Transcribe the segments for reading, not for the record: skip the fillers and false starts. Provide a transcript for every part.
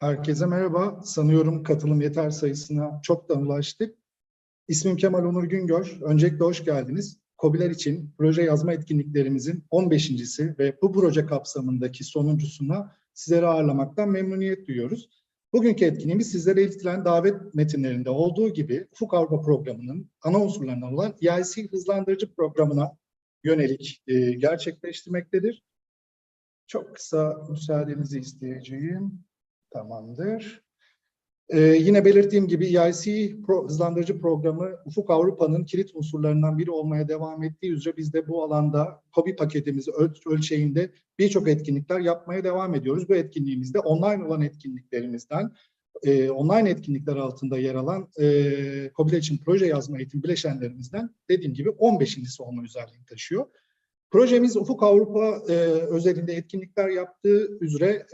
Herkese merhaba. Sanıyorum katılım yeter sayısına çoktan ulaştık. İsmim Kemal Onur Güngör. Öncelikle hoş geldiniz. KOBİ'ler için proje yazma etkinliklerimizin 15.si ve bu proje kapsamındaki sonuncusuna sizleri ağırlamaktan memnuniyet duyuyoruz. Bugünkü etkinliğimiz sizlere iletilen davet metinlerinde olduğu gibi Ufuk Avrupa Programı'nın ana unsurlarından olan EIC Hızlandırıcı Programı'na yönelik gerçekleştirmektedir. Çok kısa müsaadenizi isteyeceğim. Tamamdır. Yine belirttiğim gibi EIC Hızlandırıcı Programı Ufuk Avrupa'nın kilit unsurlarından biri olmaya devam ettiği üzere biz de bu alanda KOBİ paketimizi ölçeğinde birçok etkinlikler yapmaya devam ediyoruz. Bu etkinliğimizde online olan etkinliklerimizden, online etkinlikler altında yer alan KOBİ'ler için proje yazma eğitim bileşenlerimizden dediğim gibi 15.si olma özelliğini taşıyor. Projemiz Ufuk Avrupa özelinde etkinlikler yaptığı üzere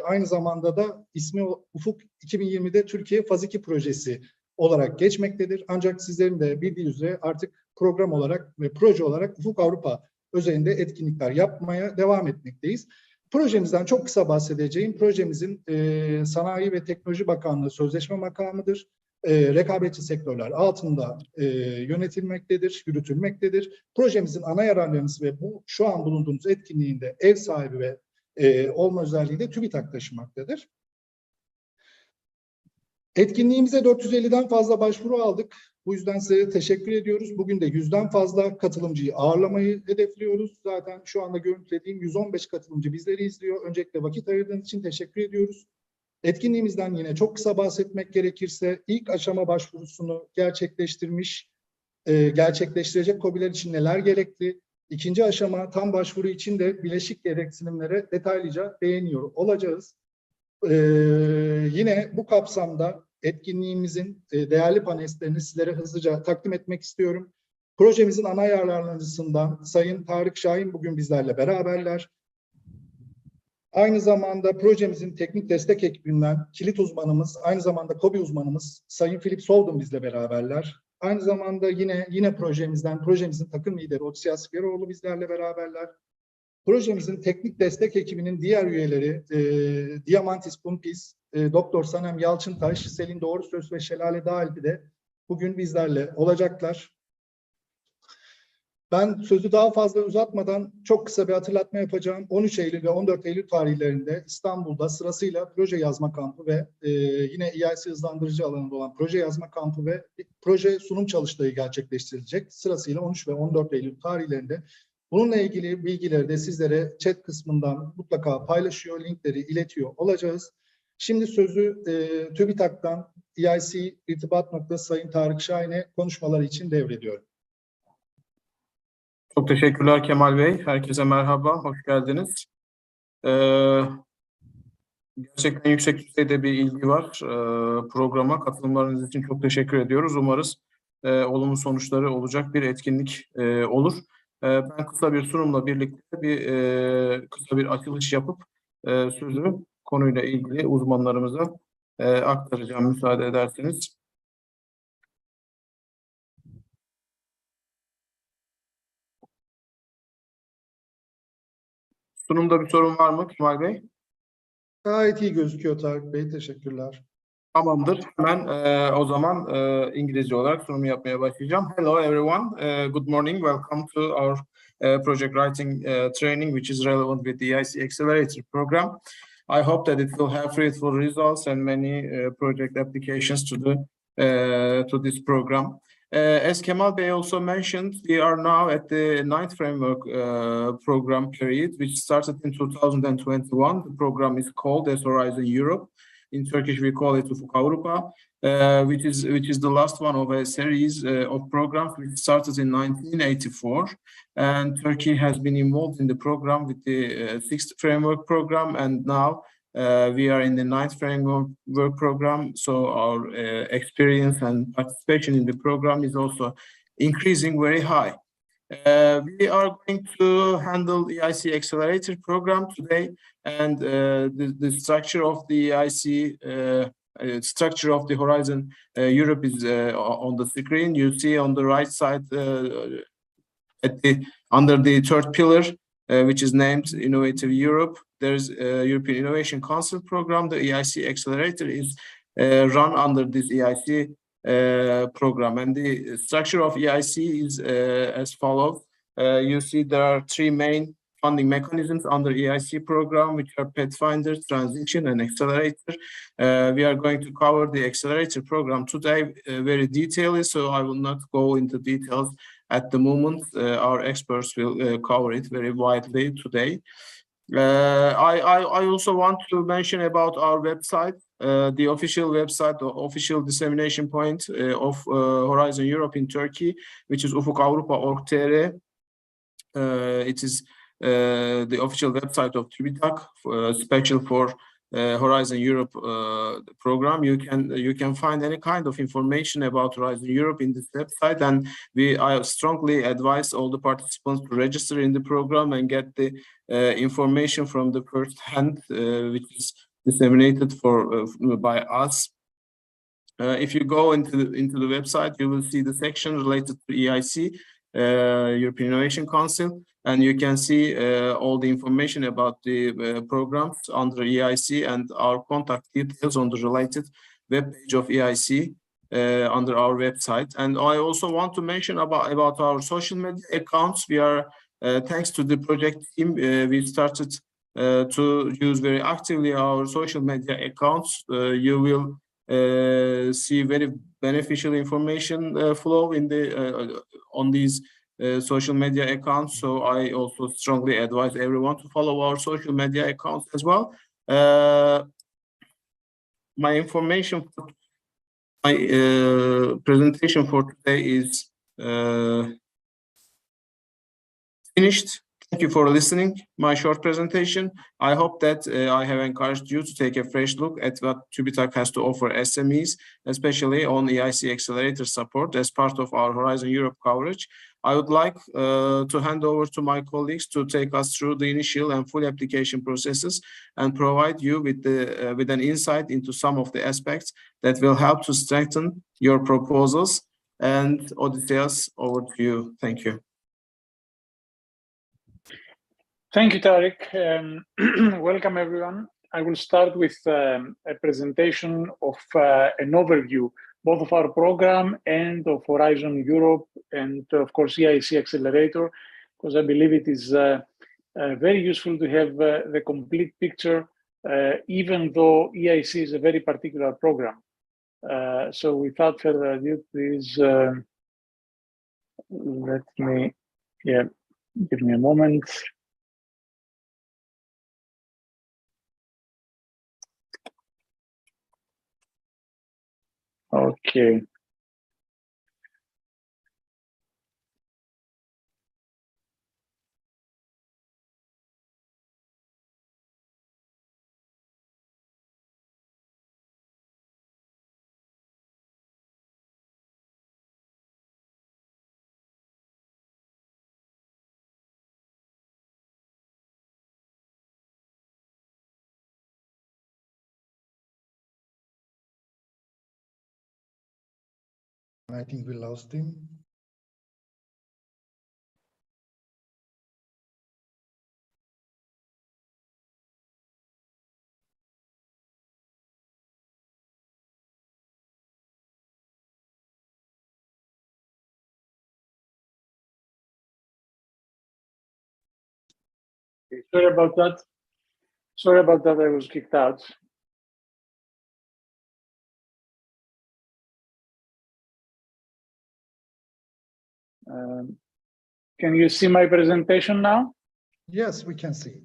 aynı zamanda da ismi Ufuk 2020'de Türkiye Faz 2 projesi olarak geçmektedir. Ancak sizlerin de bildiği üzere artık program olarak ve proje olarak Ufuk Avrupa özelinde etkinlikler yapmaya devam etmekteyiz. Projemizden çok kısa bahsedeceğim. Projemizin Sanayi ve Teknoloji Bakanlığı sözleşme makamıdır. Rekabetçi sektörler altında yönetilmektedir, yürütülmektedir. Projemizin ana yararlanısı ve bu şu an bulunduğumuz etkinliğinde ev sahibi ve olma özelliği de TÜBİTAK taşımaktadır. Etkinliğimize 450'den fazla başvuru aldık. Bu yüzden size teşekkür ediyoruz. Bugün de 100'den fazla katılımcıyı ağırlamayı hedefliyoruz. Zaten şu anda görüntülediğim 115 katılımcı bizleri izliyor. Öncelikle vakit ayırdığınız için teşekkür ediyoruz. Etkinliğimizden yine çok kısa bahsetmek gerekirse ilk aşama başvurusunu gerçekleştirecek KOBİ'ler için neler gerekli? İkinci aşama tam başvuru için de bileşik gereksinimlere detaylıca değiniyor olacağız. Yine bu kapsamda etkinliğimizin değerli panelistlerini sizlere hızlıca takdim etmek istiyorum. Projemizin ana yararlanıcısından Sayın Tarık Şahin bugün bizlerle beraberler. Aynı zamanda projemizin teknik destek ekibinden kilit uzmanımız, aynı zamanda KOBİ uzmanımız Sayın Filip Soldun bizle beraberler. Aynı zamanda yine projemizin takım lideri Otisya Spiroğlu bizlerle beraberler. Projemizin teknik destek ekibinin diğer üyeleri Diamantis Pumpis, Doktor Sanem Yalçıntaş, Selin Doğrusöz ve Şelale Dağalpi de bugün bizlerle olacaklar. Ben sözü daha fazla uzatmadan çok kısa bir hatırlatma yapacağım. 13 Eylül ve 14 Eylül tarihlerinde İstanbul'da sırasıyla proje yazma kampı ve yine EIC hızlandırıcı alanında olan proje yazma kampı ve proje sunum çalıştayı gerçekleştirilecek. Sırasıyla 13 ve 14 Eylül tarihlerinde. Bununla ilgili bilgileri de sizlere chat kısmından mutlaka paylaşıyor, linkleri iletiyor olacağız. Şimdi sözü TÜBİTAK'tan EIC irtibat noktası Sayın Tarık Şahin'e konuşmaları için devrediyorum. Çok teşekkürler Kemal Bey. Herkese merhaba, hoş geldiniz. Gerçekten yüksek düzeyde bir ilgi var programa. Katılımlarınız için çok teşekkür ediyoruz. Umarız olumlu sonuçları olacak bir etkinlik olur. Ben kısa bir sunumla birlikte kısa bir açılış yapıp sözü konuyla ilgili uzmanlarımıza aktaracağım müsaade ederseniz. Sunumda bir sorun var mı Kemal Bey? Gayet iyi gözüküyor Tarık Bey. Teşekkürler. Tamamdır. Ben o zaman İngilizce olarak sunumu yapmaya başlayacağım. Hello everyone. Good morning. Welcome to our project writing training, which is relevant with the EIC Accelerator Programme. I hope that it will have fruitful results and many project applications to this program. As Kemal Bey also mentioned, we are now at the 9th framework program period, which started in 2021. The program is called as Horizon Europe. In Turkish, we call it Ufuk Avrupa, which is the last one of a series of programs which started in 1984. And Turkey has been involved in the program with the 6th framework program, and now we are in the 9th framework program. So our experience and participation in the program is also increasing very high. We are going to handle the EIC Accelerator Programme today, and the structure of the EIC, structure of the Horizon Europe is on the screen. You see on the right side, under the third pillar, which is named Innovative Europe. There's a European Innovation Council program. The EIC Accelerator is run under this EIC program, and the structure of EIC is as follows. You see there are three main funding mechanisms under EIC program, which are Pathfinder, Transition, and Accelerator. We are going to cover the Accelerator program today very detailedly, so I will not go into details at the moment. Our experts will cover it very widely today. I also want to mention about our website, the official website, the official dissemination point of Horizon Europe in Turkey, which is ufukavrupa.org.tr. It is the official website of TÜBİTAK, special for Horizon Europe program. You can find any kind of information about Horizon Europe in this website, and I strongly advise all the participants to register in the program and get the information from the first hand, which is disseminated by us. If you go into the website, you will see the section related to EIC, European Innovation Council, and you can see all the information about the programs under EIC and our contact details on the related web page of EIC under our website. And I also want to mention about our social media accounts. We are, thanks to the project team, we started to use very actively our social media accounts. You will see very beneficial information flow in the on these social media accounts. So I also strongly advise everyone to follow our social media accounts as well. My information for my presentation for today is finished. Thank you for listening my short presentation. I hope that I have encouraged you to take a fresh look at what TÜBİTAK has to offer SMEs, especially on EIC Accelerator support as part of our Horizon Europe coverage. I would like to hand over to my colleagues to take us through the initial and full application processes and provide you with an insight into some of the aspects that will help to strengthen your proposals. And Odysseus, over to you. Thank you. Thank you, Tarek. Welcome, everyone. I will start with a presentation of an overview, both of our program and of Horizon Europe, and of course, EIC Accelerator, because I believe it is very useful to have the complete picture, even though EIC is a very particular program. So without further ado, please let me, give me a moment. Okay. I think we lost him. Sorry about that. Sorry about that, I was kicked out. Can you see my presentation now? Yes, we can see.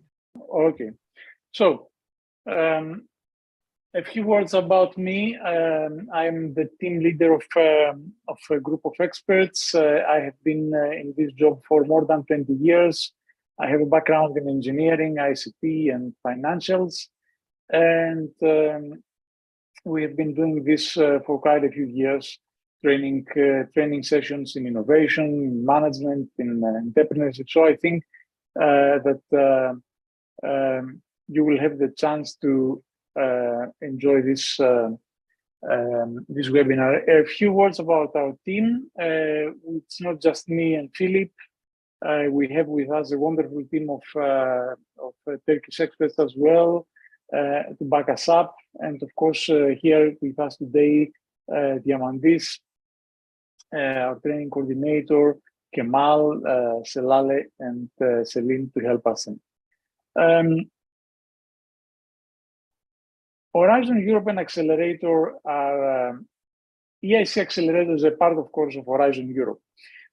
Okay. So, a few words about me. I'm the team leader of a group of experts. I have been in this job for more than 20 years. I have a background in engineering, ICT, and financials. And we have been doing this for quite a few years, training sessions in innovation, in management, in entrepreneurship. So I think that you will have the chance to enjoy this this webinar. A few words about our team. It's not just me and Philip. We have with us a wonderful team of Turkish experts as well to back us up. And of course, here with us today, Diamandis, our training coordinator, Kemal, Selale, and Celine to help us. Horizon Europe and Accelerator are EIC Accelerator is a part, of course, of Horizon Europe.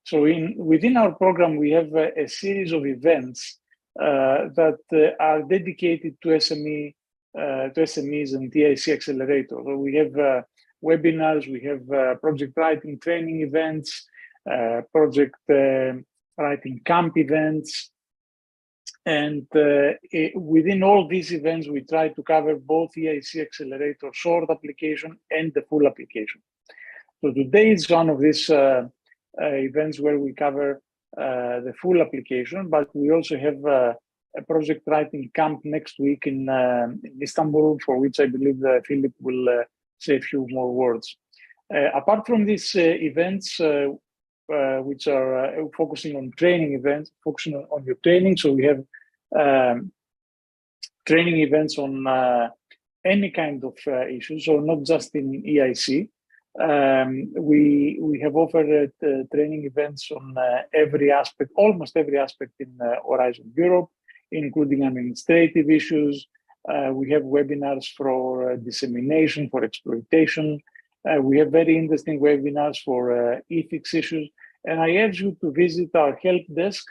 So within our program, we have a series of events that are dedicated to SMEs and EIC Accelerator. So we have webinars, we have project writing training events, project writing camp events. And within all these events, we try to cover both EIC Accelerator short application and the full application. So today is one of these events where we cover the full application, but we also have a project writing camp next week in Istanbul, for which I believe Philip will say a few more words. Apart from these events, which are focusing on training events, focusing on your training, so we have training events on any kind of issues, so not just in EIC. We have offered training events on every aspect, almost every aspect in Horizon Europe, including administrative issues. We have webinars for dissemination, for exploitation. We have very interesting webinars for ethics issues. And I urge you to visit our help desk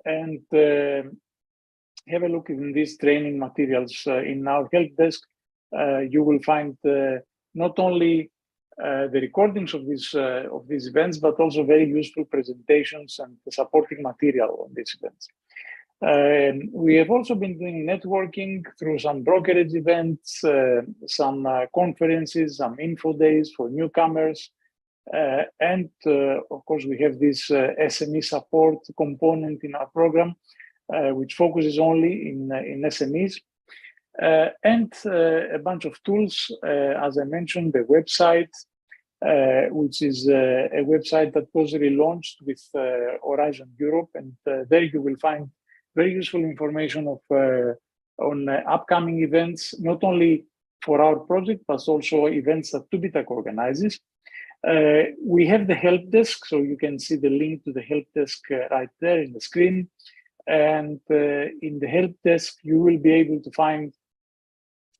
and have a look in these training materials. In our help desk, you will find not only the recordings of these events, but also very useful presentations and supporting material on these events. We have also been doing networking through some brokerage events, some conferences, some info days for newcomers. And of course, we have this SME support component in our program, which focuses only in SMEs. And a bunch of tools, as I mentioned, the website, which is a website that was relaunched with Horizon Europe. And there you will find very useful information on upcoming events, not only for our project, but also events that TÜBİTAK organizes. We have the help desk, so you can see the link to the help desk right there in the screen. And in the help desk, you will be able to find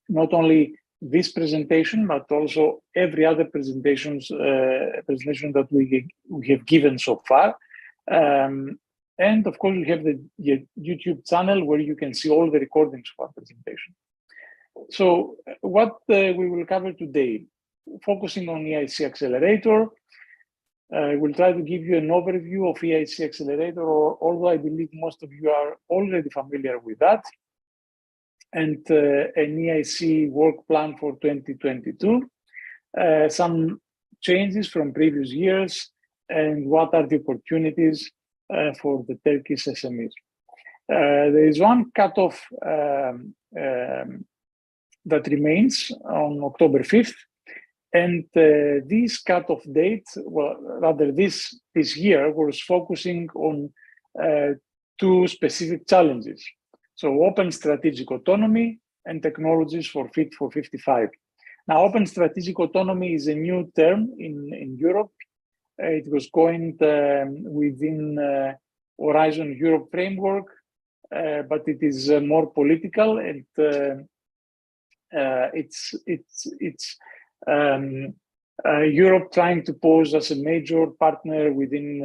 not only this presentation, but also every other presentation that we have given so far. And of course, we have the YouTube channel where you can see all the recordings of our presentation. So what we will cover today, focusing on EIC Accelerator, we'll try to give you an overview of EIC Accelerator, although I believe most of you are already familiar with that, and an EIC work plan for 2022, some changes from previous years, and what are the opportunities for the Turkish SMEs. There is one cutoff that remains on October 5th, and this cutoff date, well, rather this year, was focusing on two specific challenges. So open strategic autonomy and technologies for Fit for 55. Now, open strategic autonomy is a new term in Europe. It was coined within Horizon Europe framework, but it is more political, and it's Europe trying to pose as a major partner within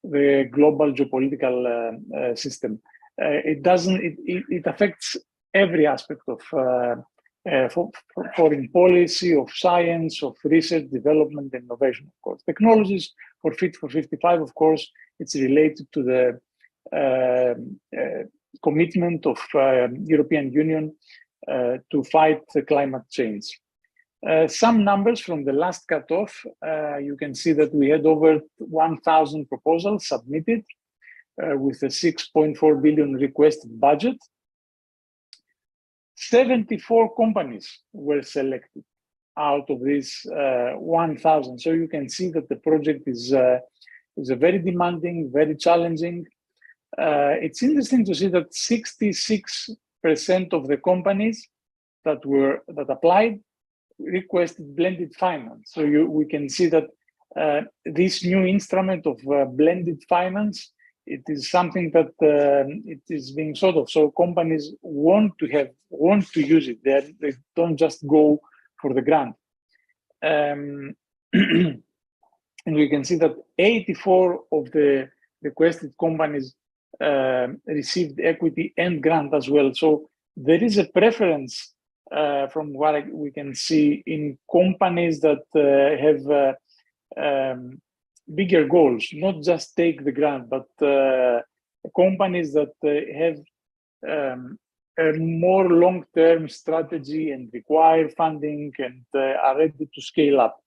the global geopolitical system. It affects every aspect of foreign policy, of science, of research, development, innovation, of course. Technologies for Fit for 55, of course, it's related to the commitment of European Union to fight climate change. Some numbers from the last cutoff, you can see that we had over 1,000 proposals submitted with a 6.4 billion requested budget. 74 companies were selected out of these 1,000. So you can see that the project is It's a very demanding, very challenging. It's interesting to see that 66% of the companies that applied requested blended finance. So we can see that this new instrument of blended finance, it is something that it is being thought of. So companies want to use it. They don't just go for the grant. And we can see that 84 of the requested companies received equity and grant as well. So there is a preference from what we can see in companies that have bigger goals, not just take the grant, but companies that have a more long-term strategy and require funding and are ready to scale up.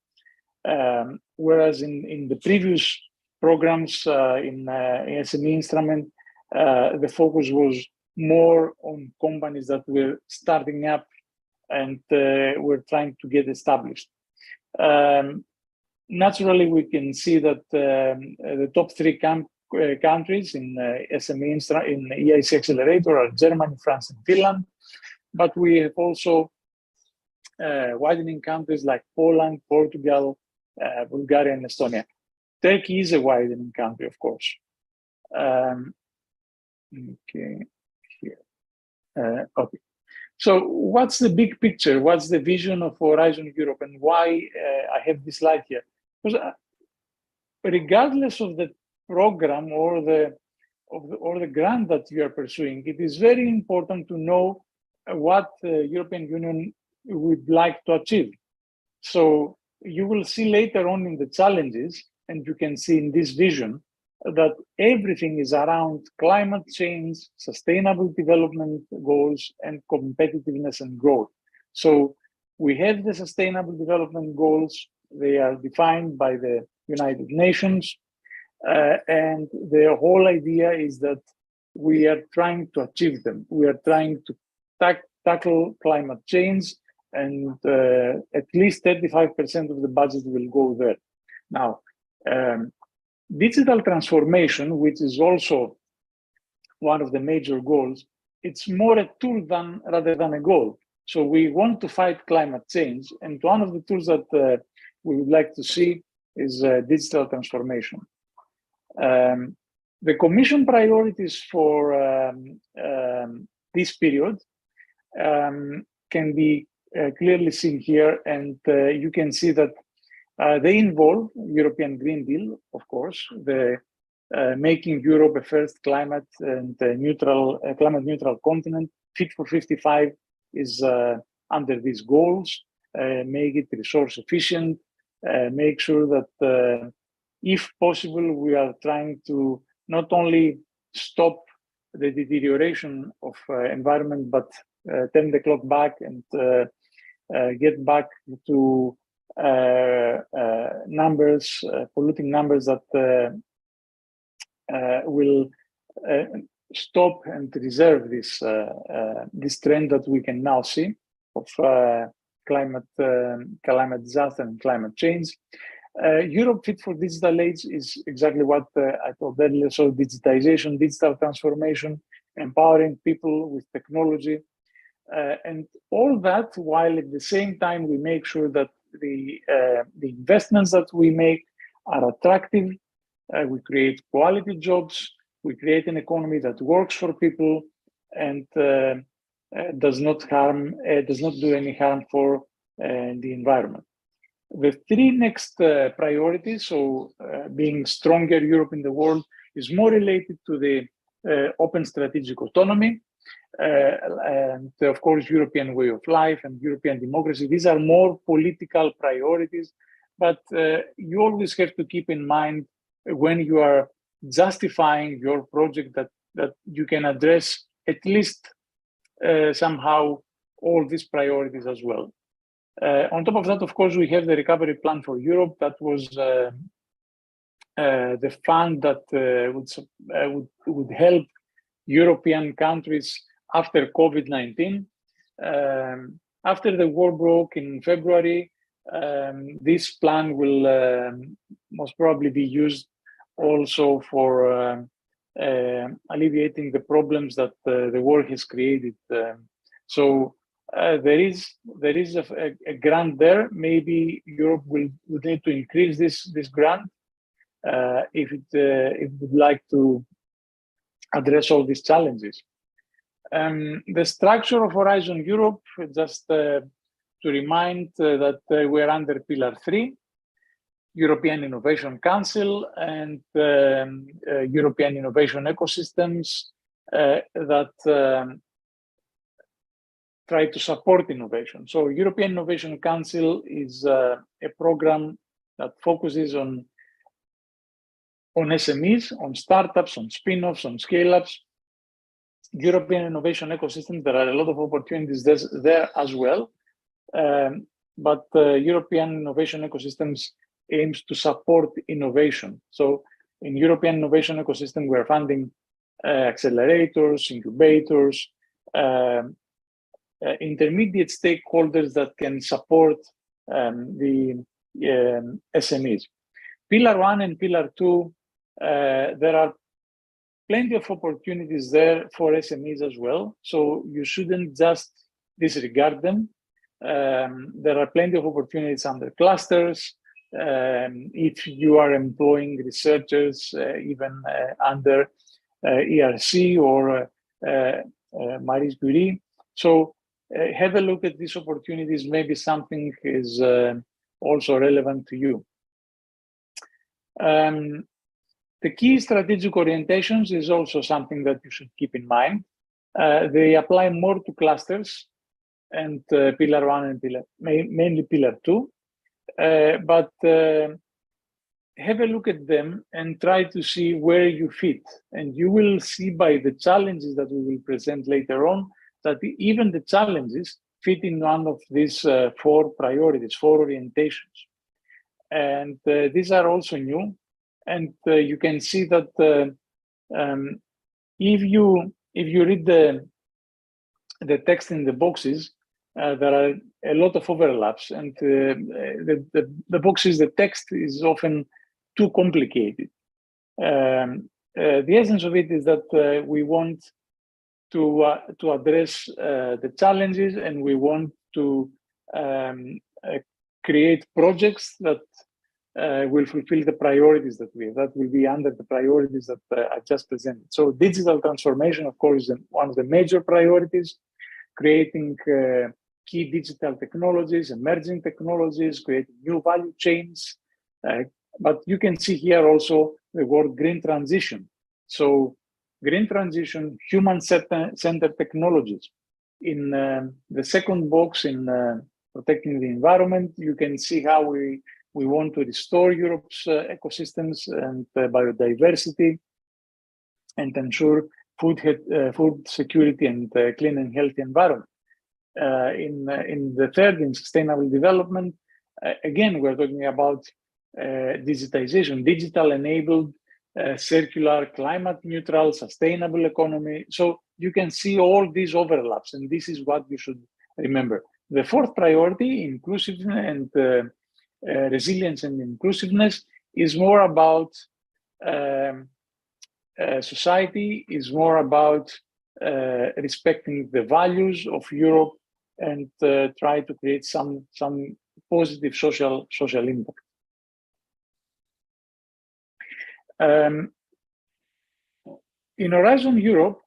Whereas in the previous programs in SME instrument, the focus was more on companies that were starting up and were trying to get established. Naturally, we can see that the top three countries in SME in EIC Accelerator are Germany, France, and Finland. But we have also widening countries like Poland, Portugal, Bulgaria, and Estonia. Turkey is a widening country, of course. Okay, here. Okay. So what's the big picture? What's the vision of Horizon Europe, and why I have this slide here? Because regardless of the program or the grant that you are pursuing, it is very important to know what the European Union would like to achieve. So you will see later on in the challenges, and you can see in this vision, that everything is around climate change, sustainable development goals, and competitiveness and growth. So we have the sustainable development goals. They are defined by the United Nations. And the whole idea is that we are trying to achieve them. We are trying to tackle climate change, and at least 35% of the budget will go there. Now, digital transformation, which is also one of the major goals, it's more a tool rather than a goal. So we want to fight climate change, and one of the tools that we would like to see is digital transformation. The Commission priorities for this period can be clearly seen here, and you can see that they involve European Green Deal, of course, the making Europe a first climate neutral continent. Fit for 55 is under these goals. Make it resource efficient. Make sure that, if possible, we are trying to not only stop the deterioration of environment, but turn the clock back and get back to numbers, polluting numbers that will stop and reserve this trend that we can now see of climate disaster and climate change. Europe Fit for Digital Age is exactly what I told earlier. So digitization, digital transformation, empowering people with technology, and all that, while at the same time we make sure that the investments that we make are attractive. We create quality jobs. We create an economy that works for people and does not do any harm for the environment. The three next priorities, so being stronger Europe in the world, is more related to the open strategic autonomy, and of course European way of life and European democracy. These are more political priorities, but you always have to keep in mind when you are justifying your project that you can address at least somehow all these priorities as well. On top of that, of course, we have the recovery plan for Europe. That was the fund that would help European countries after COVID-19. After the war broke in February, this plan will most probably be used also for alleviating the problems that the war has created. So there is a grant there. Maybe Europe will need to increase this grant if it would like to address all these challenges. The structure of Horizon Europe, just to remind that we're under Pillar 3, European Innovation Council and European Innovation Ecosystems that try to support innovation. So European Innovation Council is a program that focuses on SMEs, on startups, on spin-offs, on scale-ups. European Innovation Ecosystem, there are a lot of opportunities there as well. But European Innovation Ecosystems aims to support innovation. So in European Innovation Ecosystem, we're funding accelerators, incubators, intermediate stakeholders that can support the SMEs. Pillar 1 and Pillar 2, there are plenty of opportunities there for SMEs as well. So you shouldn't just disregard them. There are plenty of opportunities under clusters. If you are employing researchers, even under ERC or Marie Curie. So have a look at these opportunities. Maybe something is also relevant to you. The key strategic orientations is also something that you should keep in mind. They apply more to clusters and Pillar 1 and mainly Pillar 2. But have a look at them and try to see where you fit. And you will see by the challenges that we will present later on that even the challenges fit in one of these 4 priorities, 4 orientations. And these are also new. And you can see that if you read the text in the boxes, there are a lot of overlaps, and the boxes, the text is often too complicated. The essence of it is that we want to address the challenges, and we want to create projects that will fulfill the priorities that we have. That will be under the priorities that I just presented. So digital transformation, of course, is one of the major priorities, creating key digital technologies, emerging technologies, creating new value chains. But you can see here also the word green transition. So green transition, human-centered technologies. In the second box, in protecting the environment, you can see how we want to restore Europe's ecosystems and biodiversity and ensure food security and clean and healthy environment. In the third, in sustainable development, again, we're talking about digitization, digital-enabled, circular, climate-neutral, sustainable economy. So you can see all these overlaps, and this is what you should remember. The fourth priority, inclusiveness and resilience and inclusiveness, is more about society, is more about respecting the values of Europe and try to create some positive social impact. In Horizon Europe,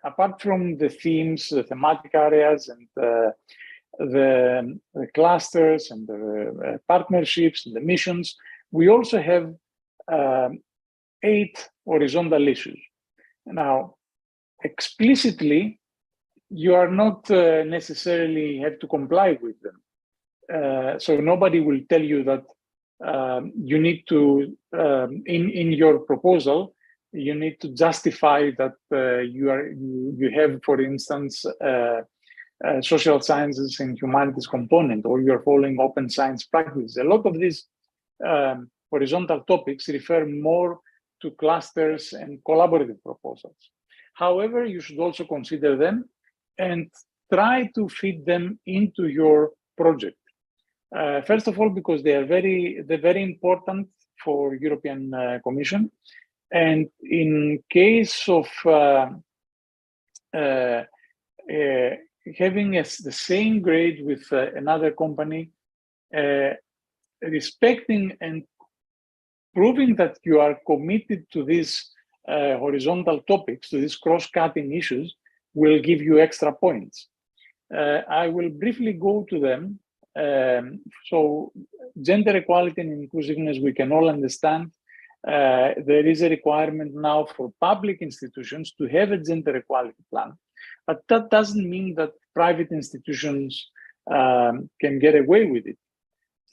apart from the themes, the thematic areas, and the clusters and the partnerships and the missions, we also have 8 horizontal issues. Now, explicitly, you are not necessarily have to comply with them. So nobody will tell you that you need to, in your proposal, you need to justify that you have, for instance, social sciences and humanities component, or you're following open science practices. A lot of these horizontal topics refer more to clusters and collaborative proposals. However, you should also consider them and try to fit them into your project. First of all, because they're very important for European Commission. And in case of having the same grade with another company, respecting and proving that you are committed to these horizontal topics, to these cross-cutting issues, will give you extra points. I will briefly go to them. So gender equality and inclusiveness, we can all understand. There is a requirement now for public institutions to have a gender equality plan, but that doesn't mean that private institutions can get away with it.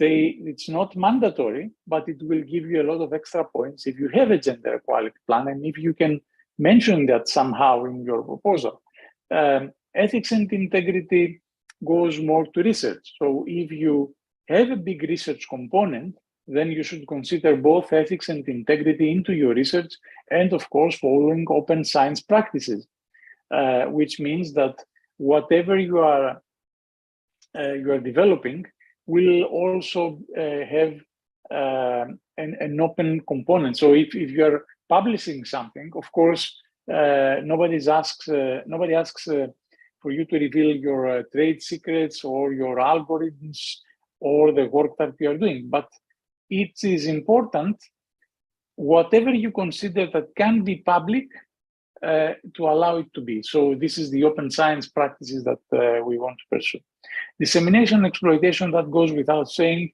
It's not mandatory, but it will give you a lot of extra points if you have a gender equality plan and if you can mention that somehow in your proposal. Ethics and integrity goes more to research. So if you have a big research component, then you should consider both ethics and integrity into your research, and of course following open science practices, which means that whatever you are developing will also have an open component. So if you're publishing something, of course, nobody asks for you to reveal your trade secrets or your algorithms or the work that you are doing. But it is important, whatever you consider that can be public, to allow it to be. So this is the open science practices that we want to pursue. Dissemination and exploitation, that goes without saying.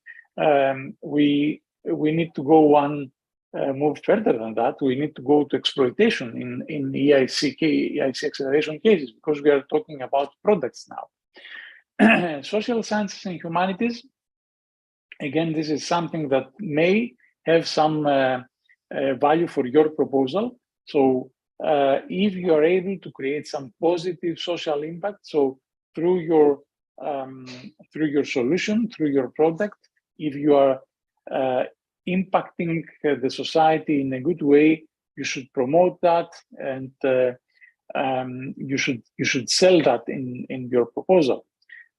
We need to go one move further than that. We need to go to exploitation in EIC acceleration cases, because we are talking about products now. Social sciences and humanities, again, this is something that may have some value for your proposal. So if you are able to create some positive social impact, so through your solution, through your product, if you are impacting the society in a good way, you should promote that, and you should sell that in your proposal.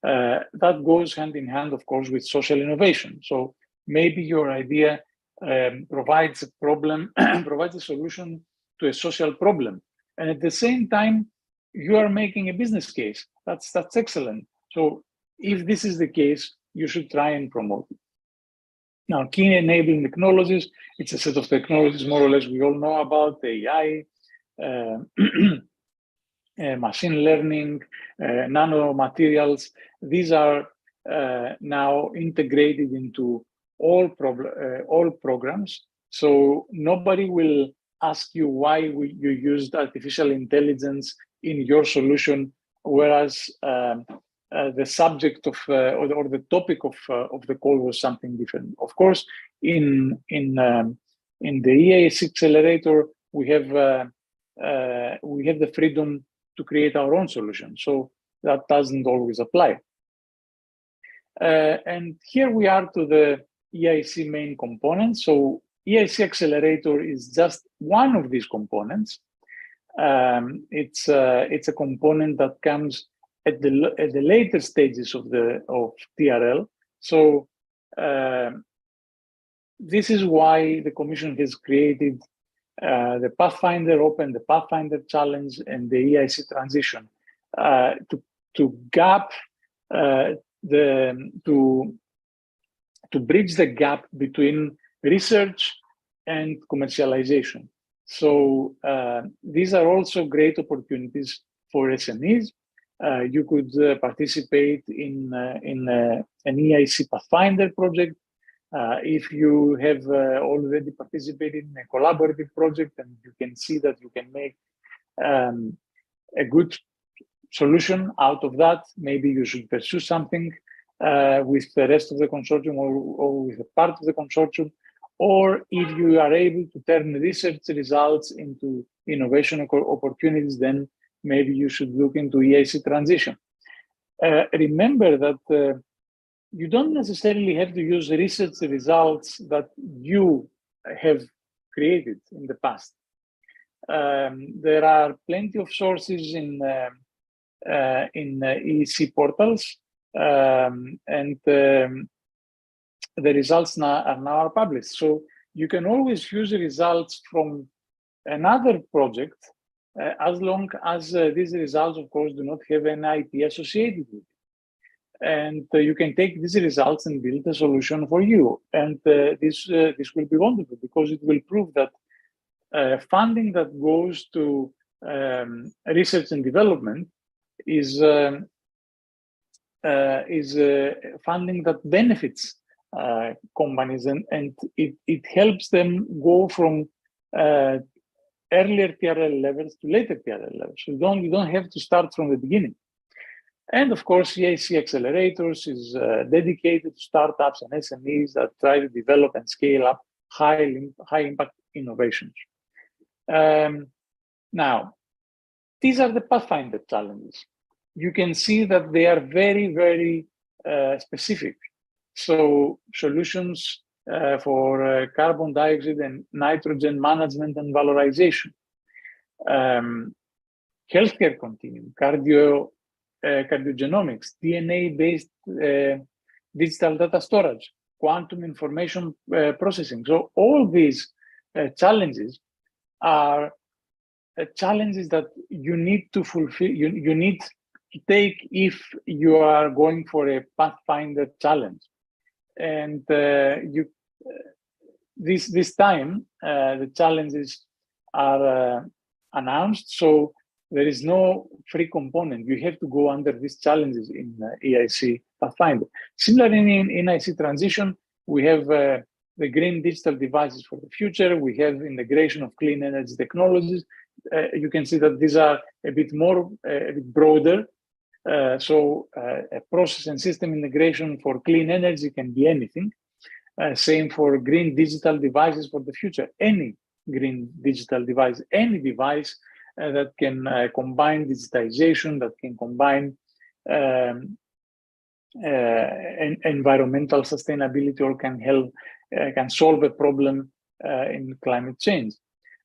That goes hand in hand, of course, with social innovation. So maybe your idea provides a problem, provides a solution to a social problem, and at the same time, you are making a business case. That's excellent. So if this is the case, you should try and promote it. Now, key enabling technologies, it's a set of technologies more or less we all know about, AI, machine learning, nanomaterials. These are now integrated into all programs. So nobody will ask you why you used artificial intelligence in your solution, whereas the subject of or the topic of the call was something different. Of course, in the EIC Accelerator, we have the freedom to create our own solution, so that doesn't always apply. And here we are to the EIC main components. So EIC Accelerator is just one of these components. It's a component that comes at the later stages of TRL. So this is why the Commission has created the Pathfinder Open, the Pathfinder Challenge, and the EIC Transition to bridge the gap between research and commercialization. So these are also great opportunities for SMEs. You could participate in an EIC Pathfinder project. If you have already participated in a collaborative project and you can see that you can make a good solution out of that, maybe you should pursue something with the rest of the consortium or with a part of the consortium. Or if you are able to turn research results into innovation opportunities, then maybe you should look into EIC Transition. Remember that you don't necessarily have to use research results that you have created in the past. There are plenty of sources in EIC portals, and the results are now published. So you can always use results from another project as long as these results, of course, do not have an IP associated with it. And you can take these results and build a solution for you. And this will be wonderful because it will prove that funding that goes to research and development is funding that benefits companies, and it helps them go from earlier TRL levels to later TRL levels. You don't have to start from the beginning. And of course, EIC Accelerators is dedicated to startups and SMEs that try to develop and scale up high impact innovations. Now, these are the Pathfinder challenges. You can see that they are very, very specific. So solutions for carbon dioxide and nitrogen management and valorization, healthcare continuum, cardiogenomics, DNA-based digital data storage, quantum information processing. So all these challenges are challenges that you need to fulfill, you need to take if you are going for a Pathfinder challenge. And this time, the challenges are announced, so there is no free component. You have to go under these challenges in EIC Pathfinder. Similarly, in EIC Transition, we have the green digital devices for the future. We have integration of clean energy technologies. You can see that these are a bit broader. So a process and system integration for clean energy can be anything. Same for green digital devices for the future. Any green digital device, any device that can combine digitization, that can combine environmental sustainability, or can help, can solve a problem in climate change.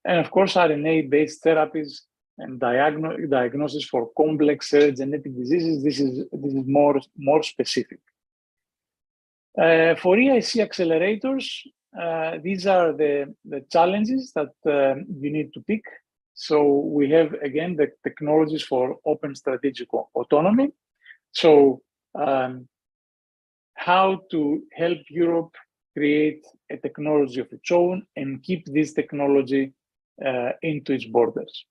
And of course, RNA-based therapies and diagnosis for complex genetic diseases. This is more specific. For EIC accelerators, these are the challenges that you need to pick. So we have, again, the technologies for open strategic autonomy. So how to help Europe create a technology of its own and keep this technology into its borders.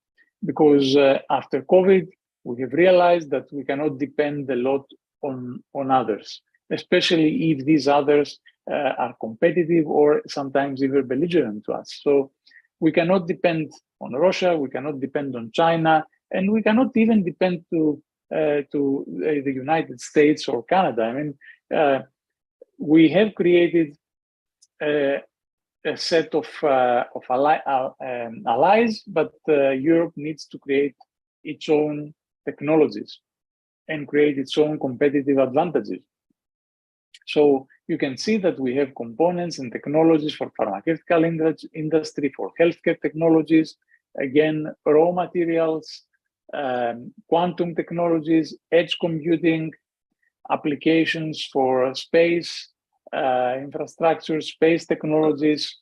Because after COVID, we have realized that we cannot depend a lot on others, especially if these others are competitive or sometimes even belligerent to us. So we cannot depend on Russia, we cannot depend on China, and we cannot even depend to the United States or Canada. I mean, we have created a set of allies, but Europe needs to create its own technologies and create its own competitive advantages. So you can see that we have components and technologies for pharmaceutical industry, for healthcare technologies, again, raw materials, quantum technologies, edge computing, applications for space, infrastructure, space technologies,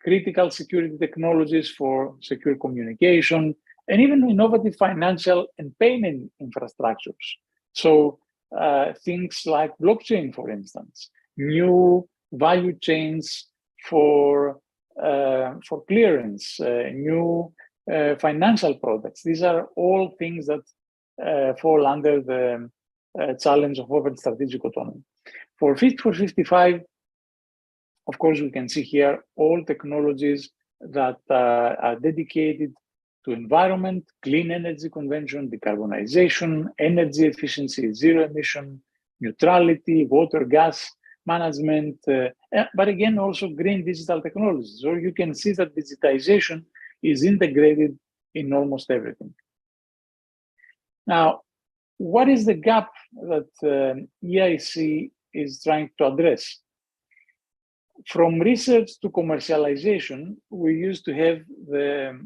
critical security technologies for secure communication, and even innovative financial and payment infrastructures. So things like blockchain, for instance, new value chains for clearance, new financial products. These are all things that fall under the challenge of open strategic autonomy. For Fit for 55, of course, we can see here all technologies that are dedicated to environment, clean energy convention, decarbonization, energy efficiency, zero emission, neutrality, water, gas management, but again, also green digital technologies. So you can see that digitization is integrated in almost everything. Now, what is the gap that EIC is trying to address? From research to commercialization, we used to have the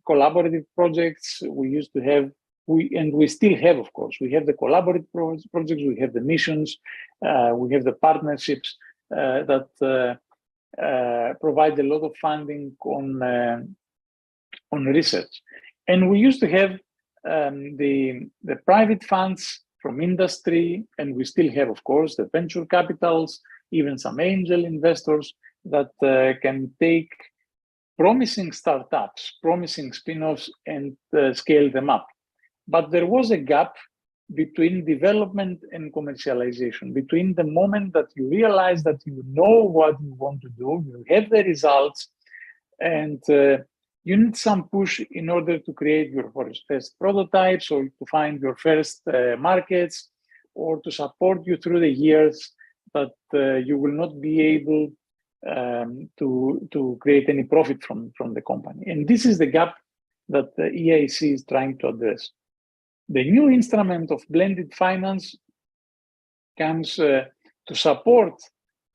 collaborative projects. We used to have, and we still have, of course, we have the collaborative projects, we have the missions, we have the partnerships that provide a lot of funding on research. And we used to have the private funds from industry, and we still have, of course, the venture capitals, even some angel investors that can take promising startups, promising spin-offs, and scale them up. But there was a gap between development and commercialization, between the moment that you realize that you know what you want to do, you have the results, and you need some push in order to create your first prototypes or to find your first markets, or to support you through the years that you will not be able to create any profit from the company. And this is the gap that the EIC is trying to address. The new instrument of blended finance comes to support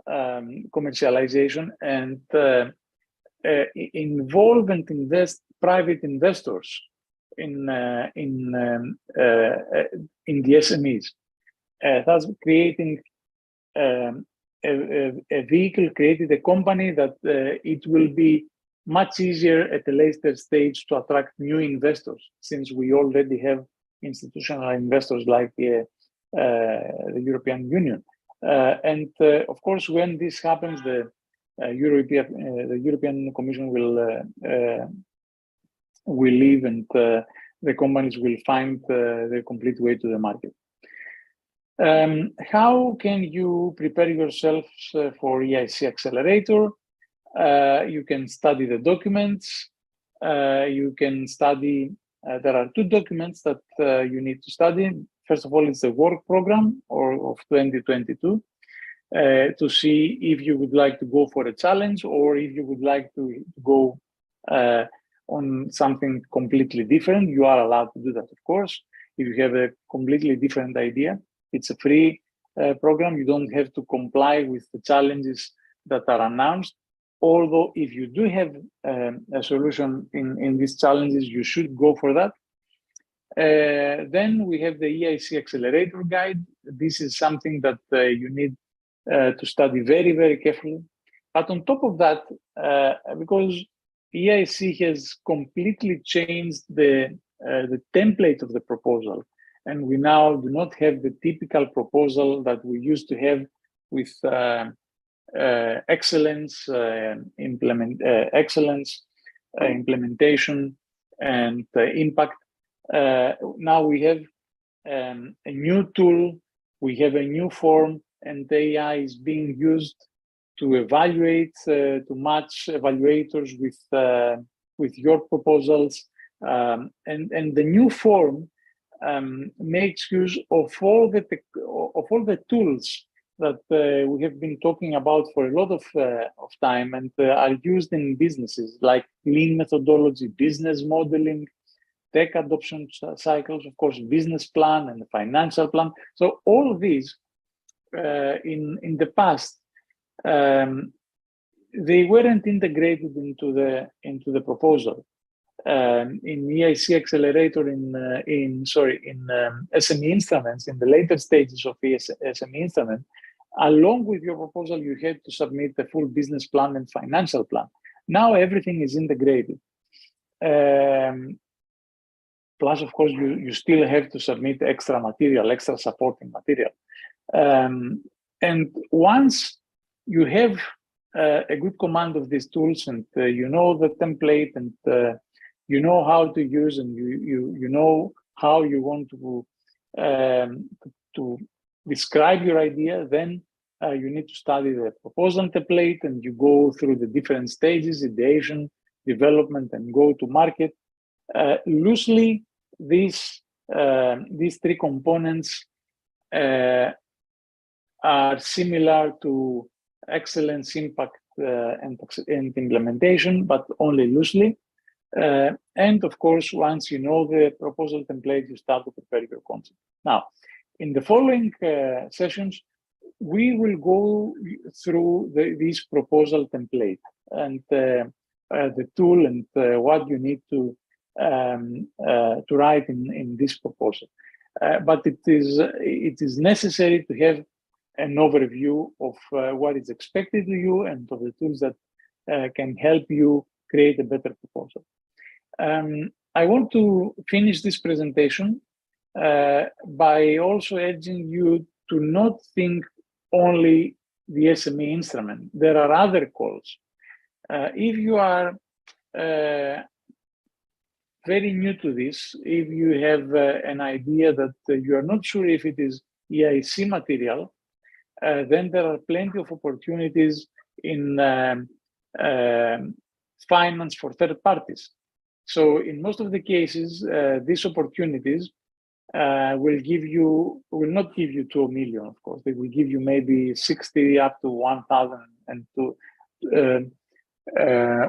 commercialization and involve and invest private investors in the SMEs, thus creating a vehicle, created a company that it will be much easier at a later stage to attract new investors, since we already have institutional investors like the European Union. And of course, when this happens, the European Commission will leave, and the companies will find the complete way to the market. How can you prepare yourselves for EIC Accelerator? You can study the documents. You can study, there are two documents that you need to study. First of all, it's the work program of 2022 to see if you would like to go for a challenge or if you would like to go on something completely different. You are allowed to do that, of course. If you have a completely different idea, it's a free program. You don't have to comply with the challenges that are announced. Although if you do have a solution in these challenges, you should go for that. Then we have the EIC Accelerator guide. This is something that you need to study very, very carefully. But on top of that, because EIC has completely changed the template of the proposal, and we now do not have the typical proposal that we used to have with excellence, implementation, and impact. Now we have a new tool, we have a new form, and AI is being used to evaluate, to match evaluators with your proposals, and the new form makes use of all the tools that we have been talking about for a lot of time, and are used in businesses like lean methodology, business modeling, tech adoption cycles, of course, business plan and the financial plan. So all of these in the past, they weren't integrated into the proposal. In EIC Accelerator, in SME instruments, in the later stages of the SME instrument, along with your proposal, you had to submit the full business plan and financial plan. Now everything is integrated. Plus, of course, you still have to submit extra material, extra supporting material. And once you have a good command of these tools, and you know the template, and you know how to use, and you know how you want to describe your idea, then you need to study the proposal template, and you go through the different stages: ideation, development, and go to market. Loosely, these three components are similar to excellence, impact, and implementation, but only loosely. And of course, once you know the proposal template, you start to prepare your concept. Now, in the following sessions, we will go through this proposal template and the tool and what you need to write in this proposal. But it is necessary to have an overview of what is expected of you and of the tools that can help you create a better proposal. I want to finish this presentation by also urging you to not think only the SME instrument. There are other calls. If you are very new to this, if you have an idea that you are not sure if it is EIC material, then there are plenty of opportunities in finance for third parties. So in most of the cases, these opportunities will not give you 2 million, of course. They will give you maybe 60 up to 1,000 and to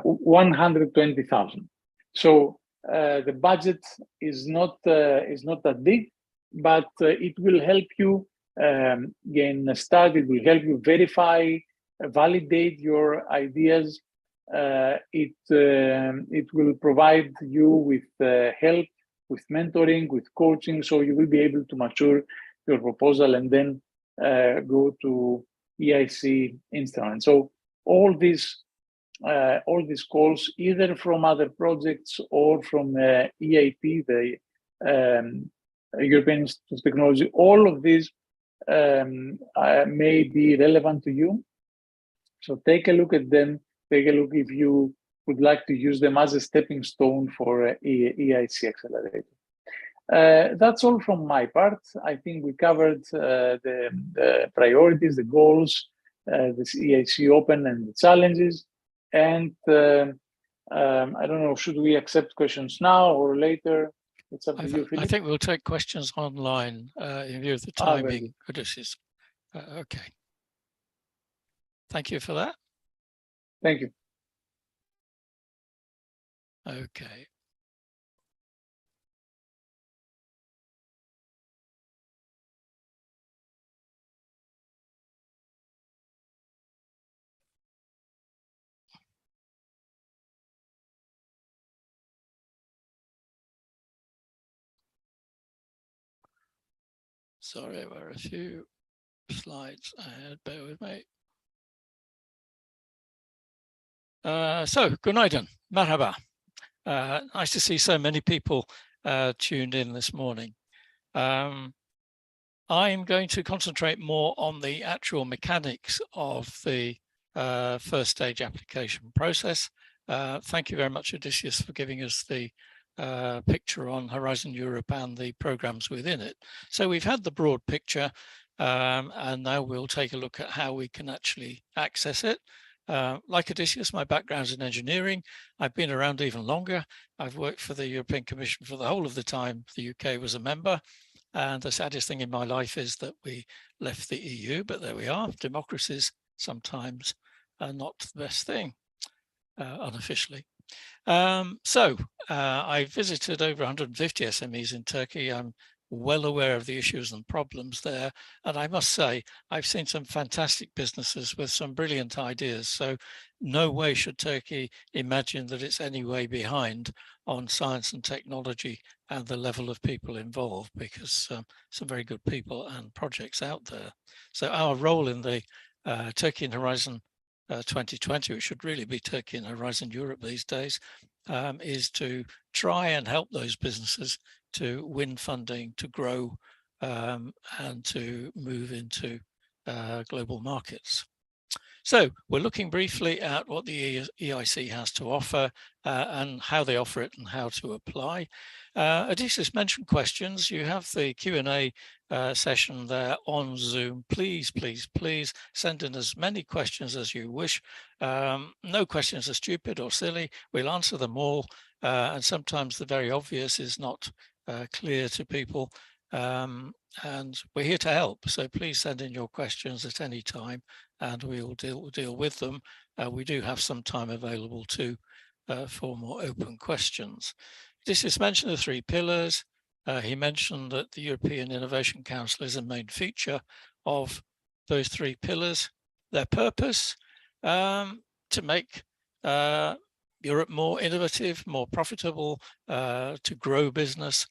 120,000. So the budget is not that big, but it will help you gain a start. It will help you verify, validate your ideas. It will provide you with help, with mentoring, with coaching, so you will be able to mature your proposal and then go to EIC instrument. So all these calls, either from other projects or from EIP, the European Institute of Technology, all of these may be relevant to you. So take a look at them. Take a look if you would like to use them as a stepping stone for EIC Accelerator. That's all from my part. I think we covered the priorities, the goals, this EIC Open and the challenges. And I don't know, should we accept questions now or later? It's up to you, Philip. I think we'll take questions online in view of the timing. Odysseus. Okay. Thank you for that. Thank you. Okay. Sorry, there were a few slides ahead, bear with me. So, günaydın, merhaba. Nice to see so many people tuned in this morning. I'm going to concentrate more on the actual mechanics of the first stage application process. Thank you very much, Odysseus, for giving us the picture on Horizon Europe and the programs within it. So we've had the broad picture, and now we'll take a look at how we can actually access it. Like Odysseus, my background's in engineering. I've been around even longer. I've worked for the European Commission for the whole of the time the UK was a member. And the saddest thing in my life is that we left the EU, but there we are. Democracies sometimes are not the best thing, unofficially. I visited over 150 SMEs in Turkey. I'm well aware of the issues and problems there. And I must say, I've seen some fantastic businesses with some brilliant ideas. So no way should Turkey imagine that it's any way behind on science and technology and the level of people involved, because some very good people and projects out there. So our role in the Turkey and Horizon 2020, which should really be Turkey and Horizon Europe these days, is to try and help those businesses to win funding, to grow, and to move into global markets. So we're looking briefly at what the EIC has to offer and how they offer it and how to apply. Odysseus mentioned questions. You have the Q&A session there on Zoom. Please, please, please send in as many questions as you wish. No questions are stupid or silly. We'll answer them all. And sometimes the very obvious is not clear to people. And we're here to help. So please send in your questions at any time and we will deal with them. We do have some time available too for more open questions. This is mentioned the 3 pillars. He mentioned that the European Innovation Council is a main feature of those 3 pillars. Their purpose, to make Europe more innovative, more profitable, to grow business,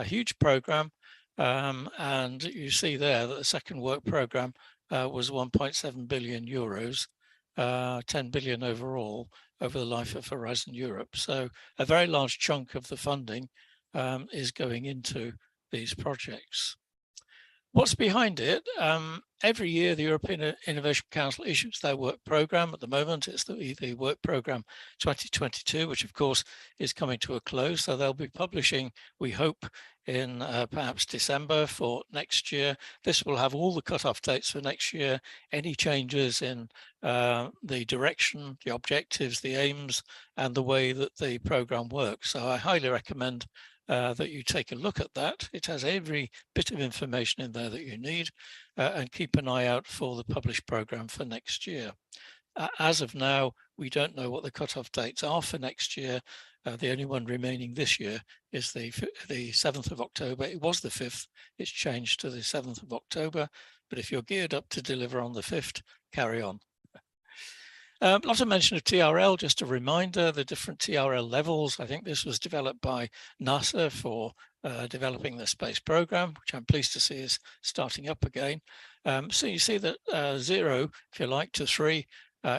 huge program. And you see there that the second work program was 1.7 billion euros. 10 billion overall over the life of Horizon Europe. So a very large chunk of the funding is going into these projects. What's behind it? Every year, the European Innovation Council issues their work programme. At the moment, it's the work programme 2022, which of course is coming to a close. So they'll be publishing, we hope, in perhaps December for next year. This will have all the cutoff dates for next year, any changes in the direction, the objectives, the aims, and the way that the programme works. So I highly recommend that you take a look at that. It has every bit of information in there that you need, and keep an eye out for the published programme for next year. As of now, we don't know what the cutoff dates are for next year. The only one remaining this year is the 7th of October. It was the 5th. It's changed to the 7th of October. But if you're geared up to deliver on the 5th, carry on. Lots of mention of TRL, just a reminder, the different TRL levels. I think this was developed by NASA for developing the space program, which I'm pleased to see is starting up again. So you see that 0, if you like, to 3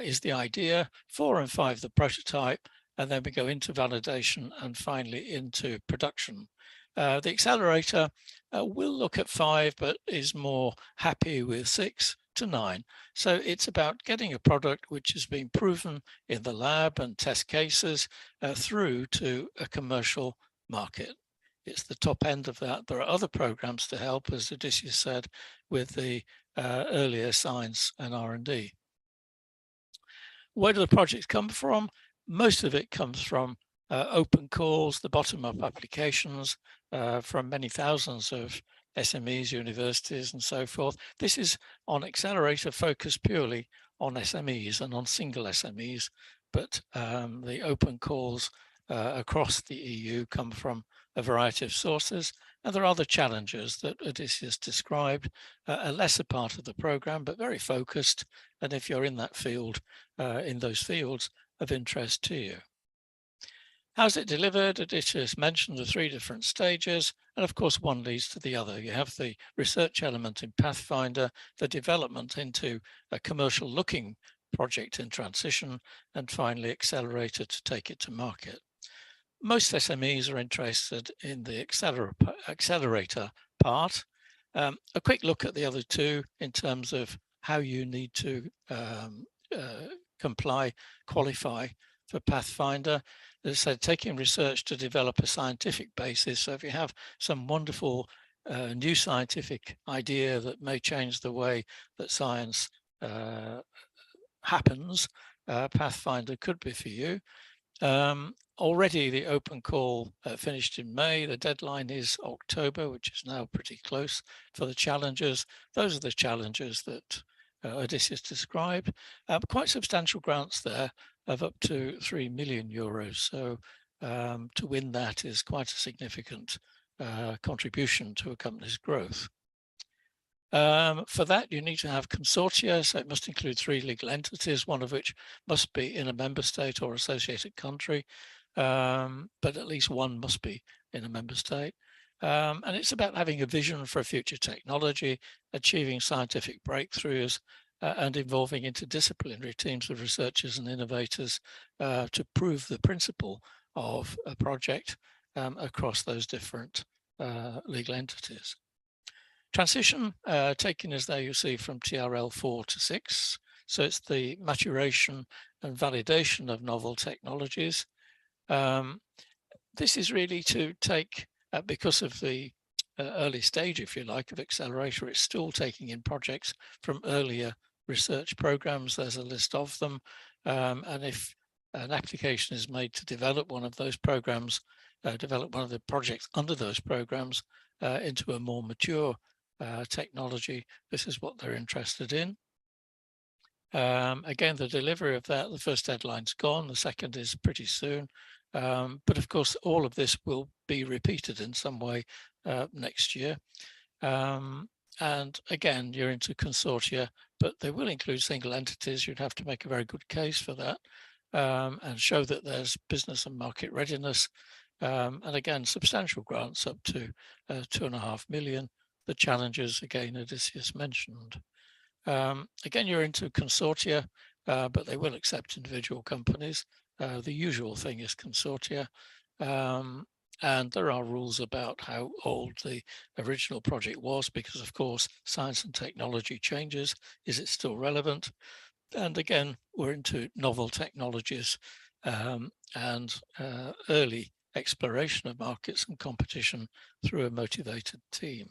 is the idea, 4 and 5 the prototype, and then we go into validation and finally into production. The accelerator will look at 5, but is more happy with 6 to 9. So it's about getting a product which has been proven in the lab and test cases through to a commercial market. It's the top end of that. There are other programs to help, as Odysseus said, with the earlier science and R&D. Where do the projects come from? Most of it comes from open calls, the bottom-up applications from many thousands of SMEs, universities, and so forth. This is on Accelerator focused purely on SMEs and on single SMEs, but the open calls across the EU come from a variety of sources, and there are other challenges that Odysseus described, a lesser part of the program, but very focused, and if you're in that field, in those fields, of interest to you. How's it delivered? Odysseus mentioned the 3 different stages, and of course one leads to the other. You have the research element in Pathfinder, the development into a commercial looking project in transition, and finally Accelerator to take it to market. Most SMEs are interested in the accelerator part. A quick look at the other 2 in terms of how you need to qualify for Pathfinder. As I said, taking research to develop a scientific basis. So if you have some wonderful new scientific idea that may change the way that science happens, Pathfinder could be for you. Already the open call finished in May. The deadline is October, which is now pretty close for the challenges. Those are the challenges that Odysseus described. Quite substantial grants there of up to 3 million euros. So to win that is quite a significant contribution to a company's growth. For that, you need to have consortia, so it must include 3 legal entities, one of which must be in a member state or associated country, but at least one must be in a member state. And it's about having a vision for a future technology, achieving scientific breakthroughs, and involving interdisciplinary teams of researchers and innovators to prove the principle of a project across those different legal entities. Transition taken is there, you see, from TRL 4 to 6. So it's the maturation and validation of novel technologies. This is really to take, because of the early stage, if you like, of Accelerator, it's still taking in projects from earlier research programs. There's a list of them. And if an application is made to develop one of those programs, develop one of the projects under those programs into a more mature technology, this is what they're interested in. Again, the delivery of that, the first deadline's gone, the second is pretty soon. But of course, all of this will be repeated in some way next year. And again, you're into consortia, but they will include single entities. You'd have to make a very good case for that and show that there's business and market readiness. And again, substantial grants up to 2.5 million. The challenges, again, Odysseus mentioned. Again, you're into consortia. but they will accept individual companies. The usual thing is consortia. And there are rules about how old the original project was, because of course, science and technology changes. Is it still relevant? And again, we're into novel technologies and early exploration of markets and competition through a motivated team.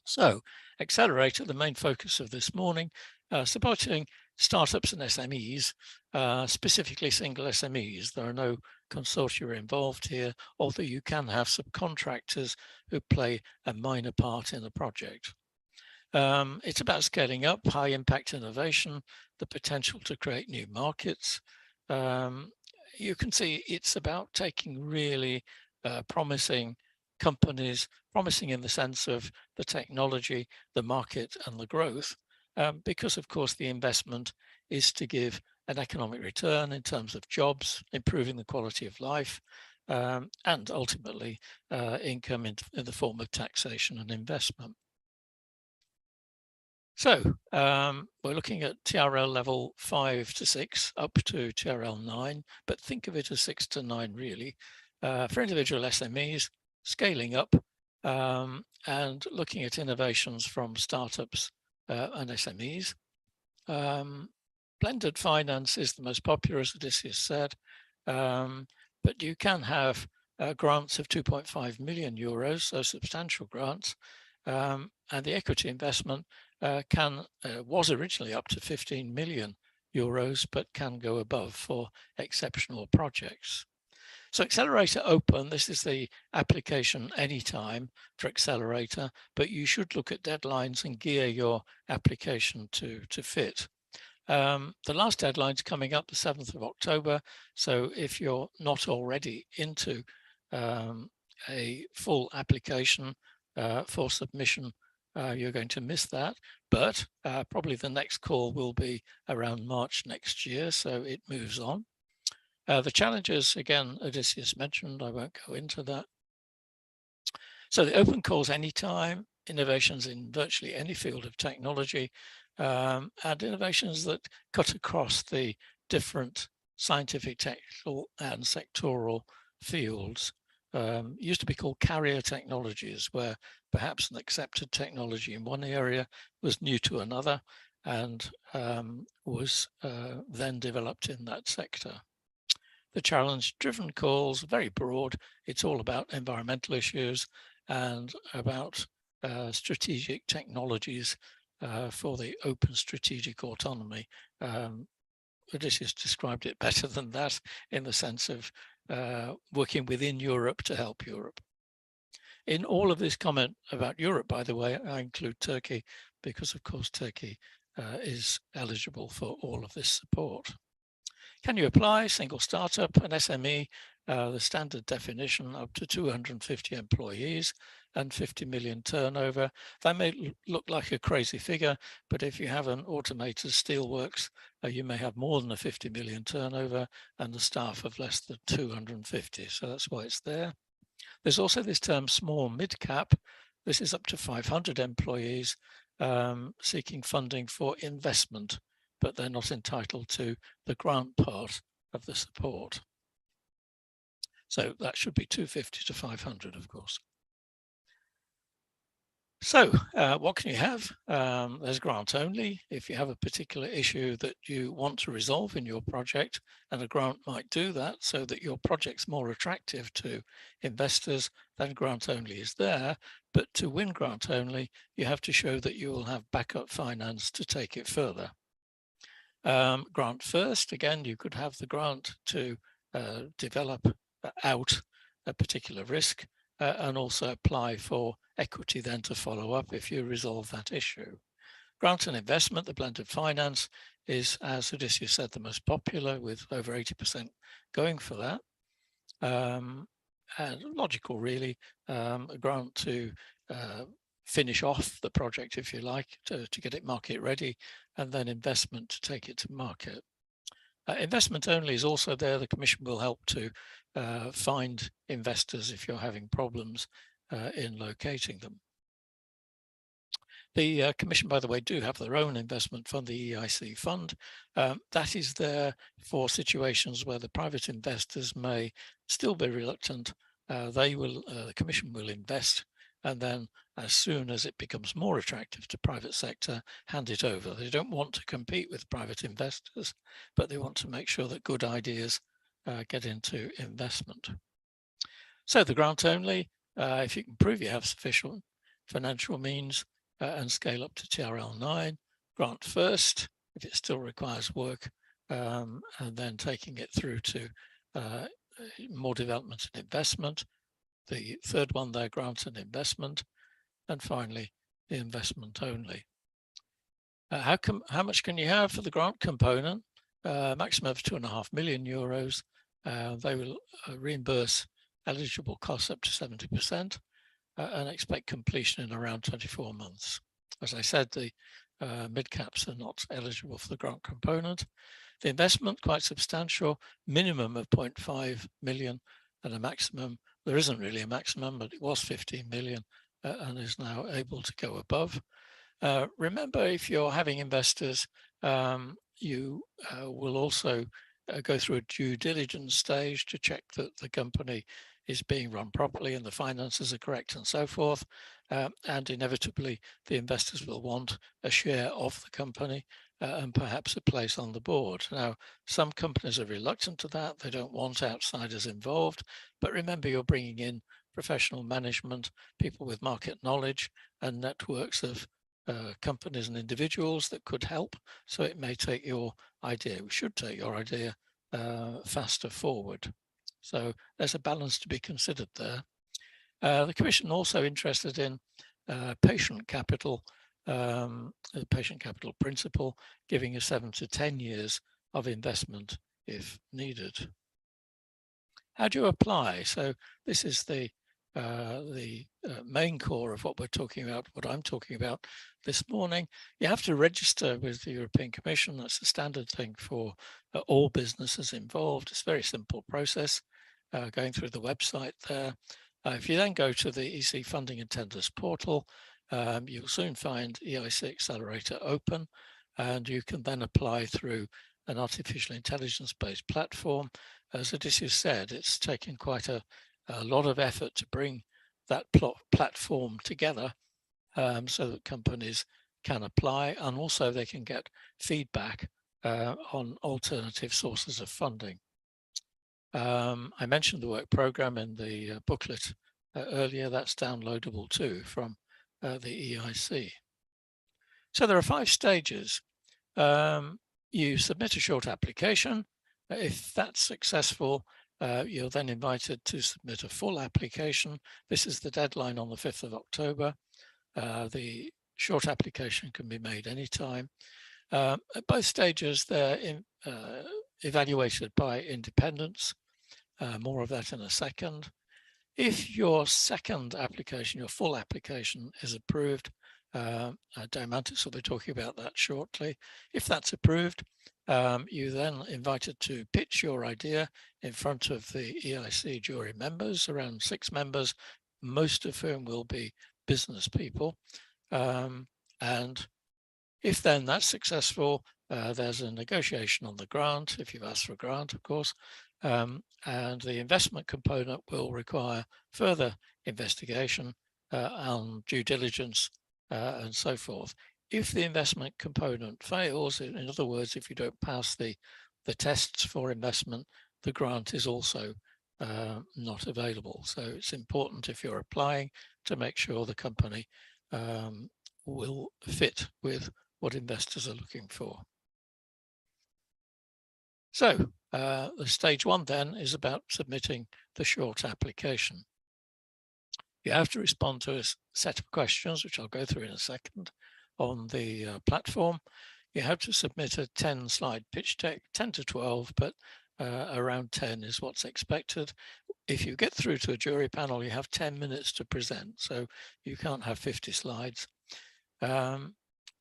So, Accelerator, the main focus of this morning, supporting startups and SMEs, specifically single SMEs. There are no consortia involved here, although you can have subcontractors who play a minor part in the project. It's about scaling up high impact innovation, the potential to create new markets. You can see it's about taking really promising companies, promising in the sense of the technology, the market and the growth, because of course the investment is to give an economic return in terms of jobs, improving the quality of life, and ultimately income in the form of taxation and investment. So we're looking at TRL level 5 to 6 up to TRL 9, but think of it as 6 to 9 really, for individual SMEs, scaling up and looking at innovations from startups and SMEs. Blended finance is the most popular, as Odysseus said, but you can have grants of 2.5 million euros, so substantial grants, and the equity investment was originally up to 15 million euros, but can go above for exceptional projects. So Accelerator Open, this is the application anytime for Accelerator, but you should look at deadlines and gear your application to fit. The last deadline's coming up the 7th of October. So if you're not already into a full application for submission, you're going to miss that, but probably the next call will be around March next year, so it moves on. The challenges, again, Odysseus mentioned, I won't go into that. So the open calls anytime, innovations in virtually any field of technology, and innovations that cut across the different scientific, technical and sectoral fields. Used to be called carrier technologies, where perhaps an accepted technology in one area was new to another and was then developed in that sector. The challenge-driven calls, very broad. It's all about environmental issues and about strategic technologies for the open strategic autonomy. Odysseus described it better than that in the sense of working within Europe to help Europe. In all of this comment about Europe, by the way, I include Turkey because, of course, Turkey is eligible for all of this support. Can you apply? Single startup, an SME, the standard definition up to 250 employees and 50 million turnover. That may look like a crazy figure, but if you have an automated steelworks, you may have more than a 50 million turnover and the staff of less than 250. So that's why it's there. There's also this term small mid-cap. This is up to 500 employees seeking funding for investment, but they're not entitled to the grant part of the support. So that should be 250 to 500, of course. So what can you have? There's grant only. If you have a particular issue that you want to resolve in your project, and a grant might do that so that your project's more attractive to investors, then grant only is there. But to win grant only, you have to show that you will have backup finance to take it further. Grant first, again, you could have the grant to develop out a particular risk and also apply for equity then to follow up if you resolve that issue. Grant and investment, the blended finance, is, as Odysseus said, the most popular, with over 80% going for that. And logical, really, a grant to finish off the project, if you like, to get it market ready, and then investment to take it to market. Investment only is also there. The Commission will help to find investors if you're having problems in locating them. The Commission, by the way, do have their own investment fund, the EIC fund. That is there for situations where the private investors may still be reluctant. The Commission will invest, and then as soon as it becomes more attractive to private sector, hand it over. They don't want to compete with private investors, but they want to make sure that good ideas get into investment. So the grant only, if you can prove you have sufficient financial means and scale up to TRL 9, grant first, if it still requires work, and then taking it through to more development and investment. The third one there, grant and investment, and finally the investment only. How much can you have for the grant component? Maximum of €2.5 million. They will reimburse eligible costs up to 70% and expect completion in around 24 months. As I said, the mid-caps are not eligible for the grant component. The investment, quite substantial, minimum of 0.5 million and a maximum. There isn't really a maximum, but it was 15 million and is now able to go above. Remember, if you're having investors, you will also go through a due diligence stage to check that the company is being run properly and the finances are correct and so forth. And inevitably, the investors will want a share of the company and perhaps a place on the board. Now, some companies are reluctant to that. They don't want outsiders involved. But remember, you're bringing in professional management, people with market knowledge and networks of companies and individuals that could help. So it may take your idea, we should take your idea faster forward. So there's a balance to be considered there. The Commission also interested in patient capital, the patient capital principle, giving us 7 to 10 years of investment if needed. How do you apply? So this is the main core of what we're talking about, what I'm talking about this morning. You have to register with the European Commission. That's the standard thing for all businesses involved. It's a very simple process, going through the website there. If you then go to the EC Funding and Tenders portal, you'll soon find EIC Accelerator open, and you can then apply through an artificial intelligence-based platform. As Odysseus said, it's taken quite a lot of effort to bring that platform together so that companies can apply, and also they can get feedback on alternative sources of funding. I mentioned the work program in the booklet earlier. That's downloadable too from the EIC. So there are 5 stages. You submit a short application. If that's successful, you're then invited to submit a full application. This is the deadline on the 5th of October. The short application can be made anytime. At both stages, they're evaluated by independents. More of that in a second. If your second application, your full application, is approved, Diamantis will be talking about that shortly. If that's approved, you're then invited to pitch your idea in front of the EIC jury members, around 6 members, most of whom will be business people. And if then that's successful, there's a negotiation on the grant, if you've asked for a grant, of course, and the investment component will require further investigation on due diligence and so forth. If the investment component fails, in other words, if you don't pass the tests for investment, the grant is also not available. So it's important, if you're applying, to make sure the company will fit with what investors are looking for. So the stage 1 then is about submitting the short application. You have to respond to a set of questions, which I'll go through in a second, on the platform. You have to submit a 10-slide pitch deck, 10 to 12, but around 10 is what's expected. If you get through to a jury panel, you have 10 minutes to present, so you can't have 50 slides.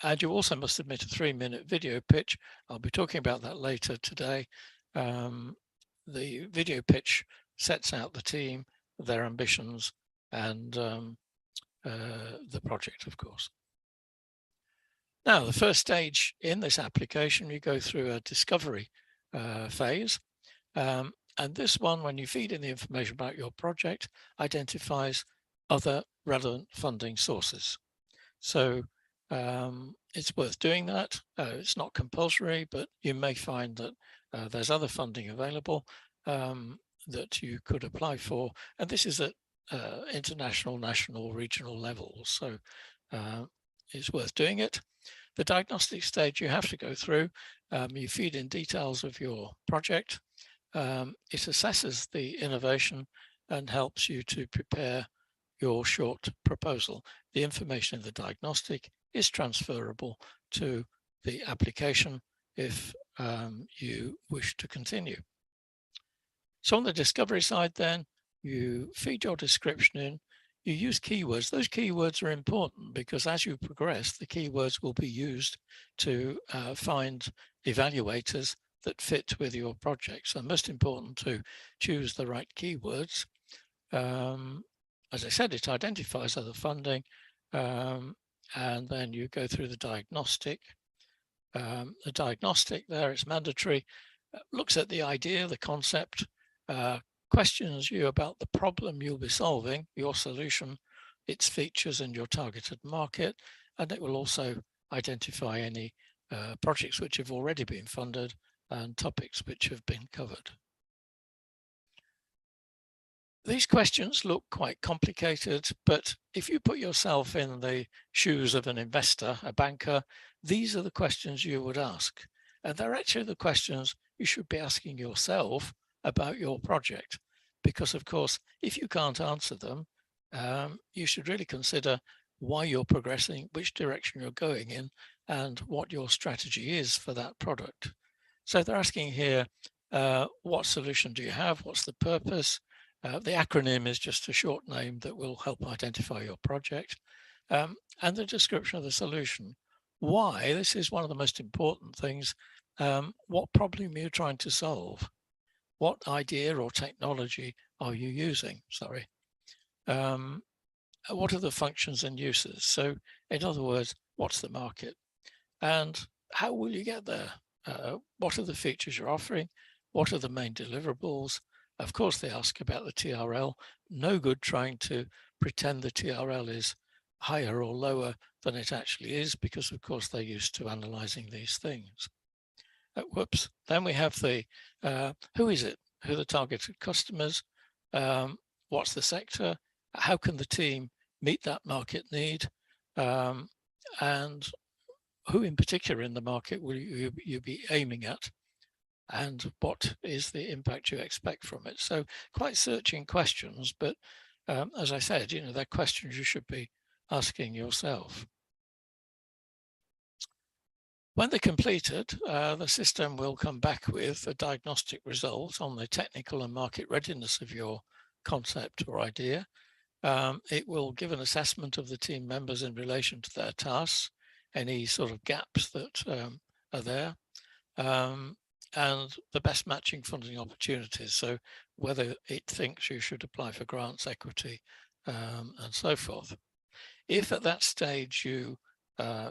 And you also must submit a 3-minute video pitch. I'll be talking about that later today. The video pitch sets out the team, their ambitions, and the project, of course. Now, the first stage in this application, you go through a discovery phase. And this one, when you feed in the information about your project, identifies other relevant funding sources. So it's worth doing that. It's not compulsory, but you may find that there's other funding available that you could apply for. And this is at international, national, regional levels. So it's worth doing it. The diagnostic stage you have to go through, you feed in details of your project. It assesses the innovation and helps you to prepare your short proposal. The information in the diagnostic is transferable to the application if you wish to continue. So on the discovery side then, you feed your description in, you use keywords. Those keywords are important because as you progress, the keywords will be used to find evaluators that fit with your project. So most important to choose the right keywords. As I said, it identifies other funding, and then you go through the diagnostic. The diagnostic there is mandatory, looks at the idea, the concept, questions you about the problem you'll be solving, your solution, its features and your targeted market, and it will also identify any projects which have already been funded and topics which have been covered. These questions look quite complicated, but if you put yourself in the shoes of an investor, a banker, these are the questions you would ask. And they're actually the questions you should be asking yourself about your project. Because of course, if you can't answer them, you should really consider why you're progressing, which direction you're going in, and what your strategy is for that product. So they're asking here, what solution do you have? What's the purpose? The acronym is just a short name that will help identify your project, and the description of the solution. Why? This is one of the most important things. What problem are you trying to solve? What idea or technology are you using? Sorry. What are the functions and uses? So in other words, what's the market? And how will you get there? What are the features you're offering? What are the main deliverables? Of course, they ask about the TRL. No good trying to pretend the TRL is higher or lower than it actually is, because of course they're used to analyzing these things. Whoops. Then we have the who is it? Who are the targeted customers? What's the sector? How can the team meet that market need? And who in particular in the market will you be aiming at? And what is the impact you expect from it? So quite searching questions, but as I said, you know, they're questions you should be asking yourself. When they're completed, the system will come back with a diagnostic result on the technical and market readiness of your concept or idea. It will give an assessment of the team members in relation to their tasks, any sort of gaps that are there, and the best matching funding opportunities. So whether it thinks you should apply for grants, equity, and so forth. If at that stage you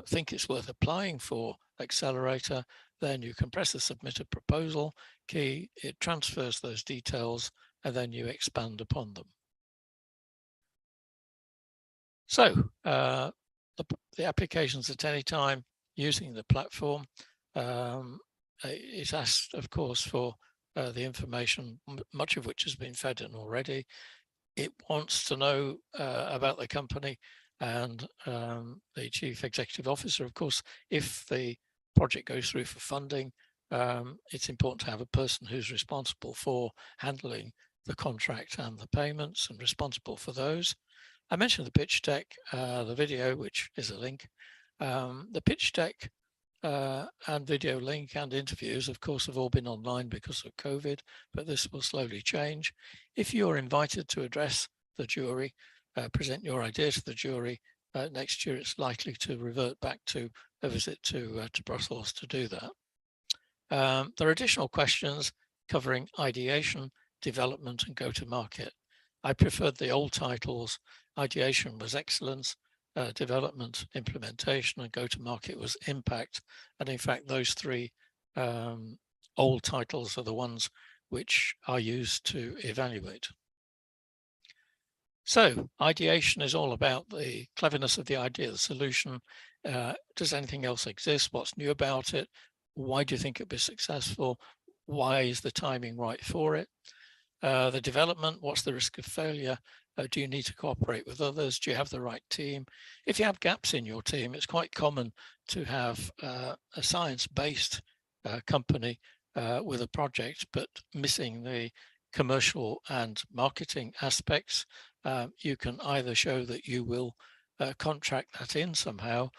think it's worth applying for Accelerator, then you can press the submit a proposal key, it transfers those details, and then you expand upon them. So the applications at any time using the platform, it asks, of course, for the information, much of which has been fed in already. It wants to know about the company and the chief executive officer. Of course, if the project goes through for funding, it's important to have a person who's responsible for handling the contract and the payments and responsible for those. I mentioned the pitch deck, the video, which is a link. The pitch deck and video link and interviews, of course, have all been online because of COVID, but this will slowly change. If you're invited to address the jury, present your idea to the jury, next year it's likely to revert back to a visit to Brussels to do that. There are additional questions covering ideation, development, and go-to-market. I preferred the old titles. Ideation was excellence, development, implementation, and go-to-market was impact. And in fact, those three old titles are the ones which are used to evaluate. So ideation is all about the cleverness of the idea, the solution. Does anything else exist? What's new about it? Why do you think it'll be successful? Why is the timing right for it? The development, what's the risk of failure? Do you need to cooperate with others? Do you have the right team? If you have gaps in your team, it's quite common to have a science-based company with a project, but missing the commercial and marketing aspects. You can either show that you will contract that in somehow,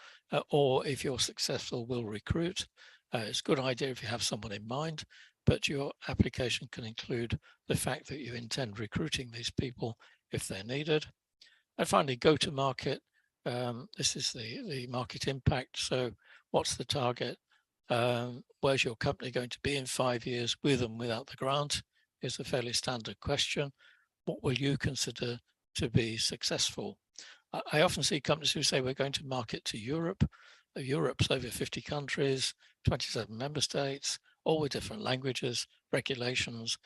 or if you're successful, will recruit. It's a good idea if you have someone in mind, but your application can include the fact that you intend recruiting these people if they're needed. And finally, go to market. This is the market impact. So what's the target? Where's your company going to be in 5 years with and without the grant? Is a fairly standard question. What will you consider to be successful? I often see companies who say we're going to market to Europe. Europe's over 50 countries, 27 member states, all with different languages, regulations,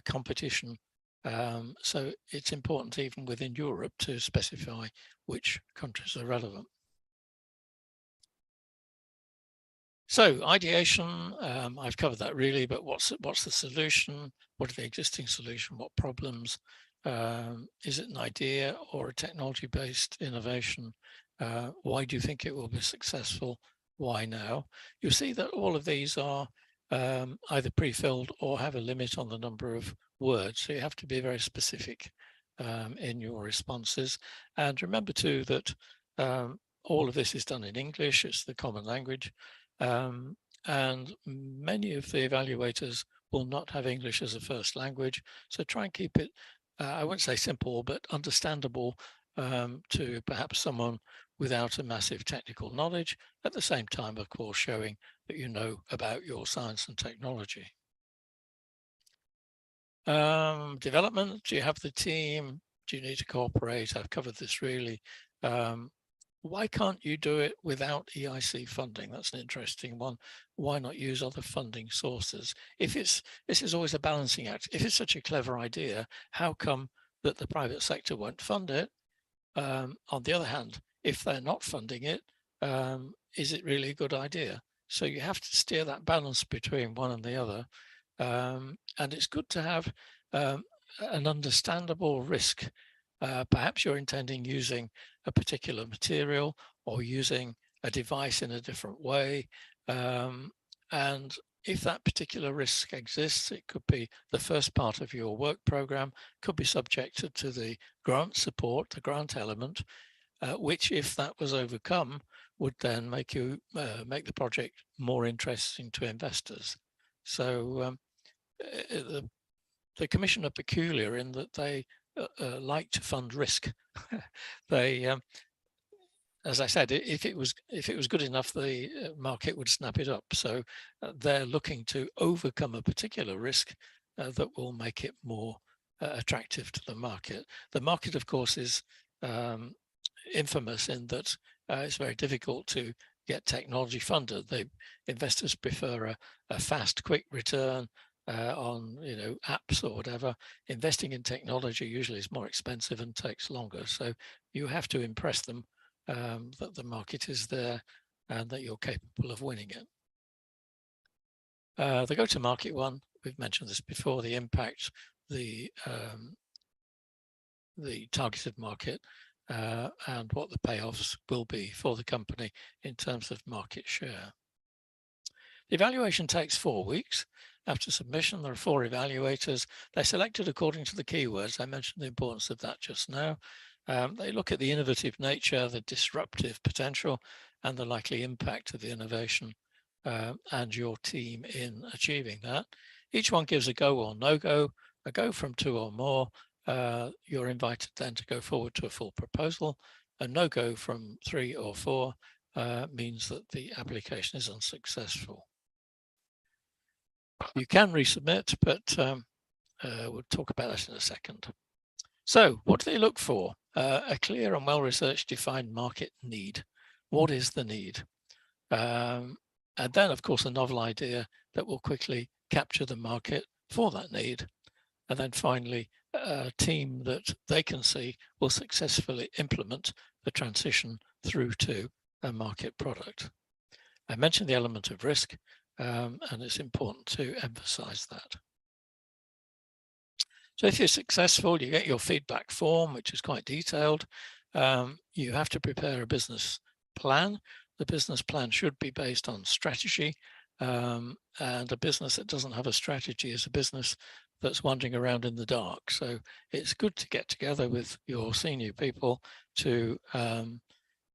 competition. So it's important even within Europe to specify which countries are relevant. So ideation, I've covered that really, but what's the solution? What are the existing solution? What problems? Is it an idea or a technology-based innovation? Why do you think it will be successful? Why now? You'll see that all of these are either pre-filled or have a limit on the number of words. So you have to be very specific in your responses. And remember too that all of this is done in English. It's the common language. And many of the evaluators will not have English as a first language. So try and keep it, I wouldn't say simple, but understandable to perhaps someone without a massive technical knowledge, at the same time, of course, showing that you know about your science and technology. Development, do you have the team? Do you need to cooperate? I've covered this really. Why can't you do it without EIC funding? That's an interesting one. Why not use other funding sources? This is always a balancing act. If it's such a clever idea, how come that the private sector won't fund it? On the other hand, if they're not funding it, is it really a good idea? So you have to steer that balance between one and the other. And it's good to have an understandable risk. Perhaps you're intending using a particular material or using a device in a different way. And if that particular risk exists, it could be the first part of your work program, could be subjected to the grant support, the grant element, which if that was overcome, would then make the project more interesting to investors. So the Commission are peculiar in that they like to fund risk. They, as I said, if it was good enough, the market would snap it up. So they're looking to overcome a particular risk that will make it more attractive to the market. The market, of course, is infamous in that it's very difficult to get technology funded. The investors prefer a fast, quick return on apps or whatever. Investing in technology usually is more expensive and takes longer. So you have to impress them that the market is there and that you're capable of winning it. The go-to-market one, we've mentioned this before, the impact, the targeted market, and what the payoffs will be for the company in terms of market share. The evaluation takes 4 weeks. After submission, there are 4 evaluators. They're selected according to the keywords. I mentioned the importance of that just now. They look at the innovative nature, the disruptive potential, and the likely impact of the innovation and your team in achieving that. Each one gives a go or no-go, a go from 2 or more. You're invited then to go forward to a full proposal. A no-go from 3 or 4 means that the application is unsuccessful. You can resubmit, but we'll talk about that in a second. So what do they look for? a clear and well-researched defined market need. What is the need? And then, of course, a novel idea that will quickly capture the market for that need. And then finally, a team that they can see will successfully implement the transition through to a market product. I mentioned the element of risk, and it's important to emphasize that. So if you're successful, you get your feedback form, which is quite detailed. You have to prepare a business plan. The business plan should be based on strategy, and a business that doesn't have a strategy is a business that's wandering around in the dark. So it's good to get together with your senior people to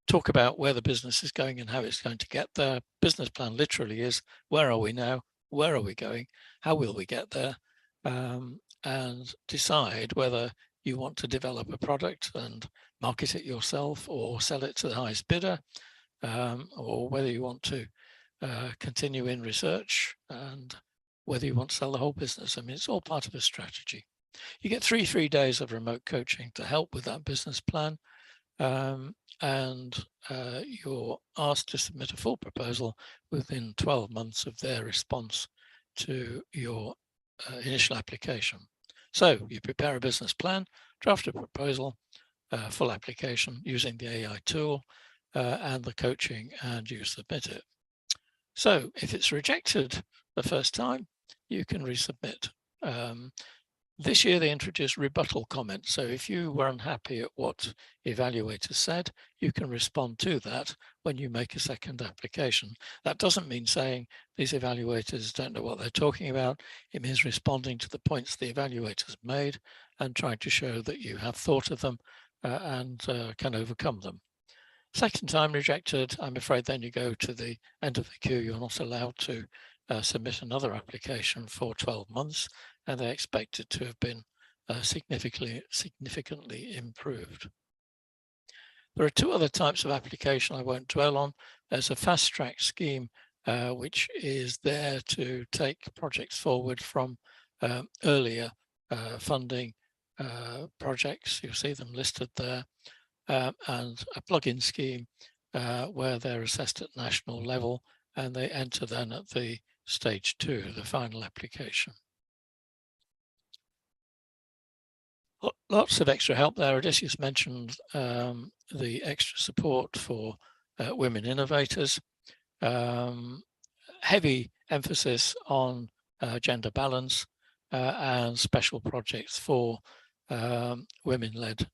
talk about where the business is going and how it's going to get there. Business plan literally is, where are we now? Where are we going? How will we get there? And decide whether you want to develop a product and market it yourself or sell it to the highest bidder, or whether you want to continue in research and whether you want to sell the whole business. I mean, it's all part of a strategy. You get three free days of remote coaching to help with that business plan. And you're asked to submit a full proposal within 12 months of their response to your initial application. So you prepare a business plan, draft a proposal, full application using the AI tool and the coaching, and you submit it. So if it's rejected the first time, you can resubmit. This year they introduced rebuttal comments. So if you were unhappy at what evaluators said, you can respond to that when you make a second application. That doesn't mean saying these evaluators don't know what they're talking about. It means responding to the points the evaluators made and trying to show that you have thought of them and can overcome them. Second time rejected, I'm afraid then you go to the end of the queue. You're not allowed to submit another application for 12 months, and they expect it to have been significantly improved. There are two other types of application I won't dwell on. There's a fast track scheme, which is there to take projects forward from earlier funding projects. You'll see them listed there, and a plug-in scheme where they're assessed at national level and they enter then at the stage 2, the final application. Lots of extra help there. Odysseus mentioned the extra support for women innovators, heavy emphasis on gender balance and special projects for women-led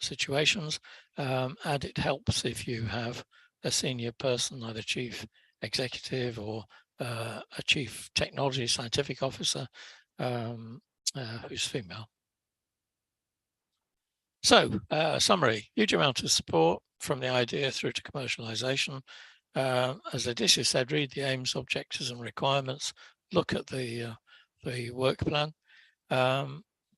situations, and it helps if you have a senior person, either chief executive or a chief technology scientific officer who's female. So, summary, huge amount of support from the idea through to commercialization. As Odysseus said, read the aims, objectives and requirements, look at the work plan.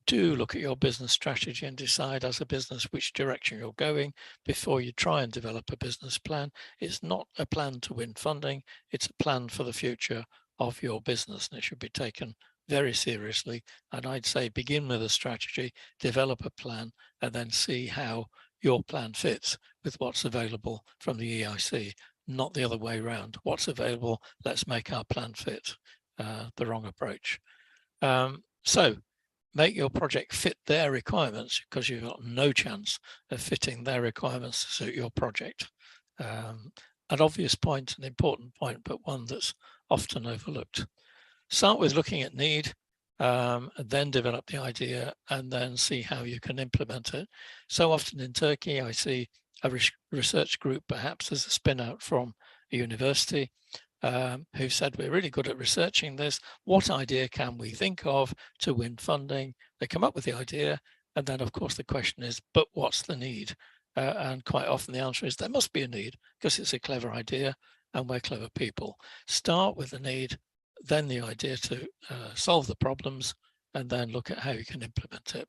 Do look at your business strategy and decide as a business which direction you're going before you try and develop a business plan. It's not a plan to win funding, it's a plan for the future of your business, and it should be taken very seriously. And I'd say begin with a strategy, develop a plan, and then see how your plan fits with what's available from the EIC, not the other way around. What's available, let's make our plan fit. The wrong approach. So make your project fit their requirements, because you've got no chance of fitting their requirements to suit your project. An obvious point, an important point, but one that's often overlooked. Start with looking at need, and then develop the idea, and then see how you can implement it. So often in Turkey, I see a research group, perhaps as a spin out from a university, who said, we're really good at researching this. What idea can we think of to win funding? They come up with the idea. And then, of course, the question is, but what's the need? And quite often the answer is there must be a need because it's a clever idea and we're clever people. Start with the need, then the idea to solve the problems, and then look at how you can implement it.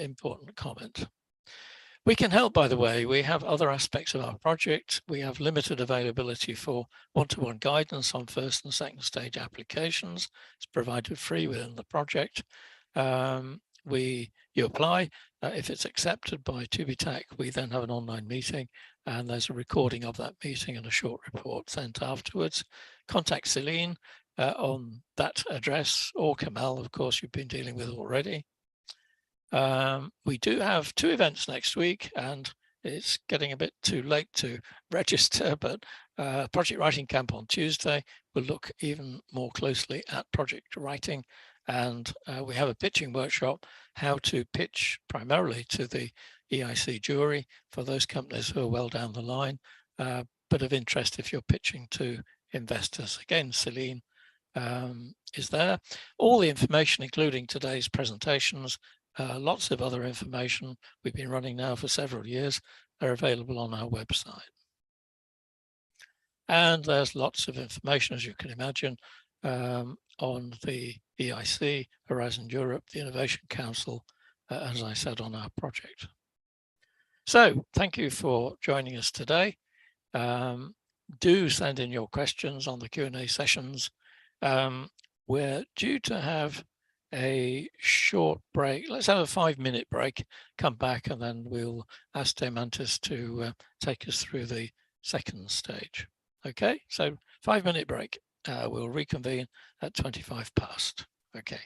Important comment. We can help, by the way. We have other aspects of our project. We have limited availability for one-to-one guidance on first and second stage applications. It's provided free within the project. you apply. If it's accepted by TÜBİTAK, we then have an online meeting, and there's a recording of that meeting and a short report sent afterwards. Contact Celine on that address, or Kamal, of course, you've been dealing with already. We do have 2 events next week, and it's getting a bit too late to register, but Project Writing Camp on Tuesday will look even more closely at project writing. And we have a pitching workshop, how to pitch primarily to the EIC jury for those companies who are well down the line, but of interest if you're pitching to investors. Again, Celine is there. All the information, including today's presentations, lots of other information we've been running now for several years, are available on our website. And there's lots of information, as you can imagine, on the EIC, Horizon Europe, the Innovation Council, as I said, on our project. So thank you for joining us today. Do send in your questions on the Q&A sessions. We're due to have a short break. Let's have a 5-minute break, come back, and then we'll ask Demantis to take us through the second stage. Okay, so 5-minute break. We'll reconvene at 25 past. Okay.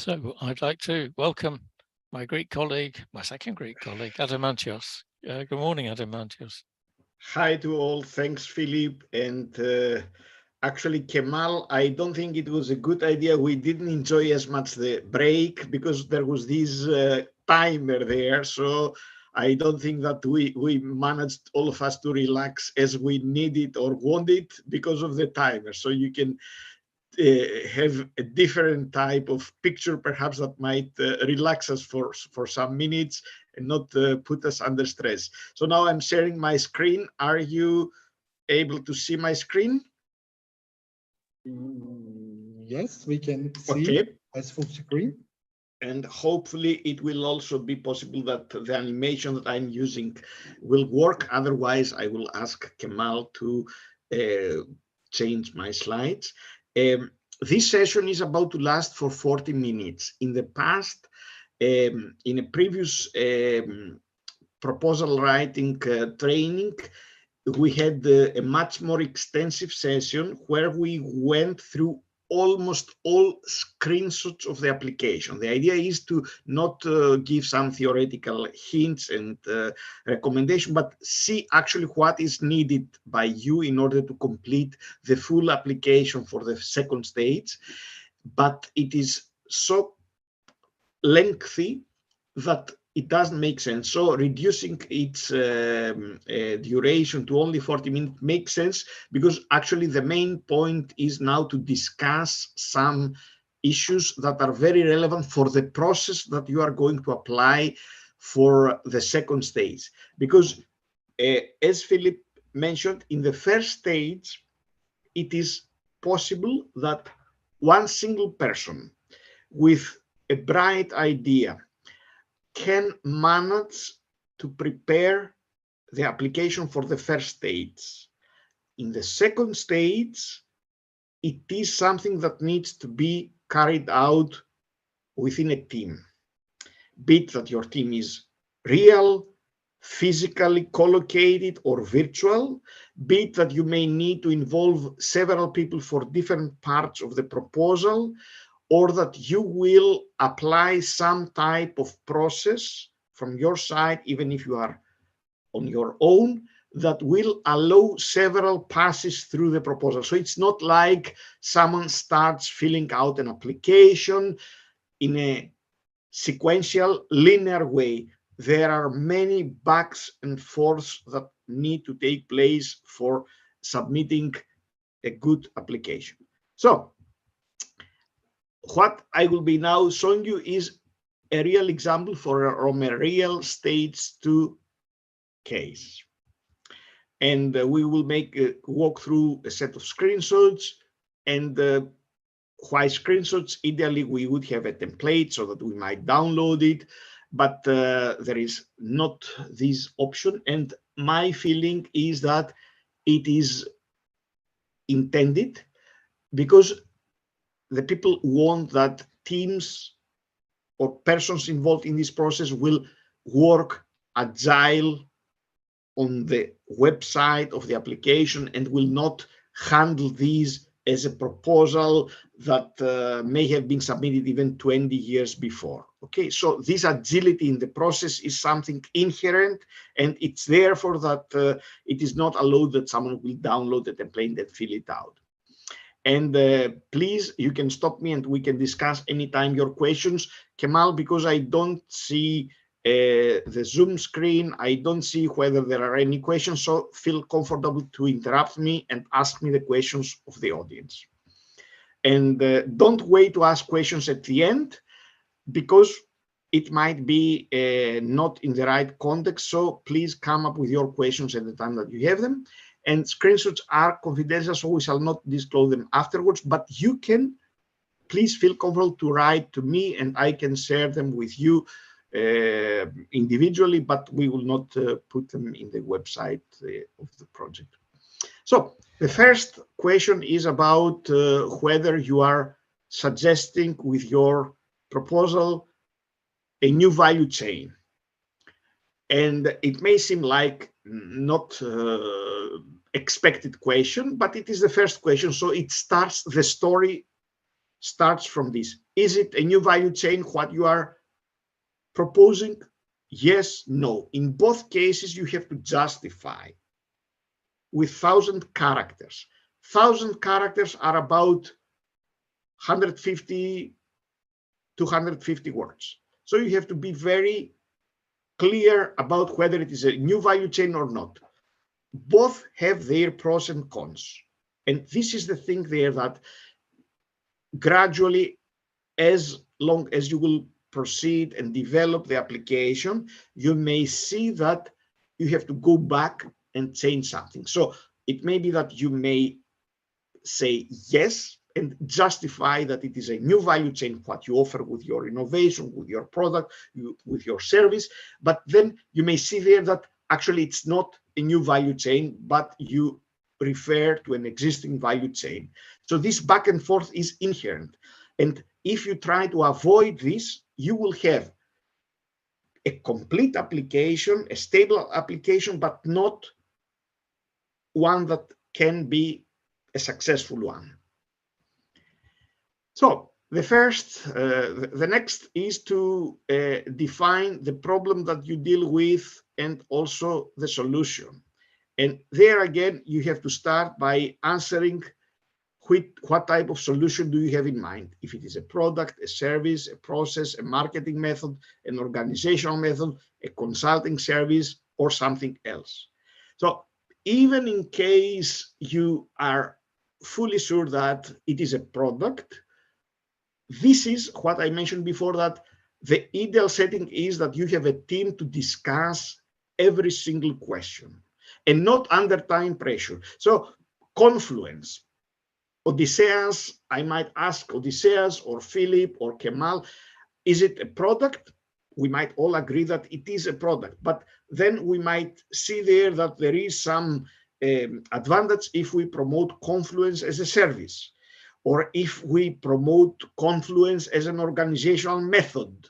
So I'd like to welcome my Greek colleague, my second Greek colleague, Adamantios. Good morning, Adamantios. Hi to all. Thanks, Philip. And actually, Kemal, I don't think it was a good idea. We didn't enjoy as much the break because there was this timer there. So I don't think that we managed, all of us, to relax as we needed or wanted because of the timer. So you can have a different type of picture, perhaps, that might relax us for some minutes and not put us under stress. So now I'm sharing my screen. Are you able to see my screen? Yes, we can see Okay. as full screen. And hopefully it will also be possible that the animation that I'm using will work. Otherwise, I will ask Kemal to change my slides. This session is about to last for 40 minutes. In the past, in a previous proposal writing training, we had a much more extensive session where we went through almost all screenshots of the application. The idea is to not give some theoretical hints and recommendation, but see actually what is needed by you in order to complete the full application for the second stage. But it is so lengthy that it doesn't make sense. So reducing its duration to only 40 minutes makes sense, because actually the main point is now to discuss some issues that are very relevant for the process that you are going to apply for the second stage. Because as Philip mentioned, in the first stage, it is possible that one single person with a bright idea can manage to prepare the application for the first stage. In the second stage, it is something that needs to be carried out within a team. Be it that your team is real, physically collocated, or virtual, be it that you may need to involve several people for different parts of the proposal, or that you will apply some type of process from your side, even if you are on your own, that will allow several passes through the proposal. So it's not like someone starts filling out an application in a sequential, linear way. There are many backs and forths that need to take place for submitting a good application. So what I will be now showing you is a real example from a real stage 2 case. And we will walk through a set of screenshots. And why screenshots? Ideally, we would have a template so that we might download it, but there is not this option. And my feeling is that it is intended because the people want that teams or persons involved in this process will work agile on the website of the application and will not handle these as a proposal that may have been submitted even 20 years before. Okay, so this agility in the process is something inherent, and it's therefore that it is not allowed that someone will download the template and fill it out. And please, you can stop me and we can discuss anytime your questions. Kemal, because I don't see the Zoom screen, I don't see whether there are any questions, so feel comfortable to interrupt me and ask me the questions of the audience. And don't wait to ask questions at the end, because it might be not in the right context, so please come up with your questions at the time that you have them. And screenshots are confidential, so we shall not disclose them afterwards, but you can, please feel comfortable to write to me and I can share them with you individually, but we will not put them in the website of the project. So the first question is about whether you are suggesting with your proposal a new value chain. And it may seem like not expected question, but it is the first question. So it starts, the story starts from this. Is it a new value chain, what you are proposing? Yes, no. In both cases, you have to justify with 1,000 characters. 1,000 characters are about 150, 250 words. So you have to be very clear about whether it is a new value chain or not. Both have their pros and cons. And this is the thing there, that gradually, as long as you will proceed and develop the application, you may see that you have to go back and change something. So it may be that you may say yes and justify that it is a new value chain, what you offer with your innovation, with your product, with your service. But then you may see there that actually it's not a new value chain, but you refer to an existing value chain. So this back and forth is inherent. And if you try to avoid this, you will have a complete application, a stable application, but not one that can be a successful one. So the next is to define the problem that you deal with and also the solution. And there again, you have to start by answering what type of solution do you have in mind? If it is a product, a service, a process, a marketing method, an organizational method, a consulting service, or something else. So even in case you are fully sure that it is a product, this is what I mentioned before, that the ideal setting is that you have a team to discuss every single question and not under time pressure. So confluence. Odysseus, I might ask Odysseus or Philip or Kemal, is it a product? We might all agree that it is a product, but then we might see there that there is some advantage if we promote Confluence as a service, or if we promote Confluence as an organizational method,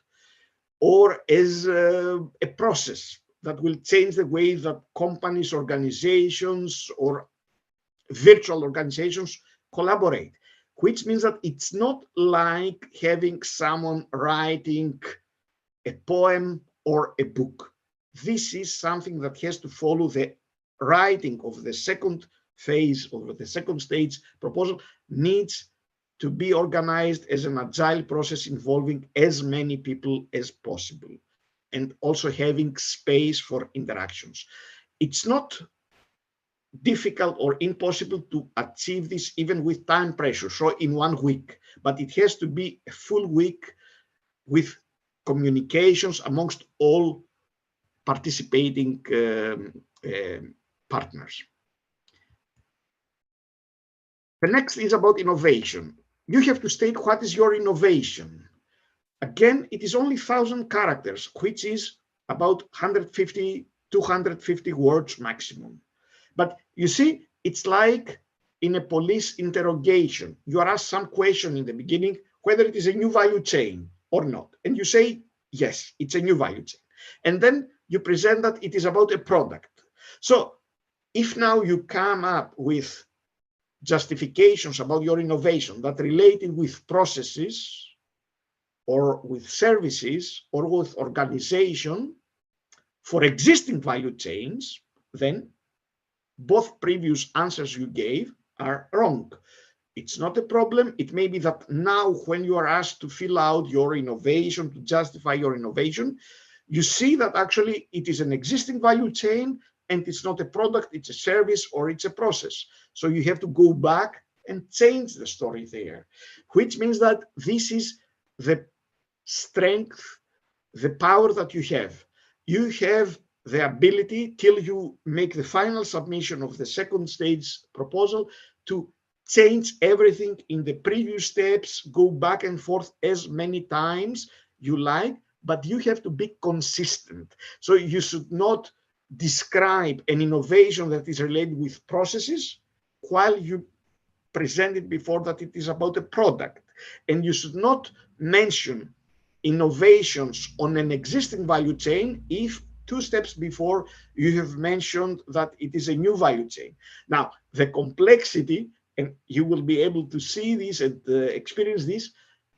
or as a process that will change the way that companies, organizations, or virtual organizations collaborate, which means that it's not like having someone writing a poem or a book. This is something that has to follow the writing of the second phase, of the second stage proposal, needs to be organized as an agile process involving as many people as possible, and also having space for interactions. It's not difficult or impossible to achieve this even with time pressure, so in 1 week, but it has to be a full week with communications amongst all participating partners. The next is about innovation. You have to state what is your innovation. Again, it is only 1,000 characters, which is about 150, 250 words maximum. But you see, it's like in a police interrogation. You are asked some question in the beginning, whether it is a new value chain or not. And you say, yes, it's a new value chain. And then you present that it is about a product. So if now you come up with justifications about your innovation that related with processes or with services or with organization for existing value chains, then both previous answers you gave are wrong. It's not a problem. It may be that now when you are asked to fill out your innovation, to justify your innovation, you see that actually it is an existing value chain and it's not a product, it's a service or it's a process. So you have to go back and change the story there, which means that this is the strength, the power that you have. You have the ability, till you make the final submission of the second stage proposal, to change everything in the previous steps, go back and forth as many times you like, but you have to be consistent. So you should not describe an innovation that is related with processes while you present it before that it is about a product. And you should not mention innovations on an existing value chain if 2 steps before you have mentioned that it is a new value chain. Now, the complexity, and you will be able to see this and experience this,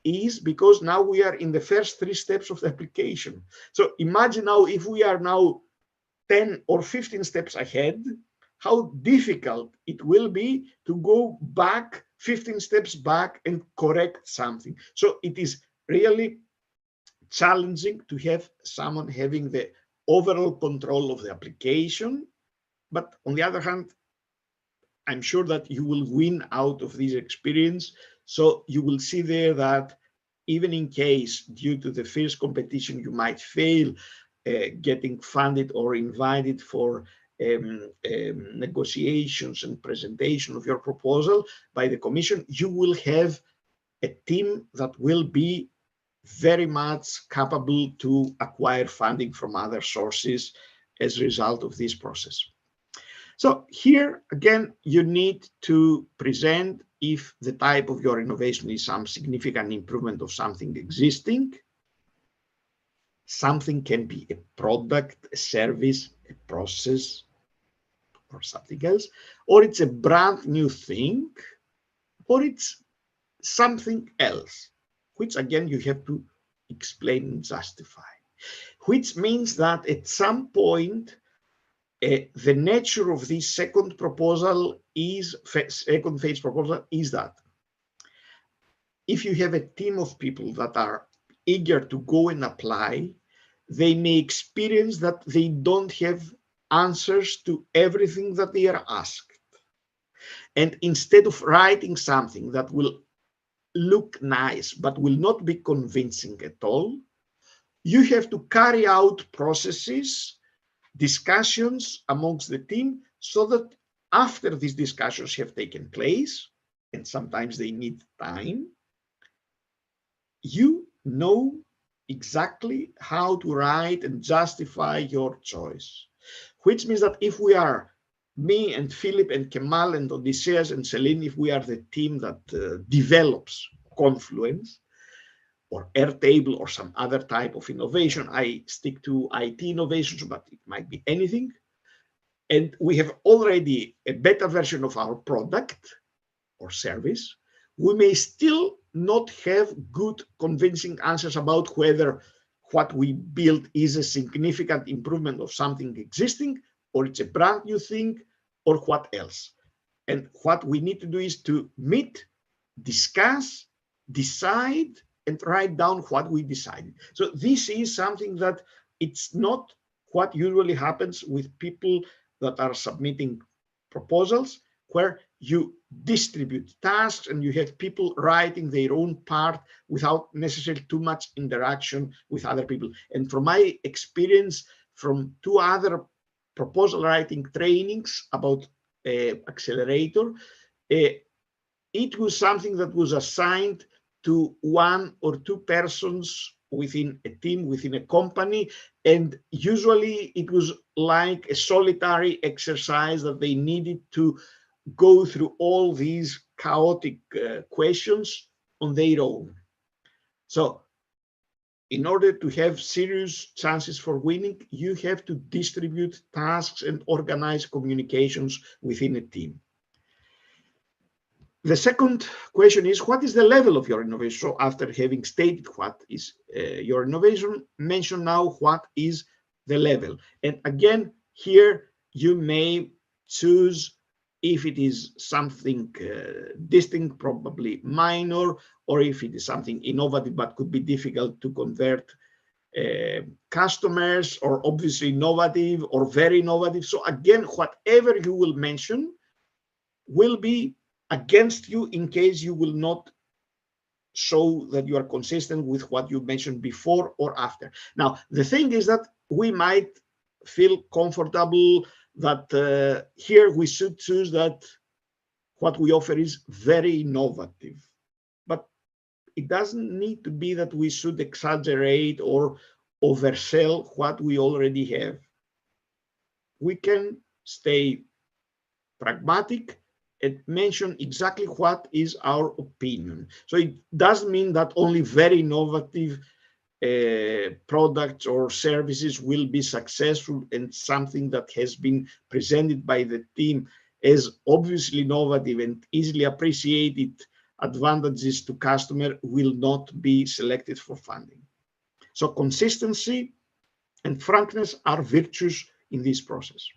is because now we are in the first 3 steps of the application. So imagine now if we are now 10 or 15 steps ahead, how difficult it will be to go back 15 steps back and correct something. So it is really challenging to have someone having the overall control of the application. But on the other hand, I'm sure that you will win out of this experience. So you will see there that even in case due to the fierce competition, you might fail getting funded or invited for negotiations and presentation of your proposal by the Commission, you will have a team that will be very much capable to acquire funding from other sources as a result of this process. So here, again, you need to present if the type of your innovation is some significant improvement of something existing. Something can be a product, a service, a process, or something else, or it's a brand new thing, or it's something else, which again you have to explain and justify, which means that at some point the nature of this second phase proposal is that if you have a team of people that are eager to go and apply, they may experience that they don't have answers to everything that they are asked. And instead of writing something that will look nice but will not be convincing at all, you have to carry out processes, discussions amongst the team, so that after these discussions have taken place, and sometimes they need time, you know exactly how to write and justify your choice. Which means that if we are, me and Philip and Kemal and Odysseus and Celine, if we are the team that develops Confluence or Airtable or some other type of innovation, I stick to IT innovations, but it might be anything, and we have already a beta version of our product or service, we may still not have good convincing answers about whether what we built is a significant improvement of something existing, or it's a brand new thing, or what else. And what we need to do is to meet, discuss, decide, and write down what we decided. So this is something that it's not what usually happens with people that are submitting proposals, where you distribute tasks and you have people writing their own part without necessarily too much interaction with other people. And from my experience from 2 other proposal writing trainings about Accelerator, it was something that was assigned to 1 or 2 persons within a team, within a company, and usually it was like a solitary exercise that they needed to go through all these chaotic questions on their own. So in order to have serious chances for winning, you have to distribute tasks and organize communications within a team. The second question is, what is the level of your innovation? So after having stated what is your innovation, mention now what is the level. And again, here you may choose if it is something distinct, probably minor, or if it is something innovative but could be difficult to convert customers, or obviously innovative or very innovative. So again, whatever you will mention will be against you in case you will not show that you are consistent with what you mentioned before or after. Now, the thing is that we might feel comfortable that here we should choose that what we offer is very innovative. But it doesn't need to be that we should exaggerate or oversell what we already have. We can stay pragmatic and mention exactly what is our opinion. So it doesn't mean that only very innovative products or services will be successful, and something that has been presented by the team as obviously innovative and easily appreciated advantages to customer will not be selected for funding. So consistency and frankness are virtues in this process.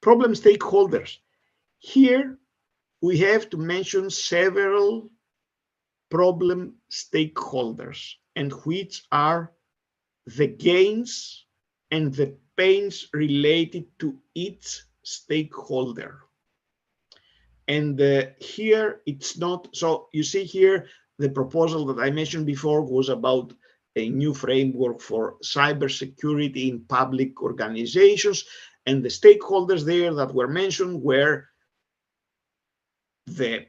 Problem stakeholders. Here we have to mention several problem stakeholders, and which are the gains and the pains related to each stakeholder. And here it's not, so you see here, the proposal that I mentioned before was about a new framework for cybersecurity in public organizations, and the stakeholders there that were mentioned were the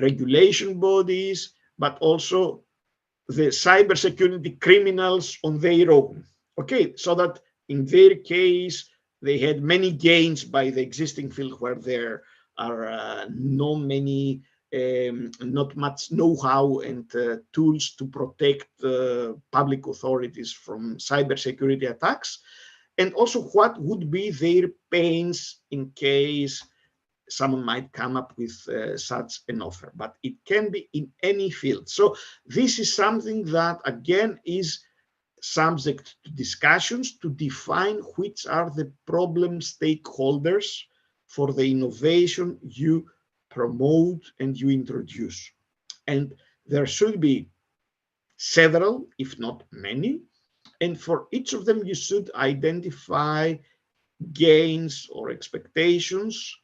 regulation bodies, but also the cybersecurity criminals on their own. Okay, so that in their case, they had many gains by the existing field where there are not much know-how and tools to protect public authorities from cybersecurity attacks, and also what would be their pains in case someone might come up with such an offer, but it can be in any field. So this is something that, again, is subject to discussions to define which are the problem stakeholders for the innovation you promote and you introduce. And there should be several, if not many, and for each of them you should identify gains or expectations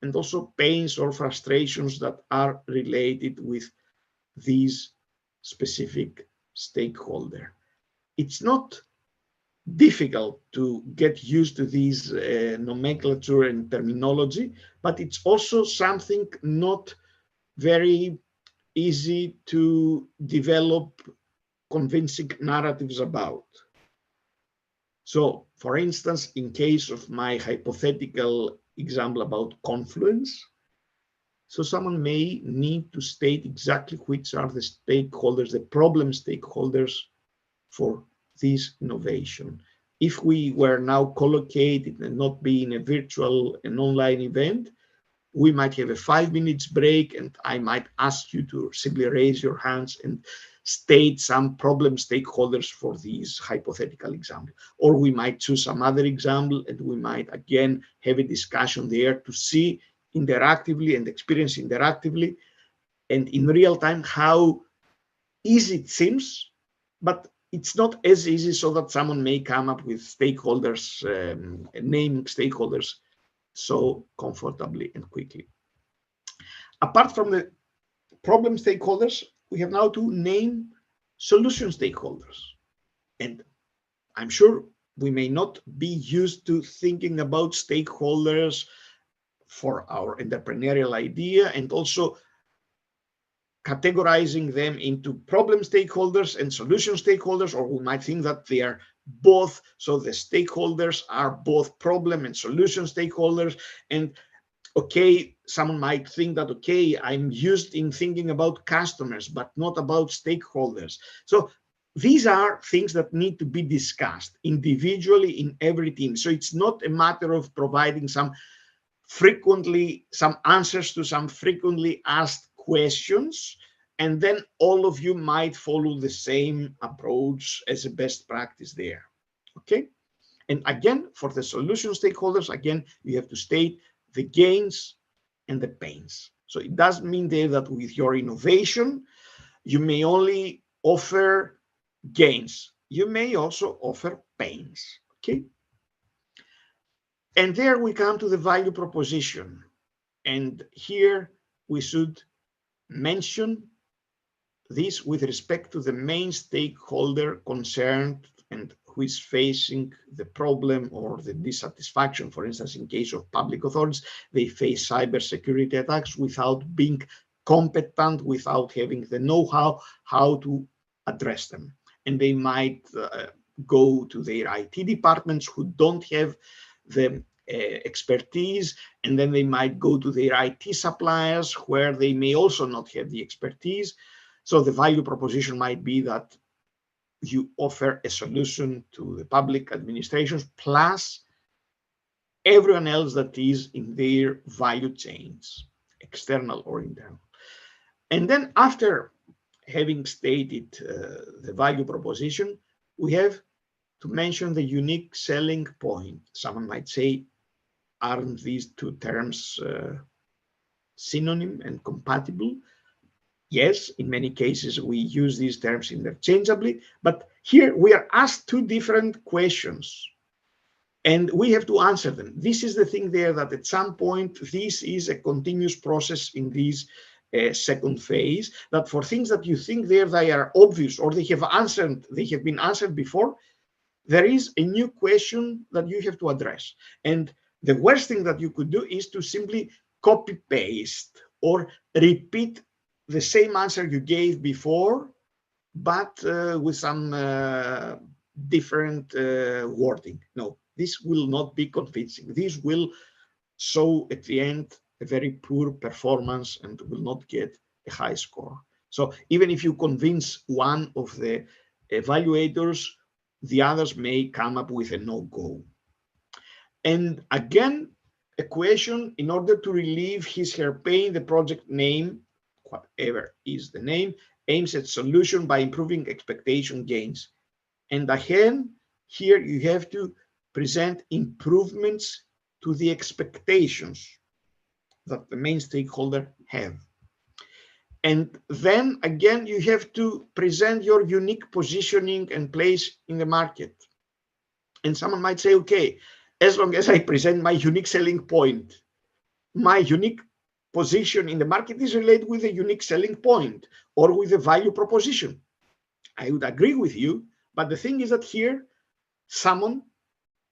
and also pains or frustrations that are related with these specific stakeholder. It's not difficult to get used to these nomenclature and terminology, but it's also something not very easy to develop convincing narratives about. So, for instance, in case of my hypothetical example about confluence, so someone may need to state exactly which are the stakeholders, the problem stakeholders for this innovation. If we were now collocated and not be in a virtual and online event, we might have a 5 minutes break and I might ask you to simply raise your hands and state some problem stakeholders for this hypothetical example. Or we might choose some other example and we might again have a discussion there to see interactively and experience interactively and in real time how easy it seems, but it's not as easy, so that someone may come up with stakeholders, naming stakeholders so comfortably and quickly. Apart from the problem stakeholders, we have now to name solution stakeholders. And I'm sure we may not be used to thinking about stakeholders for our entrepreneurial idea and also categorizing them into problem stakeholders and solution stakeholders, or we might think that they are both. So the stakeholders are both problem and solution stakeholders. And okay, someone might think that, okay, I'm used in thinking about customers, but not about stakeholders. So these are things that need to be discussed individually in every team. So it's not a matter of providing some answers to some frequently asked questions, and then all of you might follow the same approach as a best practice there. Okay, and again, for the solution stakeholders, again, you have to state the gains and the pains. So it doesn't mean there that with your innovation, you may only offer gains. You may also offer pains. Okay. And there we come to the value proposition. And here we should mention this with respect to the main stakeholder concerned and who is facing the problem or the dissatisfaction. For instance, in case of public authorities, they face cybersecurity attacks without being competent, without having the know-how how to address them. And they might go to their IT departments who don't have the expertise, and then they might go to their IT suppliers where they may also not have the expertise. So the value proposition might be that you offer a solution to the public administrations plus everyone else that is in their value chains, external or internal. And then after having stated the value proposition, we have to mention the unique selling point. Someone might say, aren't these two terms synonym and compatible? Yes, in many cases we use these terms interchangeably, but here we are asked two different questions and we have to answer them. This is the thing there, that at some point this is a continuous process in this second phase, that for things that you think there they are obvious or they have been answered before, there is a new question that you have to address. And the worst thing that you could do is to simply copy paste or repeat the same answer you gave before, but with some different wording. No, this will not be convincing. This will show at the end a very poor performance and will not get a high score. So even if you convince one of the evaluators, the others may come up with a no-go. And again, a question in order to relieve his/her pain, the project name, whatever is the name, aims at solution by improving expectation gains. And again, here you have to present improvements to the expectations that the main stakeholder have. And then again, you have to present your unique positioning and place in the market. And someone might say, okay, as long as I present my unique selling point, my unique position in the market is related with a unique selling point or with a value proposition. I would agree with you, but the thing is that here, someone,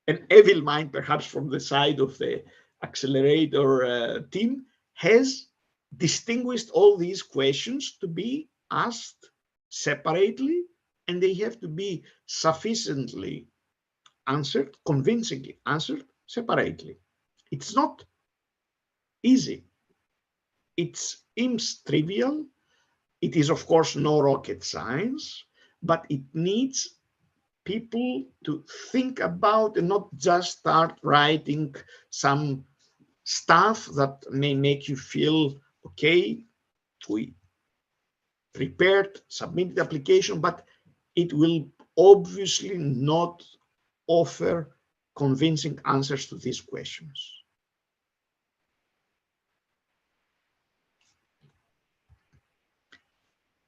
an evil mind perhaps from the side of the Accelerator team, has distinguished all these questions to be asked separately, and they have to be sufficiently answered, convincingly answered separately. It's not easy. It seems trivial. It is, of course, no rocket science, but it needs people to think about and not just start writing some stuff that may make you feel, okay, we prepared, submitted the application, but it will obviously not offer convincing answers to these questions.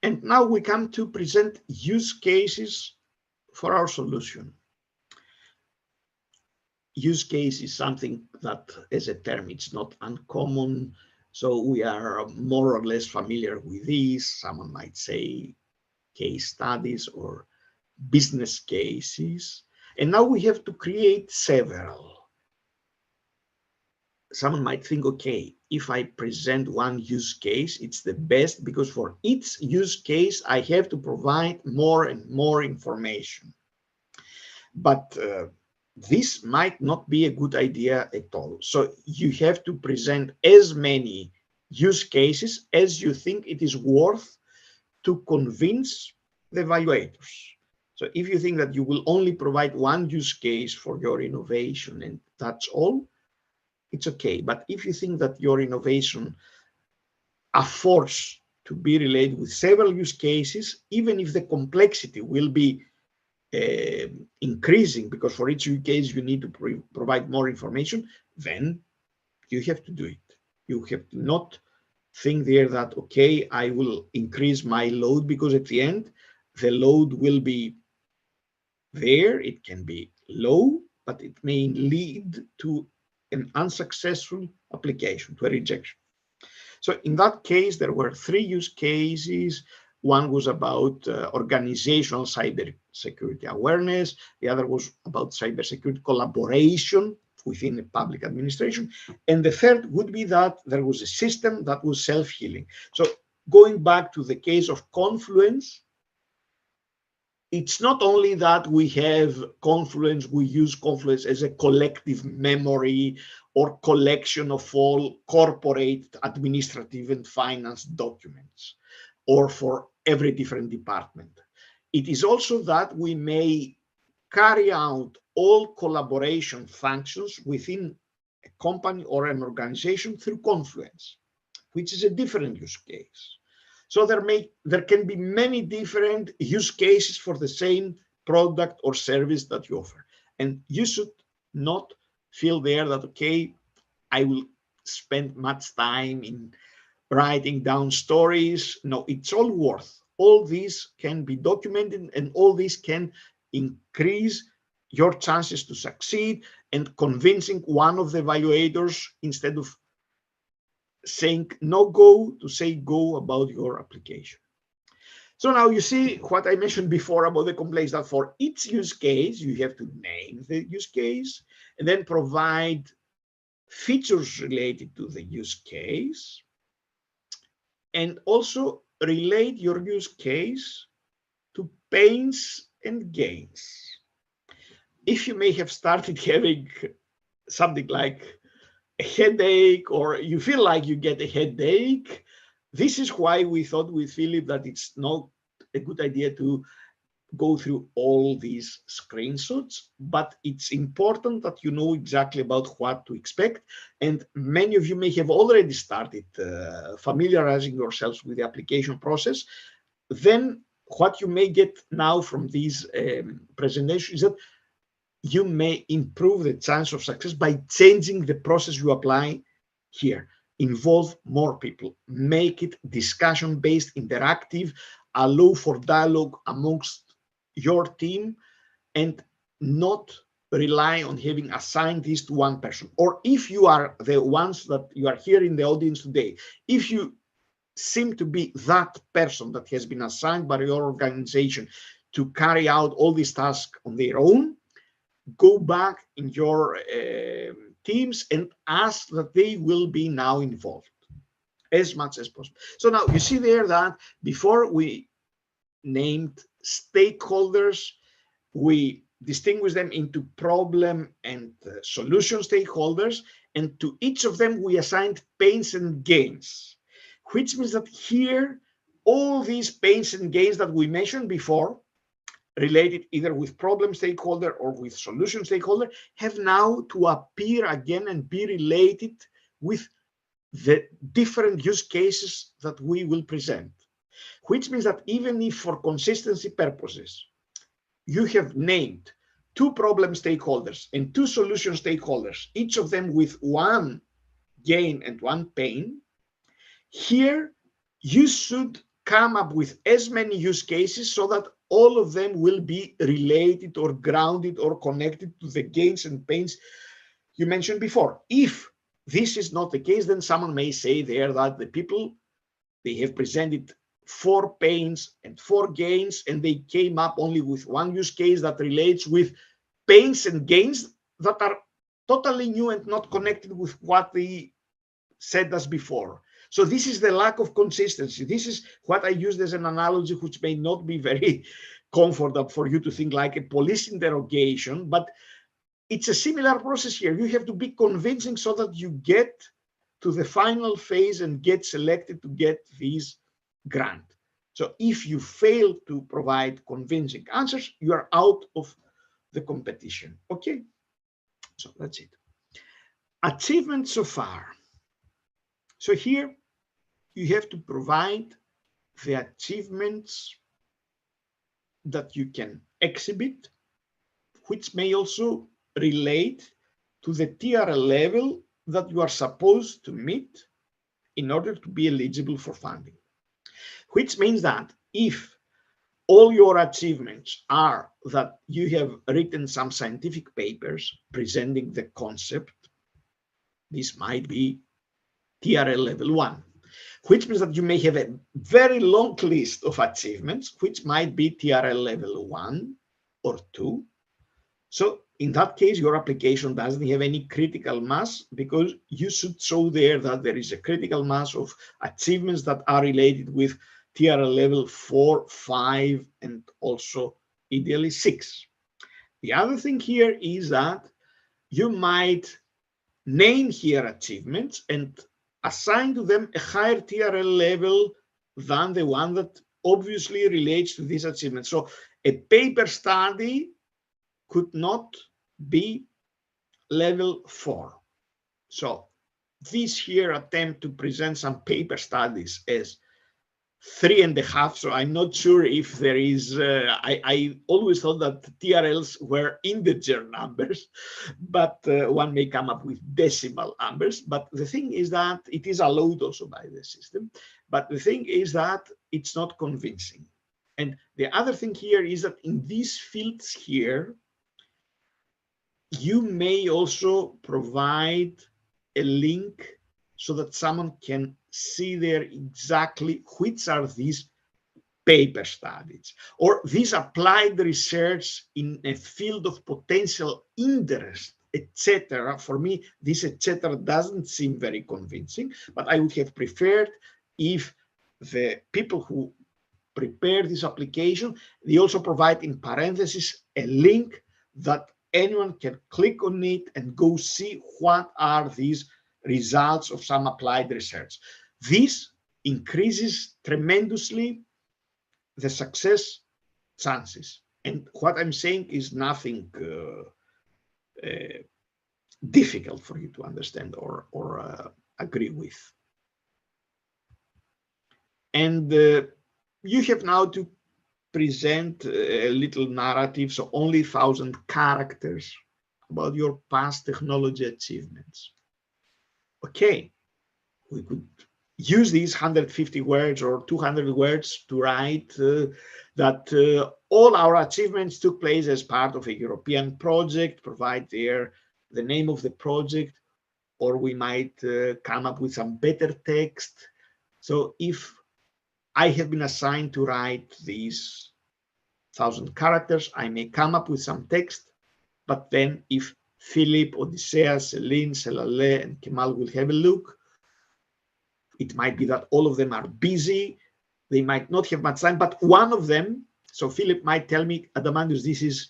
And now we come to present use cases for our solution. Use case is something that, as a term, it's not uncommon. So we are more or less familiar with these. Someone might say case studies or business cases. And now we have to create several. Someone might think, okay, if I present one use case, it's the best because for each use case, I have to provide more and more information. But this might not be a good idea at all. So you have to present as many use cases as you think it is worth to convince the evaluators. So if you think that you will only provide one use case for your innovation and that's all, it's okay. But if you think that your innovation affords to be related with several use cases, even if the complexity will be increasing because for each use case you need to provide more information, then you have to do it. You have to not think there that, okay, I will increase my load because at the end, the load will be there. It can be low, but it may lead to an unsuccessful application, to a rejection. So in that case, there were three use cases. One was about organizational cybersecurity awareness. The other was about cybersecurity collaboration within the public administration. And the third would be that there was a system that was self-healing. So going back to the case of Confluence, it's not only that we have Confluence, we use Confluence as a collective memory or collection of all corporate administrative and finance documents, or for every different department. It is also that we may carry out all collaboration functions within a company or an organization through Confluence, which is a different use case. So there can be many different use cases for the same product or service that you offer. And you should not feel there that, okay, I will spend much time in writing down stories. No, it's all worth. All these can be documented, and all these can increase your chances to succeed, and convincing one of the evaluators, instead of saying no go, to say go about your application. So now you see what I mentioned before about the complaints, that for each use case, you have to name the use case and then provide features related to the use case, and also relate your use case to pains and gains. If you may have started having something like a headache, or you feel like you get a headache, this is why we thought with Philip that it's not a good idea to go through all these screenshots, but it's important that you know exactly about what to expect. And many of you may have already started familiarizing yourselves with the application process. Then what you may get now from these presentations is that you may improve the chance of success by changing the process you apply here. Involve more people, make it discussion-based, interactive, allow for dialogue amongst your team, and not rely on having assigned this to one person. Or if you are the ones that you are here in the audience today, if you seem to be that person that has been assigned by your organization to carry out all these tasks on their own, go back in your teams and ask that they will be now involved as much as possible. So now you see there that before we named stakeholders, we distinguish them into problem and solution stakeholders, and to each of them we assigned pains and gains, which means that here all these pains and gains that we mentioned before, related either with problem stakeholder or with solution stakeholder, have now to appear again and be related with the different use cases that we will present. Which means that even if for consistency purposes, you have named 2 problem stakeholders and 2 solution stakeholders, each of them with 1 gain and 1 pain, here you should come up with as many use cases so that all of them will be related or grounded or connected to the gains and pains you mentioned before. If this is not the case, then someone may say there that the people, they have presented 4 pains and 4 gains, and they came up only with 1 use case that relates with pains and gains that are totally new and not connected with what they said as before. So this is the lack of consistency. This is what I used as an analogy, which may not be very comfortable for you to think like a police interrogation, but it's a similar process here. You have to be convincing so that you get to the final phase and get selected to get this grant. So if you fail to provide convincing answers, you are out of the competition. Okay, so that's it. Achievements so far. So here you have to provide the achievements that you can exhibit, which may also relate to the TRL level that you are supposed to meet in order to be eligible for funding. Which means that if all your achievements are that you have written some scientific papers presenting the concept, this might be TRL level 1, which means that you may have a very long list of achievements, which might be TRL level 1 or 2. So in that case, your application doesn't have any critical mass, because you should show there that there is a critical mass of achievements that are related with TRL level 4, 5, and also ideally 6. The other thing here is that you might name here achievements and assign to them a higher TRL level than the one that obviously relates to this achievement. So a paper study could not be level 4. So this here attempt to present some paper studies as 3.5, so I'm not sure if there is, I always thought that TRLs were integer numbers, but one may come up with decimal numbers. But the thing is that it is allowed also by the system. But the thing is that it's not convincing. And the other thing here is that in these fields here, you may also provide a link so that someone can see there exactly which are these paper studies or this applied research in a field of potential interest, etc. For me, this etc. doesn't seem very convincing, but I would have preferred if the people who prepare this application, they also provide in parentheses a link that anyone can click on it and go see what are these results of some applied research. This increases tremendously the success chances. And what I'm saying is nothing difficult for you to understand or agree with. And you have now to present a little narrative, so only 1,000 characters about your past technology achievements. Okay, we could use these 150 words or 200 words to write that all our achievements took place as part of a European project, provide there the name of the project, or we might come up with some better text. So if I have been assigned to write these 1,000 characters, I may come up with some text, but then if Philip, Odysseus, Celine, Selale, and Kemal will have a look, it might be that all of them are busy. They might not have much time, but one of them, so Philip might tell me, Adamantius, this is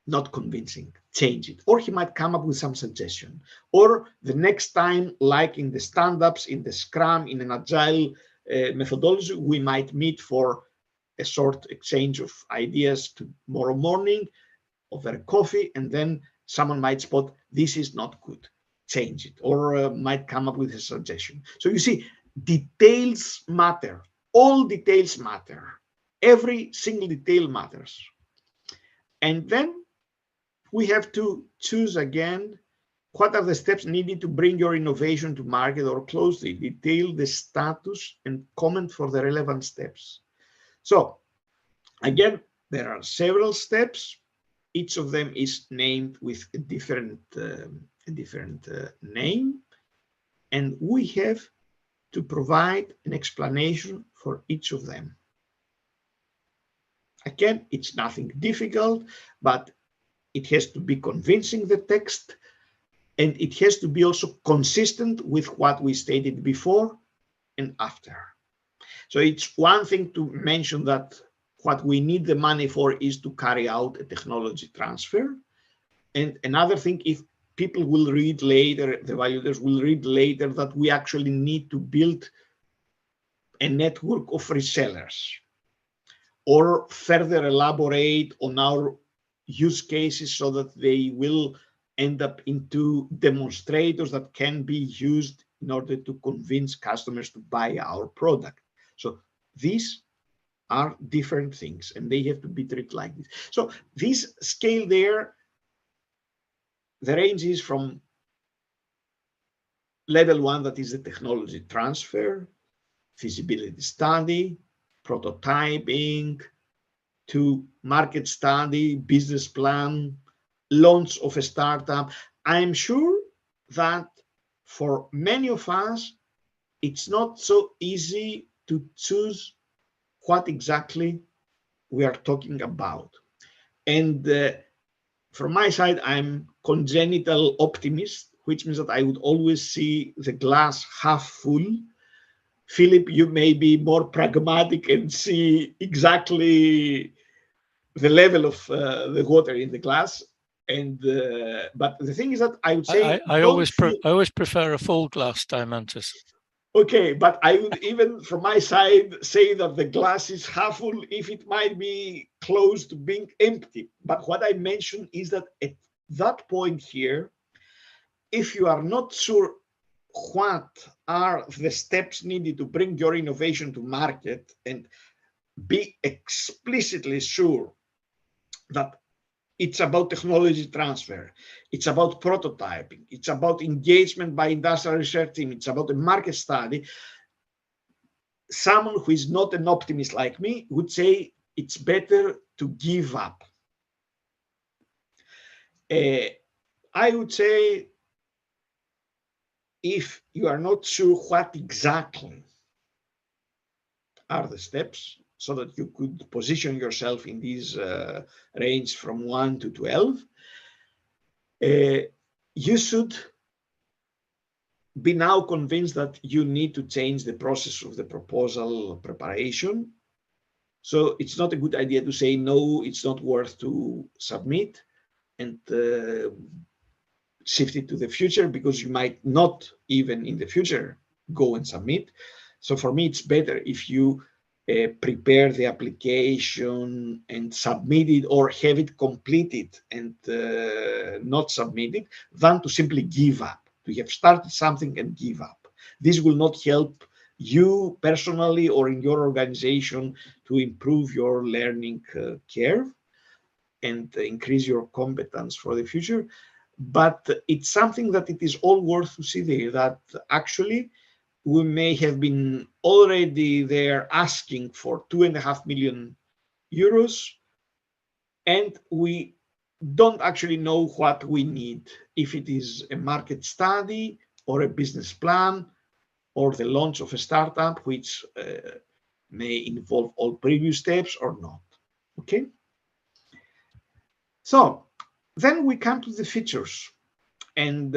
not convincing, change it. Or he might come up with some suggestion. Or the next time, like in the stand-ups, in the Scrum, in an Agile methodology, we might meet for a short exchange of ideas tomorrow morning over coffee, and then someone might spot, this is not good, change it, or might come up with a suggestion. So you see, details matter. All details matter. Every single detail matters. And then we have to choose again, what are the steps needed to bring your innovation to market or closely? Detail the status and comment for the relevant steps. So again, there are several steps. Each of them is named with a different name, and we have to provide an explanation for each of them. Again, it's nothing difficult, but it has to be convincing, the text, and it has to be also consistent with what we stated before and after. So it's one thing to mention that what we need the money for is to carry out a technology transfer. And another thing, if people will read later, the valuers will read later, that we actually need to build a network of resellers or further elaborate on our use cases so that they will end up into demonstrators that can be used in order to convince customers to buy our product. So these are different things and they have to be treated like this. So this scale there, the range is from level 1, that is the technology transfer, feasibility study, prototyping, to market study, business plan, launch of a startup. I'm sure that for many of us, it's not so easy to choose what exactly we are talking about. And from my side, I'm congenital optimist, which means that I would always see the glass half full. Philip, you may be more pragmatic and see exactly the level of the water in the glass. And but the thing is that I would say I always prefer a full glass, Diamantis. Okay, but I would even from my side say that the glass is half full if it might be close to being empty. But what I mentioned is that at that point here, if you are not sure what are the steps needed to bring your innovation to market, and be explicitly sure that it's about technology transfer, it's about prototyping, it's about engagement by industrial research team, it's about a market study. Someone who is not an optimist like me would say it's better to give up. I would say, if you are not sure what exactly are the steps, so that you could position yourself in this range from 1 to 12, you should be now convinced that you need to change the process of the proposal preparation. So it's not a good idea to say, no, it's not worth to submit, and shift it to the future, because you might not even in the future go and submit. So for me, it's better if you prepare the application and submit it, or have it completed and not submit it, than to simply give up. To have started something and give up. This will not help you personally or in your organization to improve your learning curve and increase your competence for the future. But it's something that it is all worth to see there, that actually we may have been already there asking for 2.5 million euros, and we don't actually know what we need, if it is a market study or a business plan or the launch of a startup, which may involve all previous steps or not. Okay. So then we come to the features, and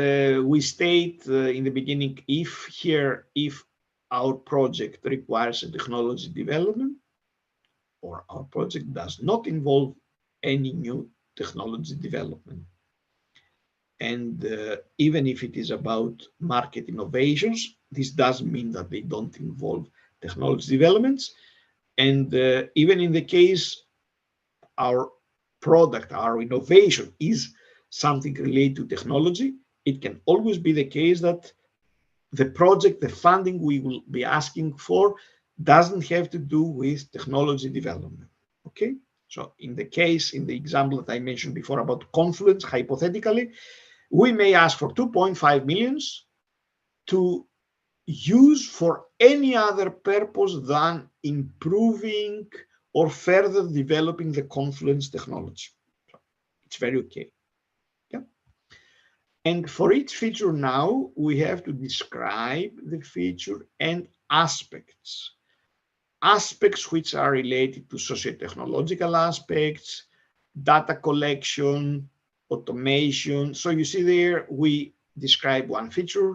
we state in the beginning, if our project requires a technology development, or our project does not involve any new technology development. And even if it is about market innovations, this doesn't mean that they don't involve technology developments. And even in the case our product, our innovation is something related to technology, it can always be the case that the project, the funding we will be asking for, doesn't have to do with technology development. Okay. So in the case, in the example that I mentioned before about Confluence, hypothetically, we may ask for 2.5 million to use for any other purpose than improving or further developing the Confluence technology. It's very okay. Yeah. And for each feature now, we have to describe the feature and aspects. Aspects which are related to socio-technological aspects, data collection, automation. So you see there, we describe one feature,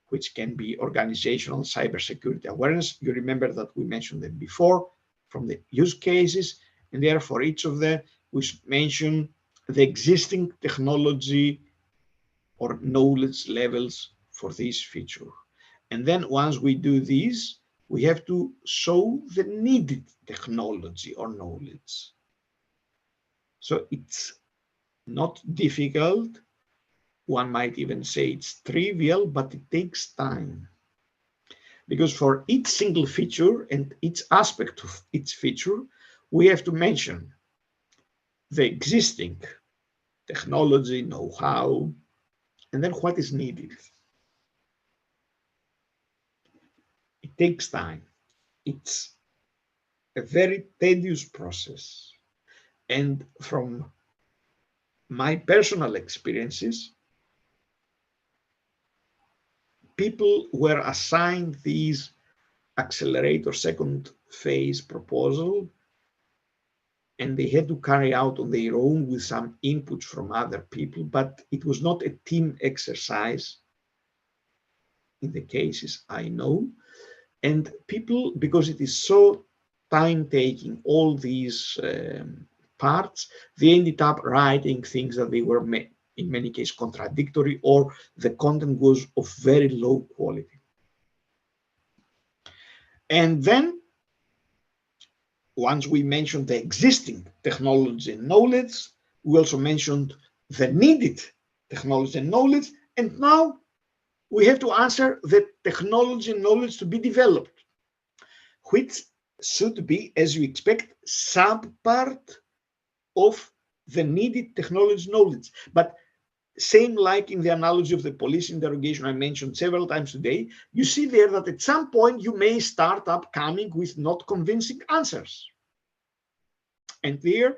which can be organizational cybersecurity awareness. You remember that we mentioned them before from the use cases, and there for each of them, we mention the existing technology or knowledge levels for this feature. And then once we do this, we have to show the needed technology or knowledge. So it's not difficult. One might even say it's trivial, but it takes time. Because for each single feature and each aspect of each feature, we have to mention the existing technology, know-how, and then what is needed. It takes time. It's a very tedious process. And from my personal experiences, people were assigned these Accelerator second phase proposal, and they had to carry out on their own with some input from other people, but it was not a team exercise in the cases I know. And people, because it is so time-taking, all these parts, they ended up writing things that they were in many cases contradictory, or the content was of very low quality. And then once we mentioned the existing technology and knowledge, we also mentioned the needed technology and knowledge. And now we have to answer the technology and knowledge to be developed, which should be, as you expect, subpart of the needed technology knowledge. But same like in the analogy of the police interrogation I mentioned several times today, you see there that at some point you may start up coming with not convincing answers. And there,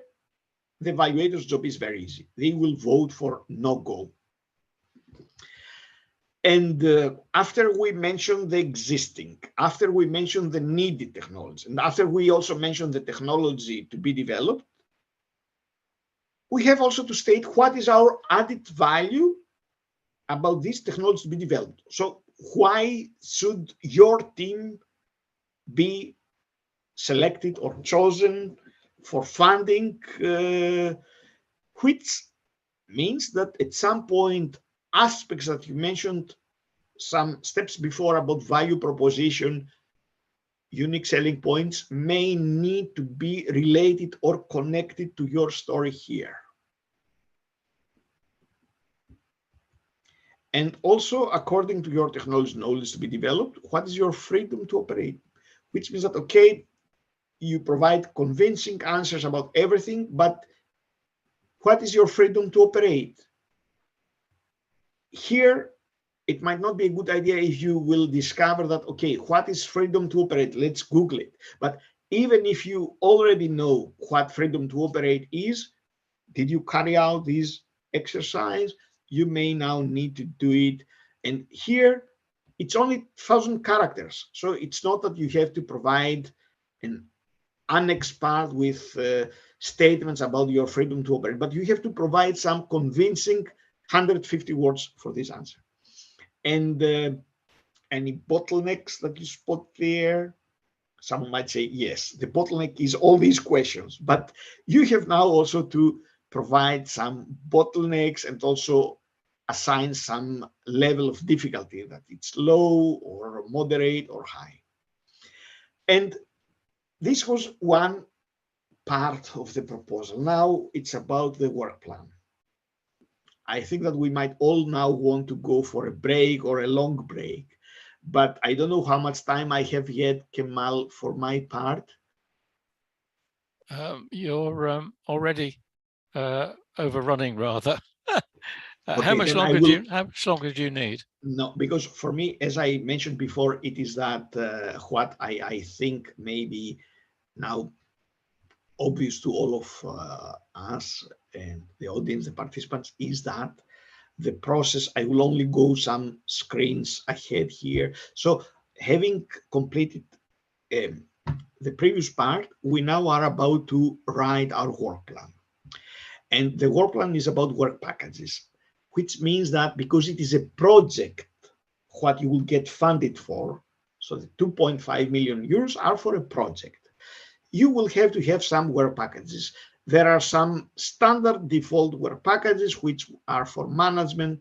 the evaluator's job is very easy. They will vote for no-go. And after we mention the existing, after we mention the needed technology, and after we also mention the technology to be developed, we have also to state what is our added value about this technology to be developed. So why should your team be selected or chosen for funding, which means that at some point, aspects that you mentioned some steps before about value proposition, unique selling points may need to be related or connected to your story here. And also, according to your technology knowledge to be developed, what is your freedom to operate? Which means that, okay, you provide convincing answers about everything, but what is your freedom to operate? Here, it might not be a good idea if you will discover that, okay, what is freedom to operate? Let's Google it. But even if you already know what freedom to operate is, did you carry out this exercise? You may now need to do it. And here, it's only 1,000 characters. So it's not that you have to provide an annex part with statements about your freedom to operate, but you have to provide some convincing 150 words for this answer. And any bottlenecks that you spot there? Someone might say, yes, the bottleneck is all these questions, but you have now also to provide some bottlenecks and also assign some level of difficulty, that it's low or moderate or high. And this was one part of the proposal. Now it's about the work plan. I think that we might all now want to go for a break or a long break, but I don't know how much time I have yet, Kemal, for my part. You're already overrunning rather. Okay, how much longer do you need? No, because for me, as I mentioned before, it is that what I think maybe now obvious to all of us and the audience, the participants, is that the process, I will only go some screens ahead here. So having completed the previous part, we now are about to write our work plan. And the work plan is about work packages, which means that because it is a project, what you will get funded for, so the 2.5 million euros are for a project. You will have to have some work packages. There are some standard default work packages, which are for management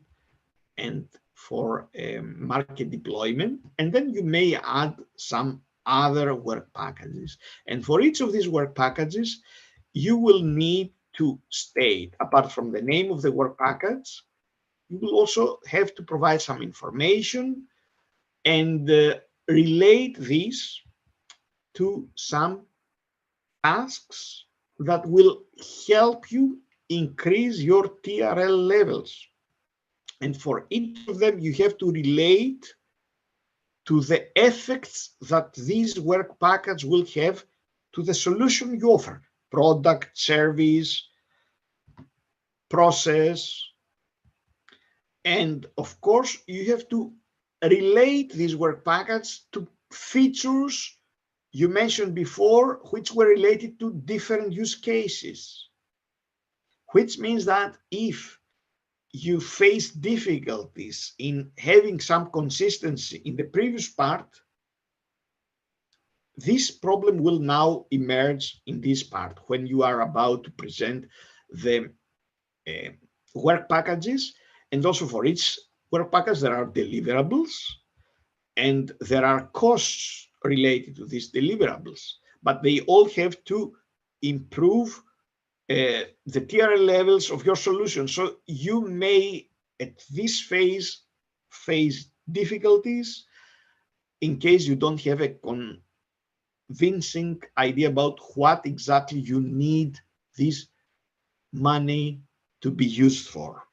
and for market deployment. And then you may add some other work packages. And for each of these work packages, you will need to state, apart from the name of the work package, you will also have to provide some information and relate this to some tasks that will help you increase your TRL levels. And for each of them, you have to relate to the effects that this work package will have to the solution you offer: product, service, process. And of course, you have to relate this work package to features you mentioned before, which were related to different use cases, which means that if you face difficulties in having some consistency in the previous part, this problem will now emerge in this part when you are about to present the work packages. And also for each work package, there are deliverables and there are costs related to these deliverables, but they all have to improve the TRL levels of your solution. So you may, at this phase, face difficulties in case you don't have a convincing idea about what exactly you need this money to be used for.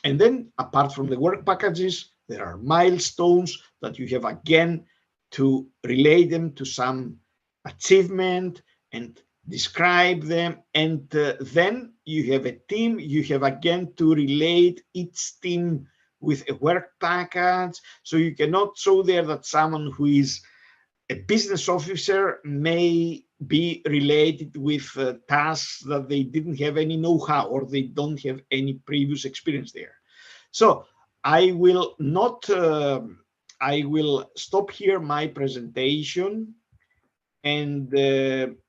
And then apart from the work packages, there are milestones that you have again to relate them to some achievement and describe them. And then you have a team, you have again to relate each team with a work package. So you cannot show there that someone who is a business officer may be related with tasks that they didn't have any know-how or they don't have any previous experience there. So I will not, I will stop here my presentation. And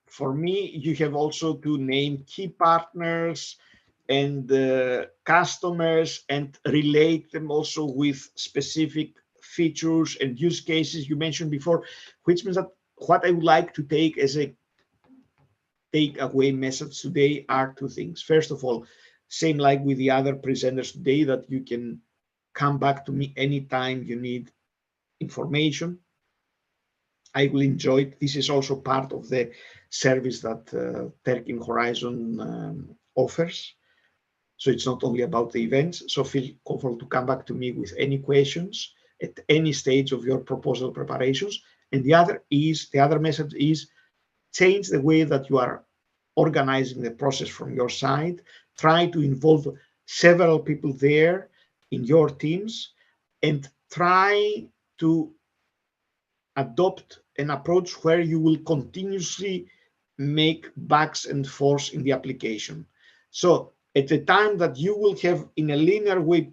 for me, you have also to name key partners and customers and relate them also with specific features and use cases you mentioned before, which means that what I would like to take as a takeaway message today are two things. First of all, same like with the other presenters today, that you can come back to me anytime you need information. I will enjoy it. This is also part of the service that Turkey Horizon offers. So it's not only about the events. So feel comfortable to come back to me with any questions at any stage of your proposal preparations. And the other message is change the way that you are organizing the process from your side. Try to involve several people there in your teams and try to adopt an approach where you will continuously make backs and forths in the application. So at the time that you will have in a linear way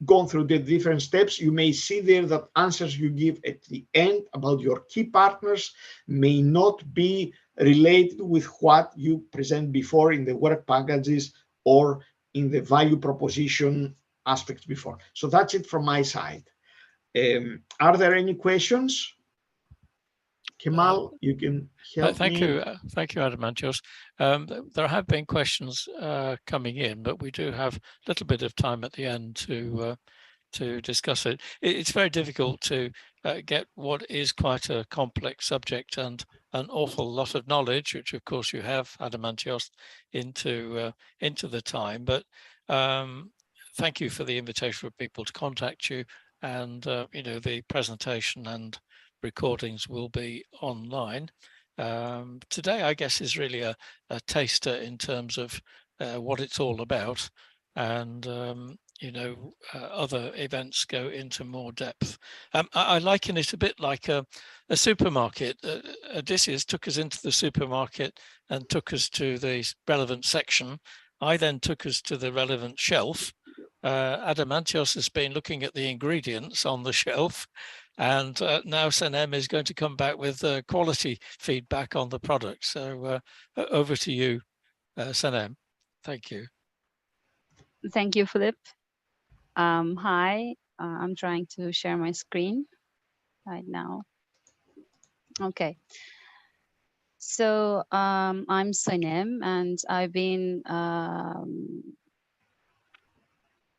gone through the different steps, you may see there that answers you give at the end about your key partners may not be related with what you present before in the work packages or in the value proposition aspects before. So that's it from my side. Are there any questions? Kemal, you can help thank me. you. Thank you, Adamantios. There have been questions coming in, but we do have a little bit of time at the end to discuss it. It's very difficult to get what is quite a complex subject and an awful lot of knowledge, which of course you have, Adamantios, into the time. But thank you for the invitation for people to contact you, and you know, the presentation and recordings will be online. Today, I guess, is really a taster in terms of what it's all about, and you know, other events go into more depth. I liken it a bit like a supermarket. Odysseus took us into the supermarket and took us to the relevant section. I then took us to the relevant shelf. Adamantios has been looking at the ingredients on the shelf, and now Sanem is going to come back with quality feedback on the product. So over to you, Sanem. Thank you. Thank you, Philip. Hi, I'm trying to share my screen right now. Okay. So I'm Sanem, and I've been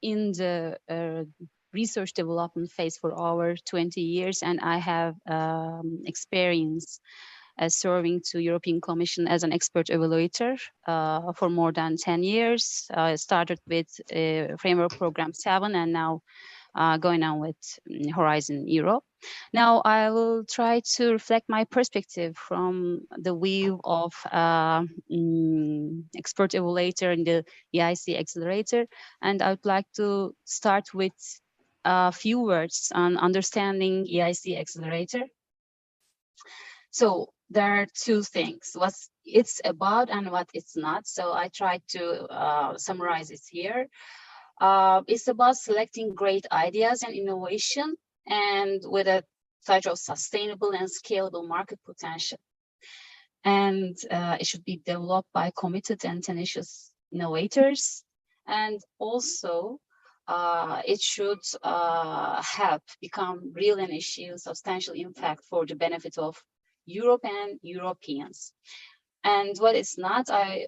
in the research development phase for over 20 years, and I have experience serving to European Commission as an expert evaluator for more than 10 years. I started with Framework Program 7 and now going on with Horizon Europe. Now I will try to reflect my perspective from the view of expert evaluator in the EIC Accelerator, and I would like to start with a few words on understanding EIC Accelerator. So there are two things, what it's about and what it's not. So I tried to summarize it here. It's about selecting great ideas and innovation, and with a touch of sustainable and scalable market potential. And it should be developed by committed and tenacious innovators. And also it should help become real and issue substantial impact for the benefit of Europe and Europeans. And what it's not, I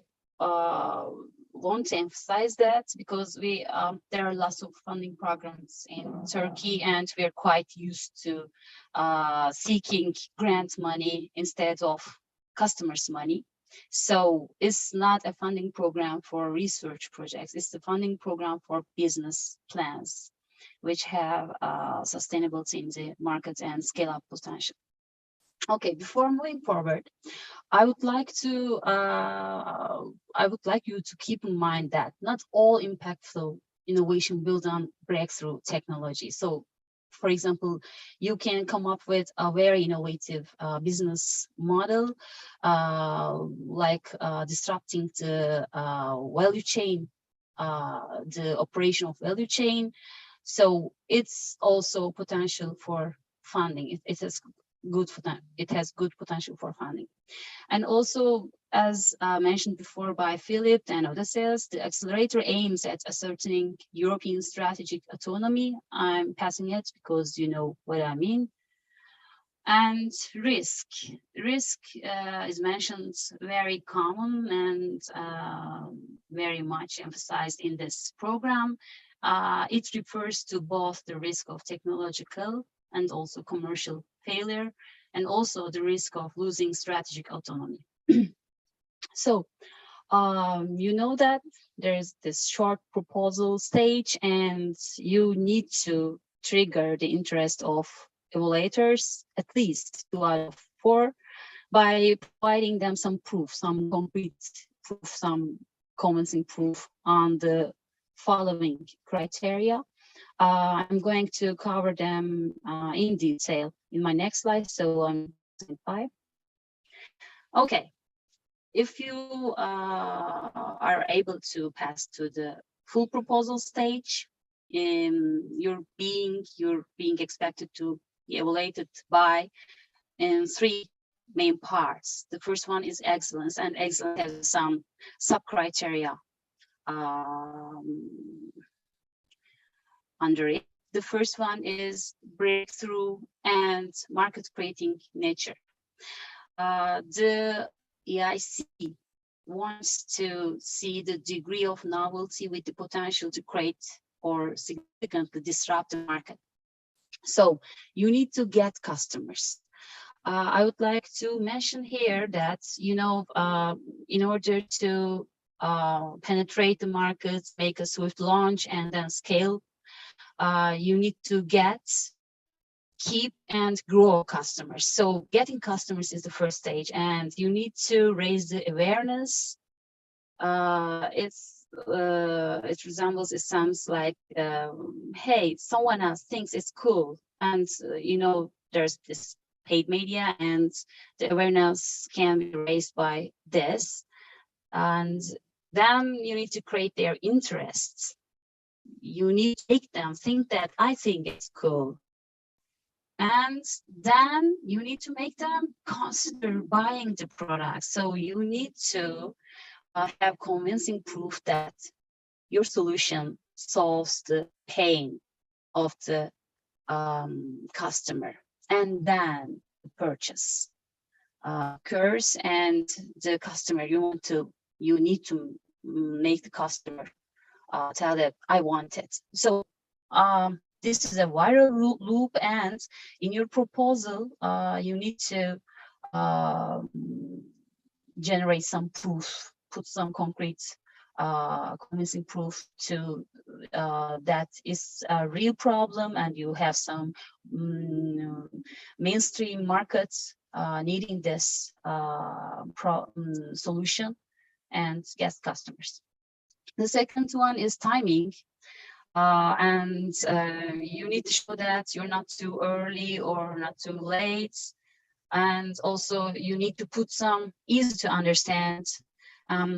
want to emphasize that because there are lots of funding programs in Turkey, and we are quite used to seeking grant money instead of customers' money. So it's not a funding program for research projects. It's the funding program for business plans, which have sustainability in the market and scale up potential. Okay, before moving forward, I would like you to keep in mind that not all impactful innovation builds on breakthrough technology. So, for example, you can come up with a very innovative business model, like disrupting the value chain, the operation of value chain. So it's also potential for funding. It has good potential for funding. And also, as mentioned before by Philip and Odysseus, the accelerator aims at ascertaining European strategic autonomy. I'm passing it because you know what I mean. And risk is mentioned very common and very much emphasized in this program. It refers to both the risk of technological and also commercial failure, and also the risk of losing strategic autonomy. So, you know that there is this short proposal stage, and you need to trigger the interest of evaluators, at least 2 out of 4, by providing them some proof, some concrete proof, some convincing proof on the following criteria. I'm going to cover them in detail in my next slide. So on 5. Okay, if you are able to pass to the full proposal stage, you're being expected to be evaluated by in 3 main parts. The first one is excellence, and excellence has some sub-criteria under it. The first one is breakthrough and market creating nature. The EIC wants to see the degree of novelty with the potential to create or significantly disrupt the market. So you need to get customers. I would like to mention here that, you know, in order to penetrate the market, make a swift launch, and then scale, you need to keep and grow customers. So getting customers is the first stage, and you need to raise the awareness. It resembles, it sounds like, hey, someone else thinks it's cool, and you know, there's this paid media, and the awareness can be raised by this, and then you need to create their interests. You need to make them think that I think it's cool. And then you need to make them consider buying the product. So you need to have convincing proof that your solution solves the pain of the customer. And then the purchase occurs, and the customer, you need to make the customer tell that I want it. So this is a viral loop, and in your proposal, you need to generate some proof, put some concrete convincing proof to that is a real problem, and you have some mainstream markets needing this solution and get customers. The second one is timing. And you need to show that you're not too early or not too late. And also you need to put some easy to understand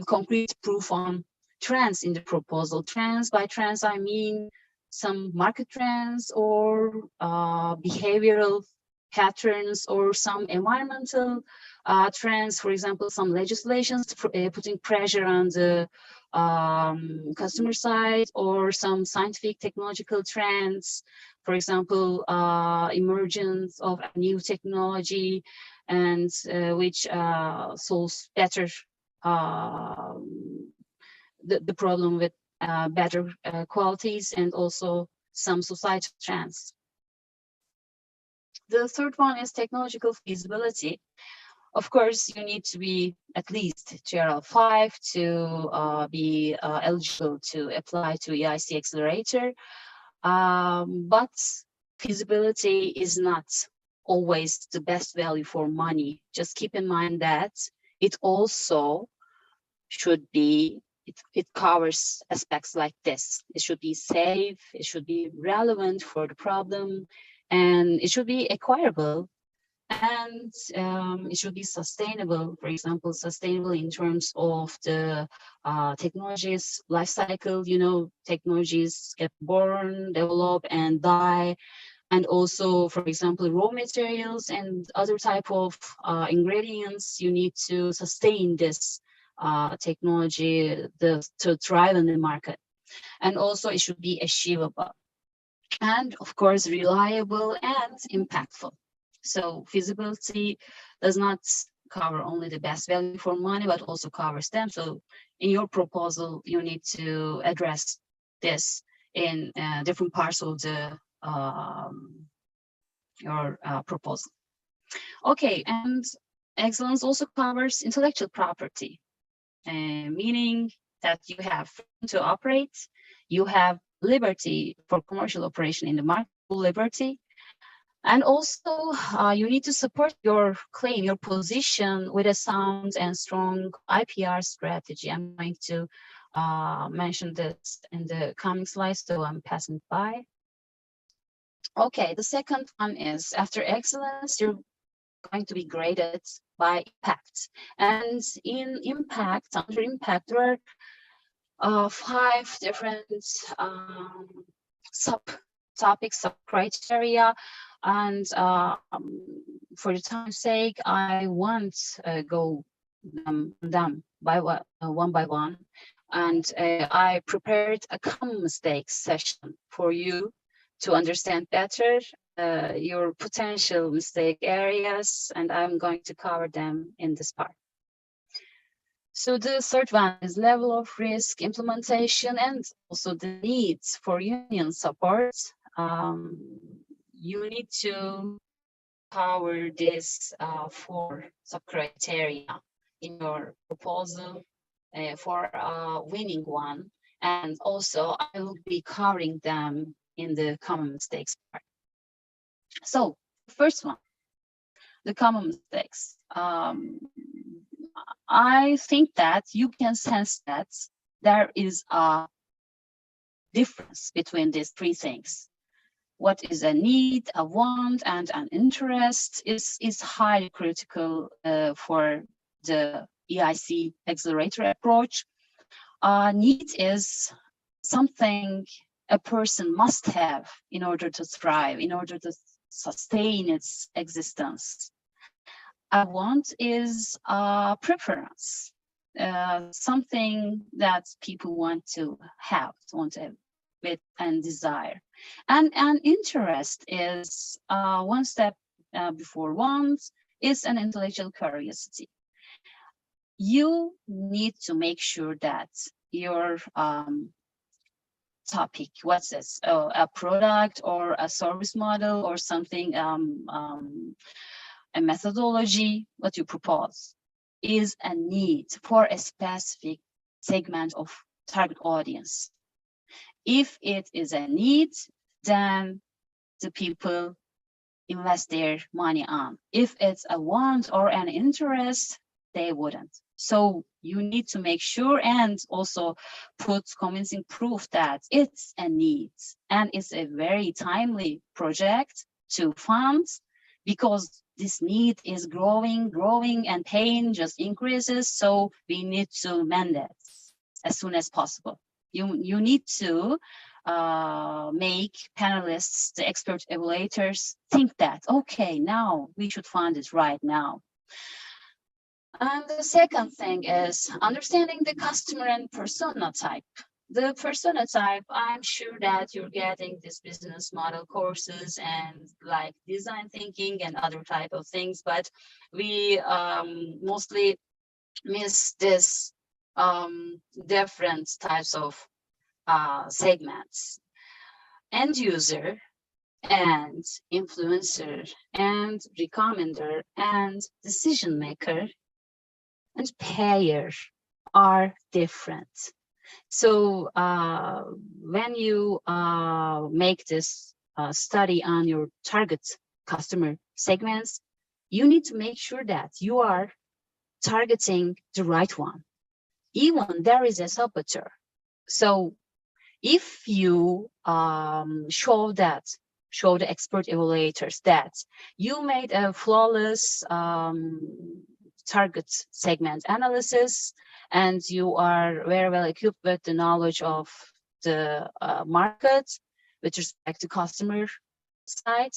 concrete proof on trends in the proposal. Trends, by trends I mean some market trends or behavioral patterns or some environmental trends, for example, some legislations putting pressure on the customer side, or some scientific technological trends, for example, emergence of a new technology and which solves better the problem with better qualities and also some societal trends. The third one is technological feasibility. Of course, you need to be at least TRL 5 to be eligible to apply to EIC Accelerator. But feasibility is not always the best value for money. Just keep in mind that it also should be, it covers aspects like this. It should be safe, it should be relevant for the problem, and it should be acquirable, and it should be sustainable. For example, sustainable in terms of the technologies life cycle. You know, technologies get born, develop, and die. And also, for example, raw materials and other type of ingredients, you need to sustain this technology to thrive in the market. And also it should be achievable. And of course, reliable and impactful. So feasibility does not cover only the best value for money, but also covers them. So in your proposal, you need to address this in different parts of the your proposal. Okay, and excellence also covers intellectual property, meaning that you have freedom to operate, you have liberty for commercial operation in the market, liberty, and also you need to support your claim, your position with a sound and strong IPR strategy. I'm going to mention this in the coming slides, so I'm passing by. Okay, the second one is after excellence, you're going to be graded by impact. And in impact, under impact, there are 5 different subtopics, sub-criteria. And for the time's sake, I won't go them by one by one. And I prepared a common mistakes session for you to understand better your potential mistake areas, and I'm going to cover them in this part. So the third one is level of risk, implementation, and also the needs for union support. You need to cover this 4 sub-criteria in your proposal for a winning one, and also I will be covering them in the common mistakes part. So first one, the common mistakes. I think that you can sense that there is a difference between these 3 things. What is a need, a want, and an interest is highly critical for the EIC Accelerator approach. Need is something a person must have in order to thrive, in order to sustain its existence. A want is a preference, something that people want to have with and desire. And an interest is one step before want, is an intellectual curiosity. You need to make sure that your topic, what's this, a product or a service model or something, a methodology, what you propose is a need for a specific segment of target audience. If it is a need, then the people invest their money on. If it's a want or an interest, they wouldn't. So you need to make sure and also put convincing proof that it's a need and it's a very timely project to fund, because this need is growing and pain just increases. So we need to mend it as soon as possible. You need to make panelists, the expert evaluators, think that, okay, now we should fund it right now. And the second thing is understanding the customer and persona type. The persona type, I'm sure that you're getting this business model courses and like design thinking and other type of things, but we mostly miss this different types of segments: end user, and influencer, and recommender, and decision maker, and payer are different. So when you make this study on your target customer segments, you need to make sure that you are targeting the right one. Even there is a saboteur. So if you show the expert evaluators that you made a flawless target segment analysis, and you are very well equipped with the knowledge of the market with respect to customer side,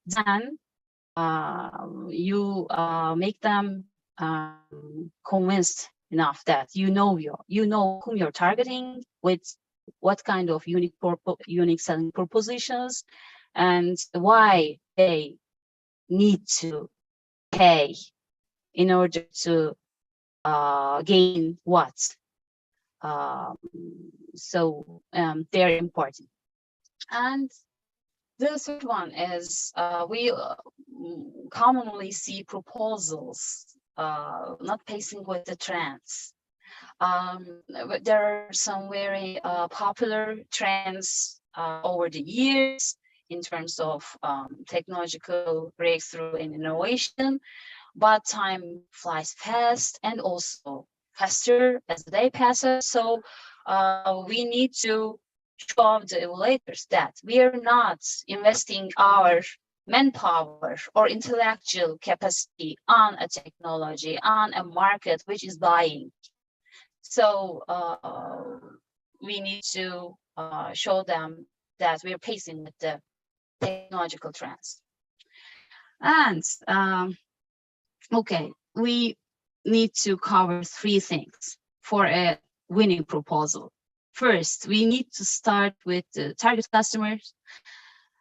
then you make them convinced enough that you know whom you're targeting, with what kind of unique selling propositions, and why they need to pay in order to gain what. So they're important. And the third one is we commonly see proposals not pacing with the trends. There are some very popular trends over the years in terms of technological breakthrough and innovation, but time flies fast, and also faster as the day passes. So we need to show the evaluators that we are not investing our manpower or intellectual capacity on a technology, on a market which is dying. So we need to show them that we're pacing with the technological trends. And okay, we need to cover three things for a winning proposal. First, we need to start with the target customers,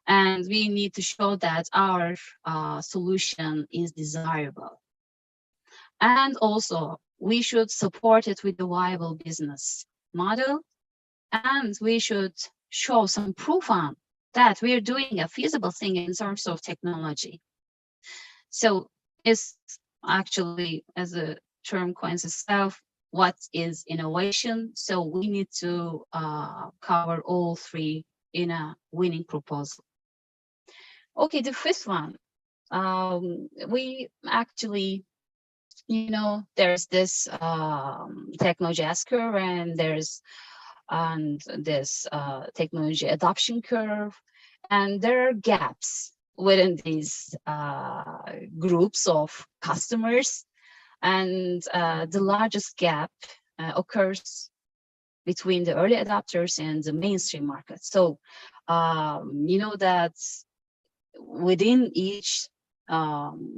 and we need to show that our solution is desirable. And also, we should support it with the viable business model, and we should show some proof on that we are doing a feasible thing in terms of technology. So it's actually, as the term coins itself, what is innovation? So we need to cover all three in a winning proposal. Okay, the fifth one, we actually, there's this technology S-curve, and there's this technology adoption curve, and there are gaps within these groups of customers, and the largest gap occurs between the early adopters and the mainstream market. So that within each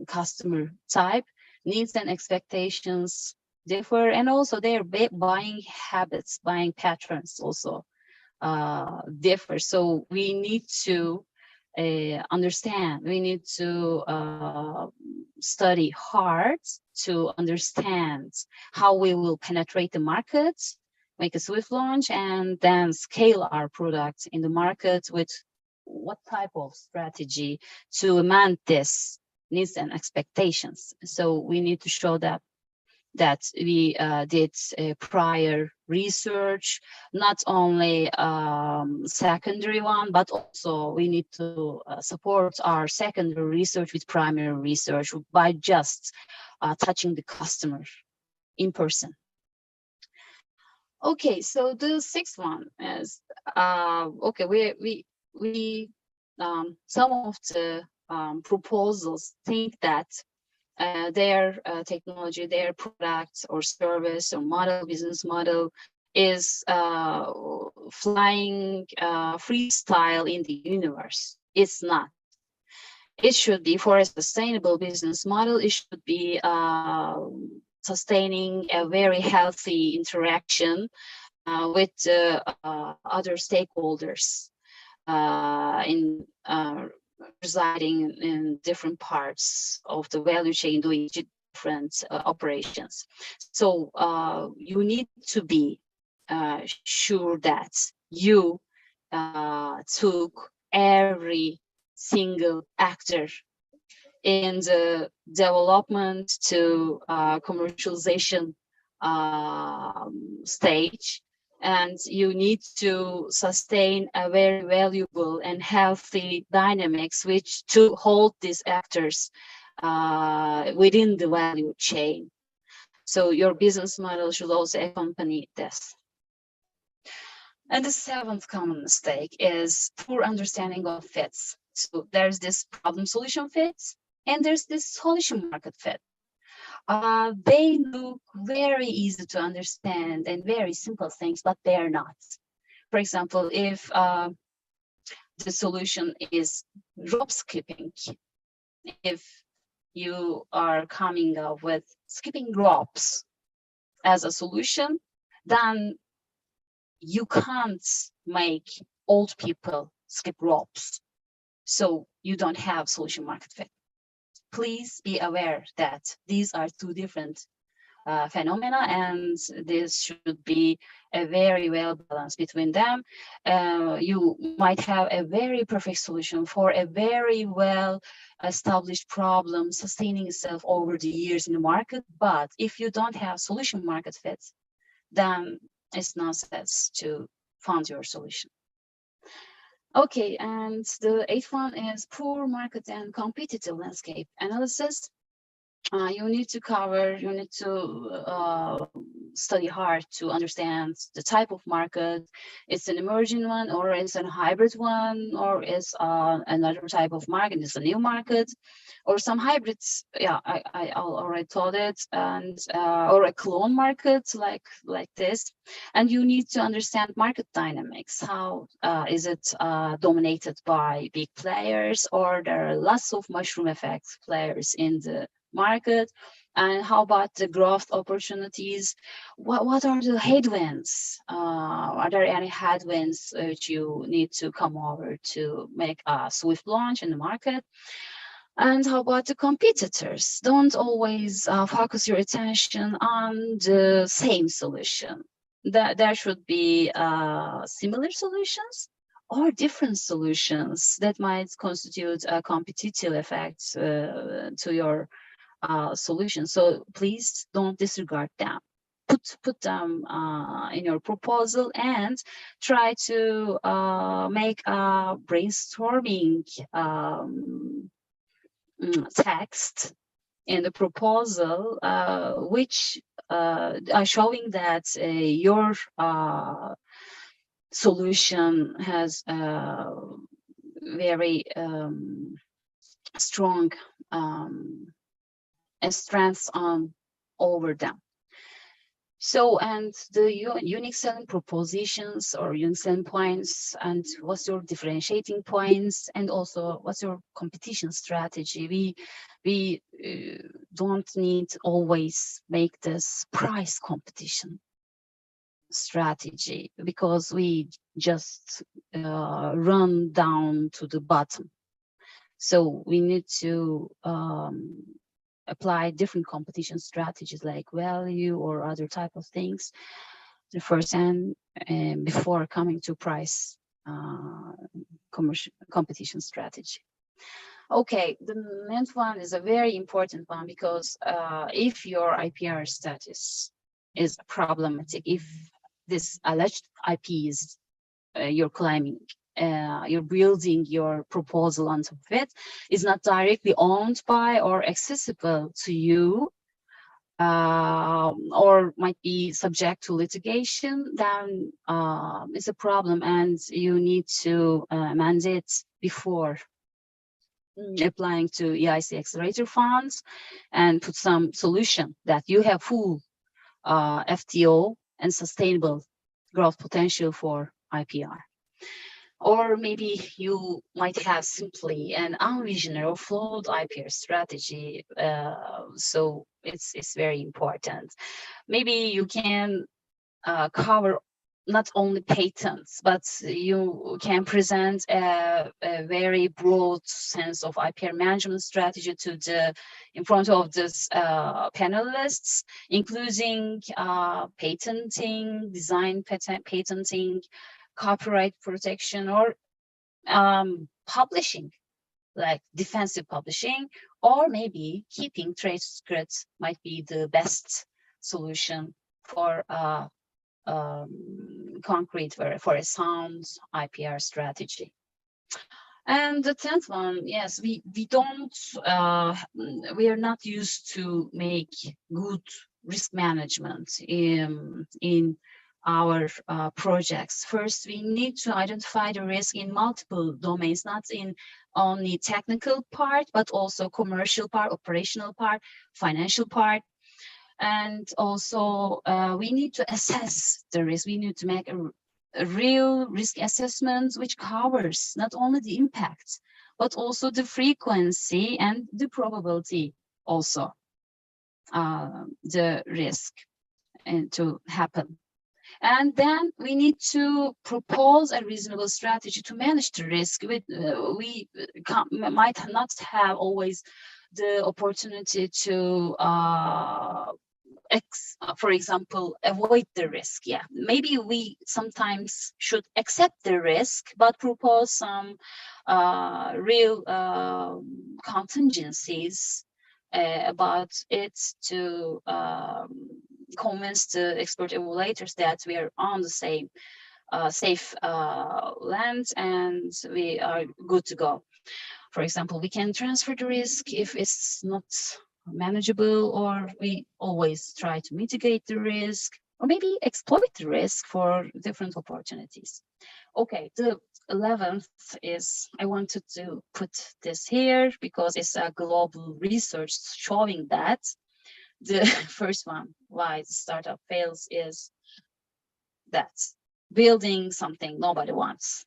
customer type, needs and expectations differ, and also their buying habits, buying patterns also differ. So we need to understand, we need to study hard to understand how we will penetrate the market, make a swift launch, and then scale our product in the market with what type of strategy to amend this needs and expectations. So we need to show that we did prior research, not only secondary one, but also we need to support our secondary research with primary research by just touching the customer in person. Okay, so the sixth one is okay. We some of the proposals think that their technology, their product or service or business model is flying freestyle in the universe. It's not. It should be, for a sustainable business model, it should be sustaining a very healthy interaction with other stakeholders residing in different parts of the value chain, doing different operations. So you need to be sure that you took every single actor in the development to commercialization stage, and you need to sustain a very valuable and healthy dynamics which to hold these actors within the value chain. So your business model should also accompany this. And the seventh common mistake is poor understanding of fits. So there's this problem solution fit, and there's this solution market fit. They look very easy to understand and very simple things, but they're not. For example, if the solution is drop skipping, if you are coming up with skipping drops as a solution, then you can't make old people skip ropes. So you don't have solution market fit. Please be aware that these are two different phenomena, and this should be a very well balance between them. You might have a very perfect solution for a very well established problem sustaining itself over the years in the market, but if you don't have solution market fit, then it's nonsense to fund your solution. Okay, and the eighth one is poor market and competitive landscape analysis. You need to study hard to understand the type of market. It's an emerging one, or it's a hybrid one, or it's another type of market. It's a new market, or some hybrids. Yeah, I already told it, and or a clone market like this. And you need to understand market dynamics. How is it dominated by big players, or there are lots of mushroom effect players in the market? And how about the growth opportunities? What are the headwinds? Are there any headwinds which you need to come over to make a swift launch in the market? And how about the competitors? Don't always focus your attention on the same solution. There should be similar solutions or different solutions that might constitute a competitive effect to your solution. So please don't disregard them. Put them in your proposal and try to make a brainstorming text in the proposal, which are showing that your solution has very strong strengths over them. So, and the unique selling propositions or unique selling points, and what's your differentiating points, and also what's your competition strategy. We don't need always make this price competition strategy, because we just run down to the bottom. So we need to apply different competition strategies like value or other type of things the first hand before coming to price commercial competition strategy. Okay, the next one is a very important one, because if your IPR status is problematic, if this alleged IP is you're claiming, you're building your proposal on top of it, is not directly owned by or accessible to you, or might be subject to litigation, then it's a problem, and you need to amend it before applying to EIC Accelerator funds, and put some solution that you have full FTO and sustainable growth potential for IPR. Or maybe you might have simply an unvisionary or flawed IPR strategy. So it's very important. Maybe you can cover not only patents, but you can present a very broad sense of IPR management strategy in front of this panelists, including patenting, design patenting, copyright protection, or publishing, like defensive publishing, or maybe keeping trade secrets might be the best solution for concrete for a sound IPR strategy. And the 10th one, yes, we are not used to make good risk management in our projects. First, we need to identify the risk in multiple domains, not in only technical part, but also commercial part, operational part, financial part. And also, we need to assess the risk. We need to make a real risk assessment, which covers not only the impact, but also the frequency and the probability also, the risk and to happen. And then we need to propose a reasonable strategy to manage the risk. We might not have always the opportunity to for example, avoid the risk. Yeah, maybe we sometimes should accept the risk, but propose some real contingencies about it to convince the expert evaluators that we are on the same safe land and we are good to go. For example, we can transfer the risk if it's not manageable, or we always try to mitigate the risk, or maybe exploit the risk for different opportunities. Okay, the 11th is, I wanted to put this here because it's a global research showing that the first one, why the startup fails, is that building something nobody wants.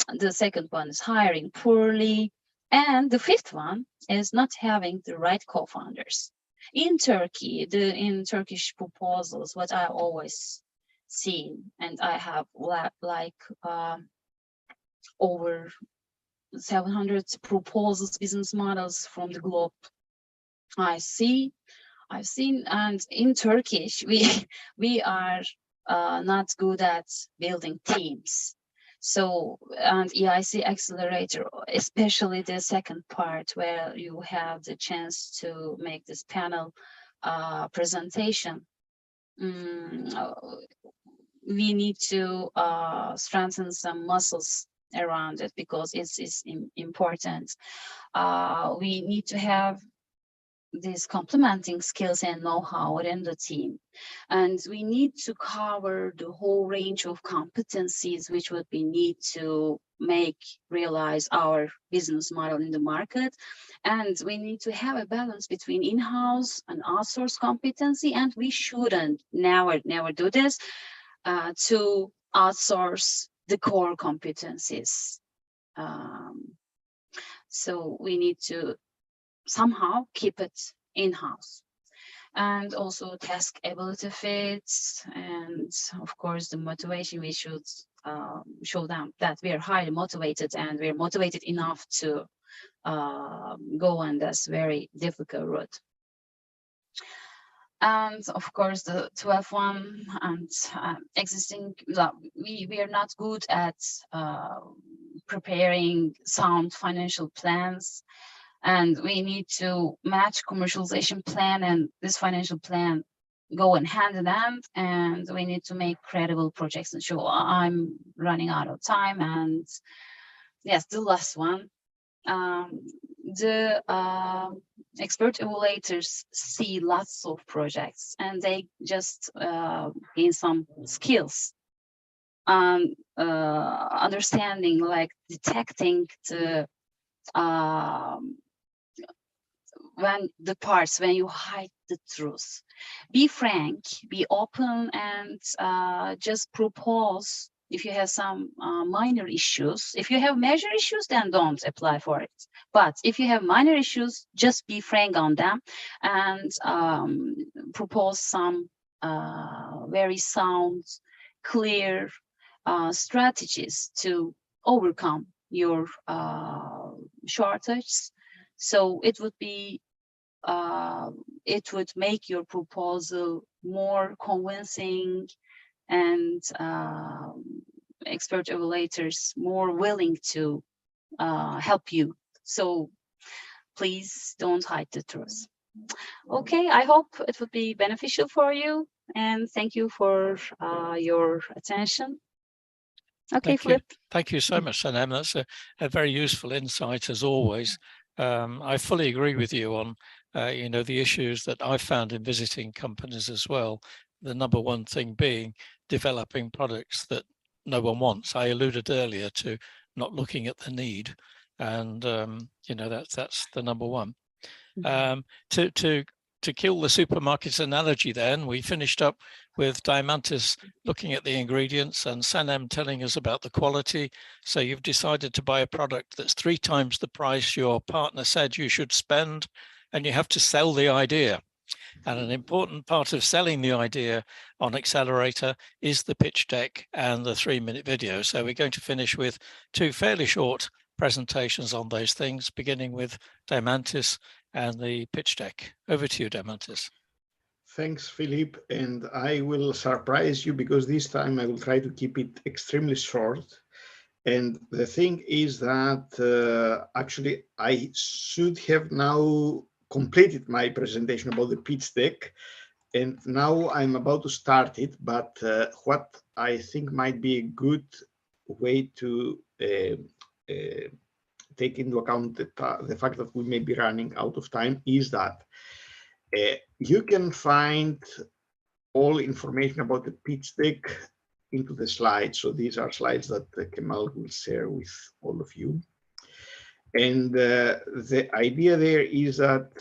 The second one is hiring poorly. And the fifth one is not having the right co-founders. In Turkey, in Turkish proposals, what I always see, and I have like over 700 proposals, business models from the globe. I've seen, and in Turkish, we are not good at building teams. So, and EIC Accelerator, especially the second part where you have the chance to make this panel presentation, we need to strengthen some muscles around it because it's important. We need to have these complementing skills and know-how within the team. And we need to cover the whole range of competencies which would be need to realize our business model in the market. And we need to have a balance between in-house and outsource competency. And we shouldn't never do this to outsource the core competencies. So we need to somehow keep it in-house. And also task ability fits, and of course the motivation. We should show them that we are highly motivated and we're motivated enough to go on this very difficult route. And of course the 12th one, and existing, we are not good at preparing sound financial plans. And we need to match commercialization plan and this financial plan go in hand, and we need to make credible projections. So I'm running out of time. And yes, the last one, the expert evaluators see lots of projects and they just gain some skills on understanding, like detecting the when you hide the truth. Be frank, be open, and just propose if you have some minor issues. If you have major issues, then don't apply for it. But if you have minor issues, just be frank on them and propose some very sound clear strategies to overcome your shortage. So it would be it would make your proposal more convincing and expert evaluators more willing to help you. So please don't hide the truth. Okay, I hope it would be beneficial for you, and thank you for your attention. Okay, Flip. Thank you so much, Sanem. That's a very useful insight as always. I fully agree with you on the issues that I've found in visiting companies as well. The number one thing being developing products that no one wants. I alluded earlier to not looking at the need, and that's the number one. To kill the supermarkets analogy, then we finished up with Diamantis looking at the ingredients and Sanem telling us about the quality. So you've decided to buy a product that's 3 times the price your partner said you should spend, and you have to sell the idea. And an important part of selling the idea on Accelerator is the pitch deck and the 3-minute video. So we're going to finish with 2 fairly short presentations on those things, beginning with Diamantis and the pitch deck. Over to you, Diamantis. Thanks, Philip. And I will surprise you because this time I will try to keep it extremely short. And the thing is that actually I should have now completed my presentation about the pitch deck. And now I'm about to start it. But what I think might be a good way to take into account the fact that we may be running out of time is that you can find all information about the pitch deck into the slides. So these are slides that Kemal will share with all of you. And the idea there is that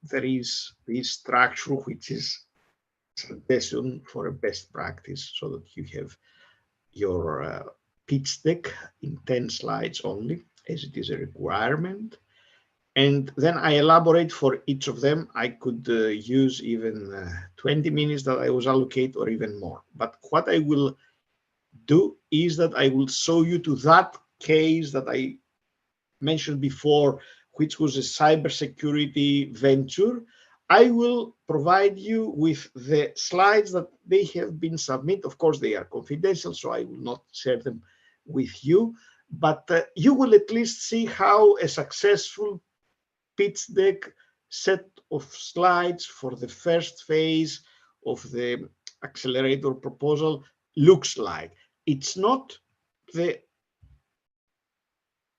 there is this structure, which is suggestion for a best practice, so that you have your pitch deck in 10 slides only, as it is a requirement. And then I elaborate for each of them. I could use even 20 minutes that I was allocated or even more. But what I will do is that I will show you to that case that I mentioned before, which was a cybersecurity venture. I will provide you with the slides that they have been submitted. Of course, they are confidential, so I will not share them with you. But you will at least see how a successful pitch deck set of slides for the first phase of the accelerator proposal looks like. It's not the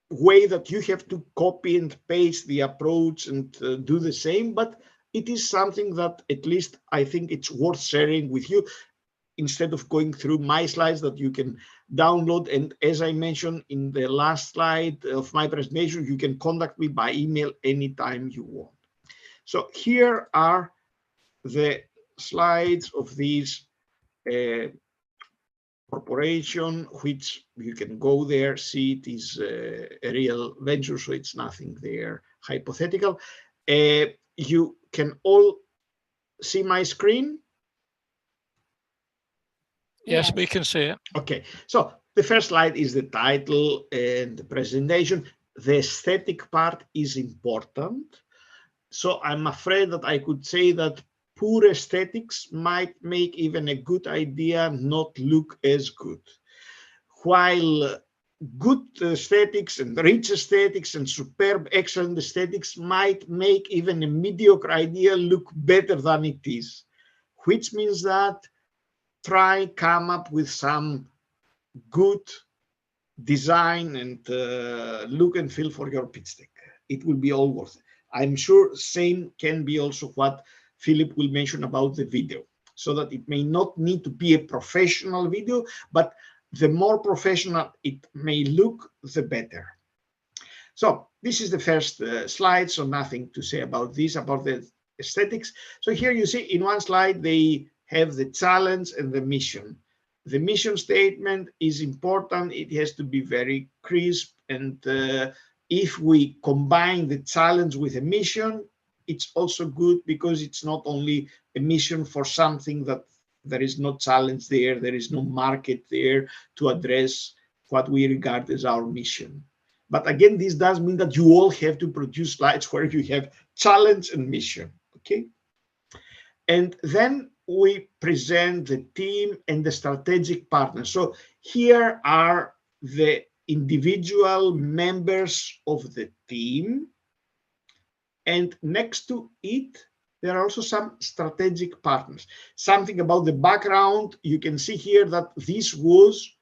way that you have to copy and paste the approach and do the same, but it is something that at least I think it's worth sharing with you, instead of going through my slides that you can download. And as I mentioned in the last slide of my presentation, you can contact me by email anytime you want. So here are the slides of these corporation, which you can go there, see it is a real venture, so it's nothing there hypothetical. You can all see my screen. Yes, we can see it. Okay, so the first slide is the title and the presentation. The aesthetic part is important. So I'm afraid that I could say that poor aesthetics might make even a good idea not look as good. While good aesthetics and rich aesthetics and superb, excellent aesthetics might make even a mediocre idea look better than it is, which means that try come up with some good design and look and feel for your pitch deck. It will be all worth it. I'm sure same can be also what Philip will mention about the video, so that it may not need to be a professional video, but the more professional it may look, the better. So this is the first slide, so nothing to say about this, about the aesthetics. So here you see in one slide, they have the challenge and the mission. The mission statement is important. It has to be very crisp. And if we combine the challenge with a mission, it's also good, because it's not only a mission for something that There is no challenge there. There is no market there to address what we regard as our mission. But again, this does mean that you all have to produce slides where you have challenge and mission, okay? And then we present the team and the strategic partners. So here are the individual members of the team. And next to it, there are also some strategic partners. Something about the background, you can see here that this was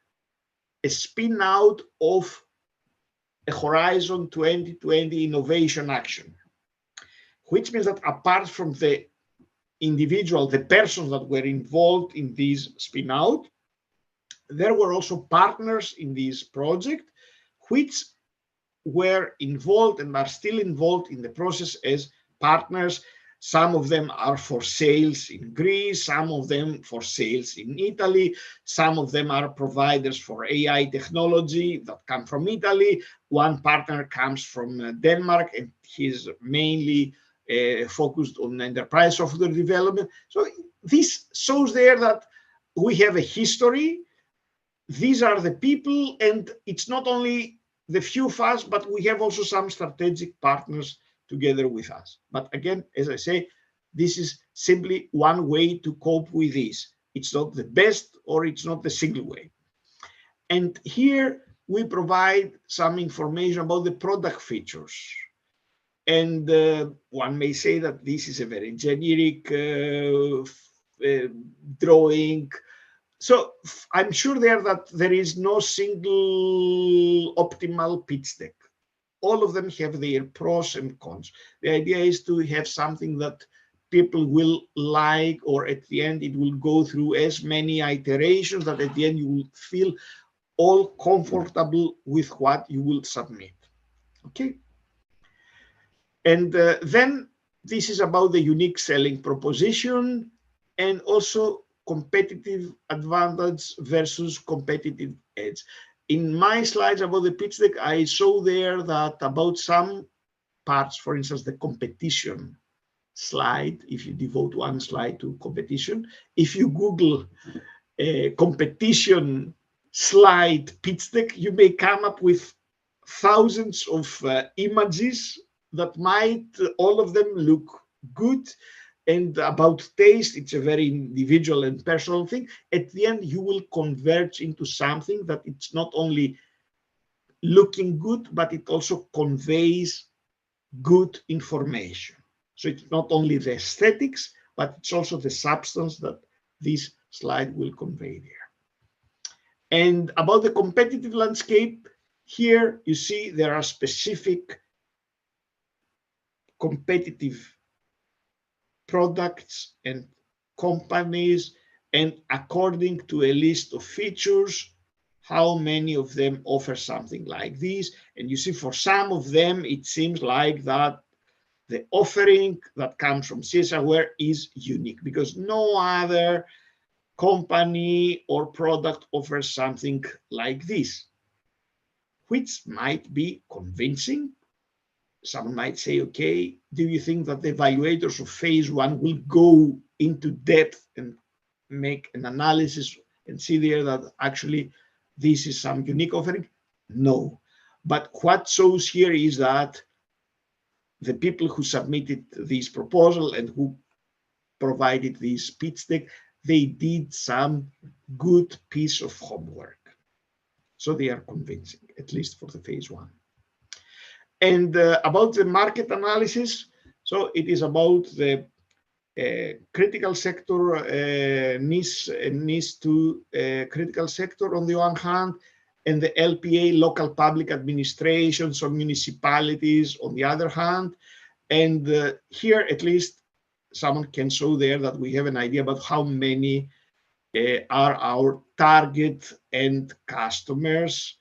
a spin out of a Horizon 2020 innovation action, which means that apart from the individual, the persons that were involved in this spin out, there were also partners in this project, which were involved and are still involved in the process as partners. Some of them are for sales in Greece, some of them for sales in Italy, some of them are providers for AI technology that come from Italy. One partner comes from Denmark, and he's mainly focused on enterprise software development. So this shows there that we have a history. These are the people, and it's not only the few of us, but we have also some strategic partners together with us. But again, as I say, this is simply one way to cope with this. It's not the best, or it's not the single way. And here we provide some information about the product features. And one may say that this is a very generic drawing. So I'm sure there that there is no single optimal pitch deck. All of them have their pros and cons. The idea is to have something that people will like, or at the end it will go through as many iterations that at the end you will feel all comfortable with what you will submit. Okay. And then this is about the unique selling proposition and also competitive advantage versus competitive edge. In my slides about the pitch deck, I show there that about some parts, for instance, the competition slide, if you devote one slide to competition, if you Google competition slide pitch deck, you may come up with thousands of images that might, all of them look good. And about taste, it's a very individual and personal thing. At the end, you will converge into something that it's not only looking good, but it also conveys good information. So it's not only the aesthetics, but it's also the substance that this slide will convey there. And about the competitive landscape, here you see there are specific competitive products and companies, and according to a list of features, how many of them offer something like this. And you see for some of them, it seems like that the offering that comes from CSAware is unique because no other company or product offers something like this, which might be convincing. Someone might say, okay, do you think that the evaluators of phase one will go into depth and make an analysis and see there that actually this is some unique offering? No. But what shows here is that the people who submitted this proposal and who provided this pitch deck, they did some good piece of homework. So they are convincing, at least for the phase one. And about the market analysis, so it is about the critical sector, NIS to critical sector on the one hand, and the LPA, local public administrations or municipalities on the other hand. And here, at least, someone can show there that we have an idea about how many are our target end customers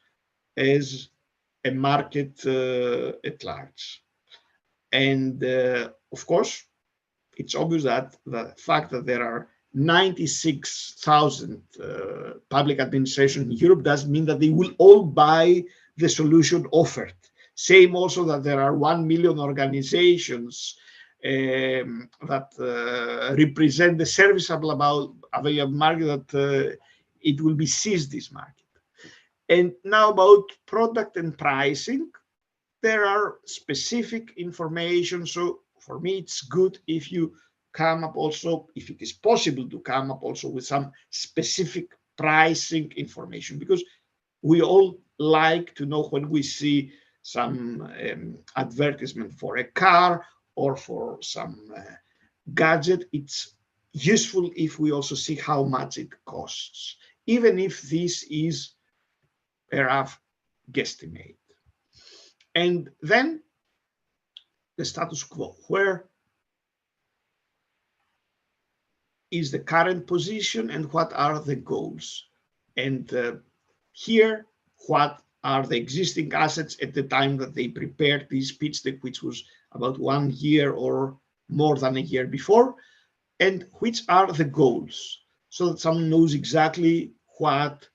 as a market at large. And of course, it's obvious that the fact that there are 96,000 public administrations in Europe doesn't mean that they will all buy the solution offered. Same also that there are 1 million organizations that represent the serviceable available market, that it will be seized, this market. And now about product and pricing, there are specific information. So for me, it's good if you come up also, if it is possible to come up also with some specific pricing information, because we all like to know when we see some advertisement for a car or for some gadget, it's useful if we also see how much it costs, even if this is a rough guesstimate. And then the status quo, where is the current position and what are the goals? And here, what are the existing assets at the time that they prepared this pitch deck, which was about 1 year or more than a year before, and which are the goals, so that someone knows exactly what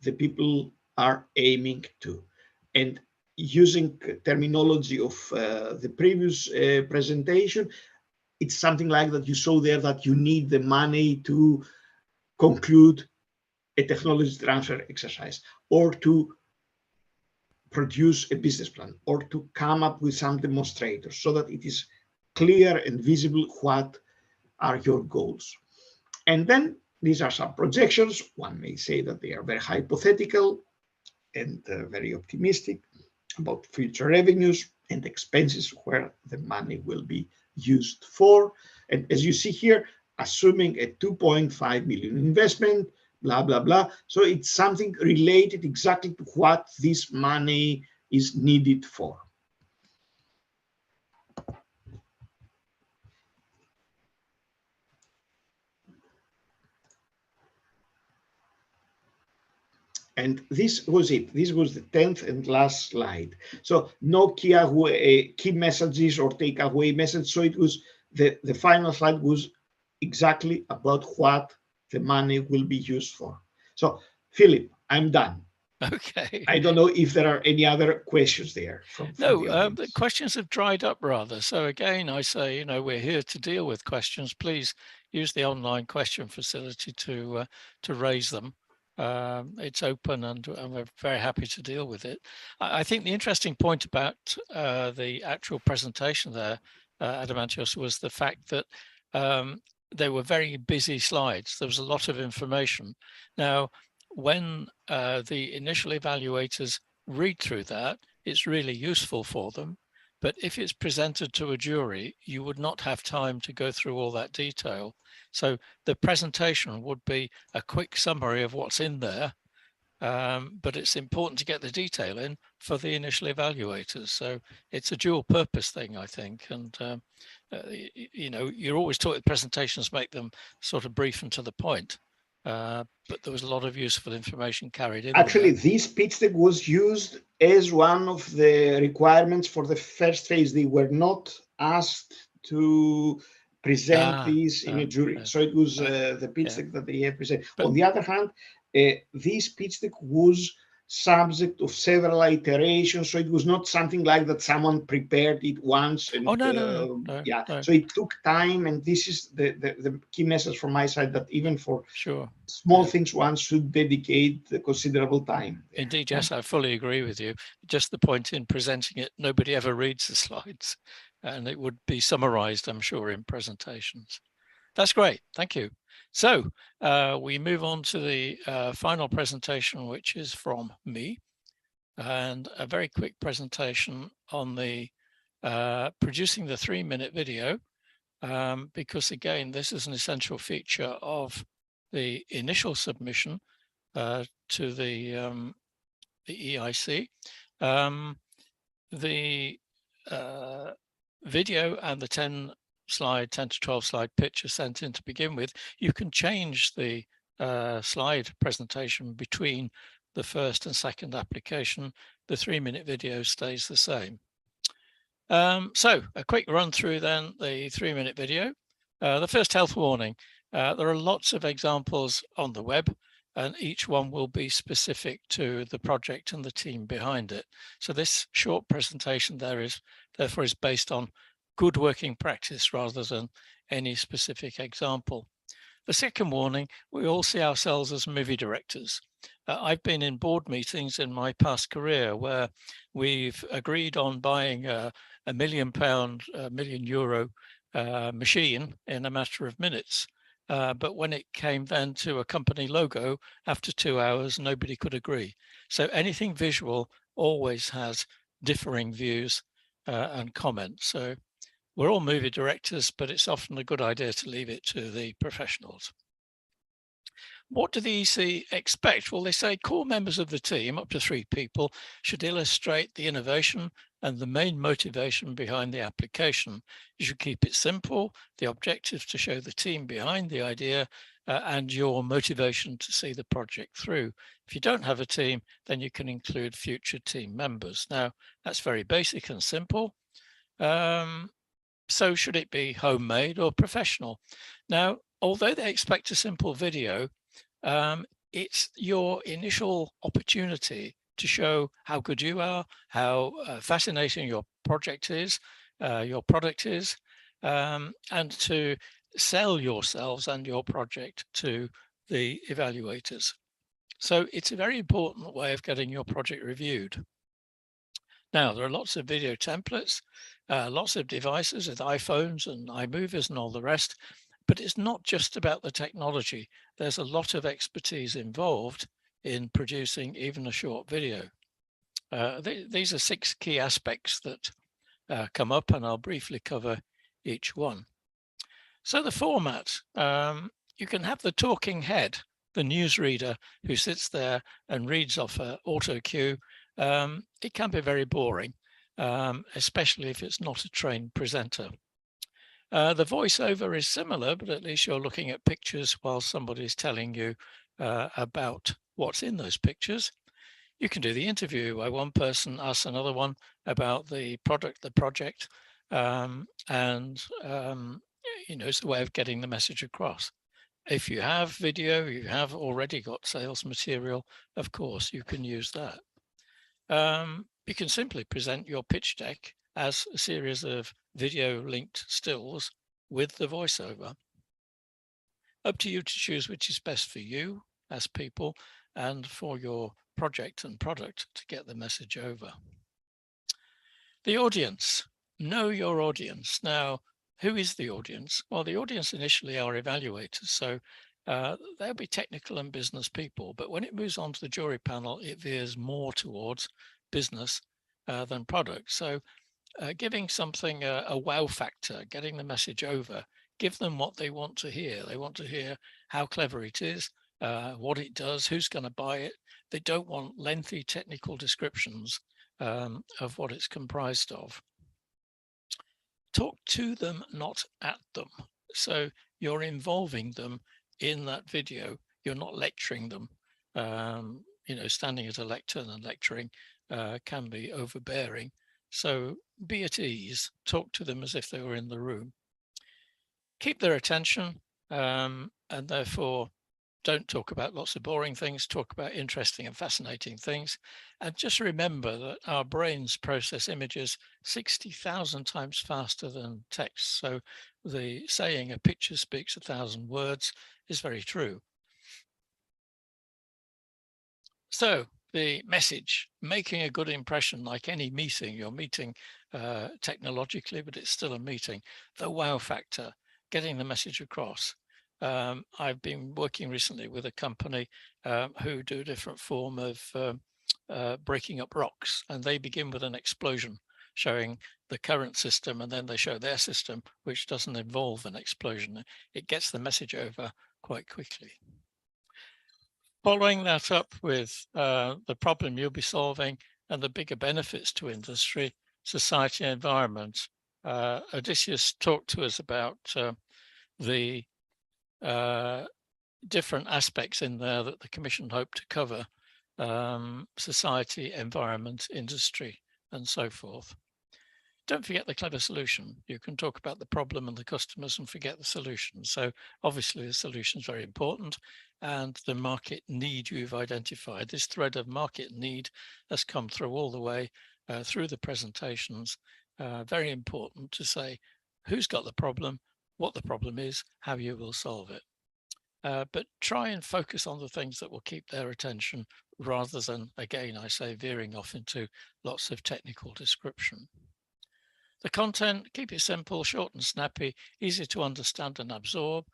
the people are aiming to. And using terminology of the previous presentation, it's something like that you saw there, that you need the money to conclude a technology transfer exercise, or to produce a business plan, or to come up with some demonstrators, so that it is clear and visible what are your goals. And then these are some projections. One may say that they are very hypothetical and very optimistic about future revenues and expenses, where the money will be used for. And as you see here, assuming a 2.5 million investment, blah, blah, blah. So it's something related exactly to what this money is needed for. And this was it. This was the 10th and last slide. So no key messages or takeaway message. So it was the final slide was exactly about what the money will be used for. So Philip, I'm done. Okay. I don't know if there are any other questions there. No, the questions have dried up rather. So again, I say, we're here to deal with questions. Please use the online question facility to raise them. It's open, and we're very happy to deal with it. I think the interesting point about the actual presentation there, Adamantios, was the fact that they were very busy slides. There was a lot of information. Now, when the initial evaluators read through that, it's really useful for them. But if it's presented to a jury, you would not have time to go through all that detail. So the presentation would be a quick summary of what's in there, but it's important to get the detail in for the initial evaluators. So it's a dual purpose thing, I think. And, you're always taught that presentations make them sort of brief and to the point. But there was a lot of useful information carried in. Actually, this pitch deck was used as one of the requirements for the first phase. They were not asked to present these in a jury. So it was the pitch deck that they have presented. On the other hand, this pitch deck was subject of several iterations, so it was not something like that someone prepared it once and no. So it took time, and this is the key message from my side, that even for small things one should dedicate considerable time. Indeed, yes, I fully agree with you. Just the point in presenting it, nobody ever reads the slides, and it would be summarized, I'm sure, in presentations. That's great, thank you. So we move on to the final presentation, which is from me, and a very quick presentation on the producing the 3-minute video, because again, this is an essential feature of the initial submission to the EIC. The video and the 10 to 12 slide pitch are sent in to begin with. You can change the slide presentation between the first and second application. The 3-minute video stays the same. So a quick run through then the 3-minute video. The first health warning. There are lots of examples on the web, and each one will be specific to the project and the team behind it. So this short presentation there is therefore based on good working practice rather than any specific example. The second warning, we all see ourselves as movie directors. I've been in board meetings in my past career where we've agreed on buying a £1 million, €1 million machine in a matter of minutes. But when it came then to a company logo, after 2 hours, nobody could agree. So anything visual always has differing views and comments. So we're all movie directors, but it's often a good idea to leave it to the professionals. What do the EC expect? Well, they say core members of the team, up to 3 people, should illustrate the innovation and the main motivation behind the application. You should keep it simple, the objective to show the team behind the idea and your motivation to see the project through. If you don't have a team, then you can include future team members. Now, that's very basic and simple. So should it be homemade or professional? Now, although they expect a simple video, it's your initial opportunity to show how good you are, how fascinating your project is, your product is, and to sell yourselves and your project to the evaluators. So it's a very important way of getting your project reviewed. Now, there are lots of video templates, lots of devices with iPhones and iMovies and all the rest, but it's not just about the technology. There's a lot of expertise involved in producing even a short video. These are 6 key aspects that come up, and I'll briefly cover each one. So the format, you can have the talking head, the newsreader who sits there and reads off an auto cue. It can be very boring, especially if it's not a trained presenter. The voiceover is similar, but at least you're looking at pictures while somebody's telling you about what's in those pictures. You can do the interview where one person asks another one about the product, the project, and you know, it's a way of getting the message across. If you have video, you have already got sales material, of course, you can use that. You can simply present your pitch deck as a series of video linked stills with the voiceover. Up to you to choose which is best for you as people and for your project and product to get the message over. The audience, know your audience. Now, who is the audience? Well, the audience initially are evaluators, so they'll be technical and business people, but when it moves on to the jury panel, it veers more towards business than product. So giving something a wow factor, getting the message over, give them what they want to hear. They want to hear how clever it is, what it does, who's going to buy it. They don't want lengthy technical descriptions of what it's comprised of. Talk to them, not at them. So you're involving them in that video. You're not lecturing them. You know, standing at a lectern and lecturing can be overbearing. So be at ease, talk to them as if they were in the room. Keep their attention, and therefore don't talk about lots of boring things, talk about interesting and fascinating things. And just remember that our brains process images 60,000 times faster than text. So the saying a picture speaks 1,000 words is very true. So the message, making a good impression, like any meeting, you're meeting technologically, but it's still a meeting. The wow factor, getting the message across. I've been working recently with a company who do a different form of breaking up rocks, and they begin with an explosion showing the current system, and then they show their system, which doesn't involve an explosion. It gets the message over quite quickly. Following that up with the problem you'll be solving and the bigger benefits to industry, society, and environment. Odysseus talked to us about the different aspects in there that the Commission hoped to cover, society, environment, industry, and so forth. Don't forget the clever solution. You can talk about the problem and the customers and forget the solution. So obviously the solution is very important, and the market need you've identified. This thread of market need has come through all the way through the presentations, Very important to say who's got the problem, what the problem is, how you will solve it. But try and focus on the things that will keep their attention rather than, again, I say, veering off into lots of technical description. The content, keep it simple, short and snappy, easy to understand and absorb.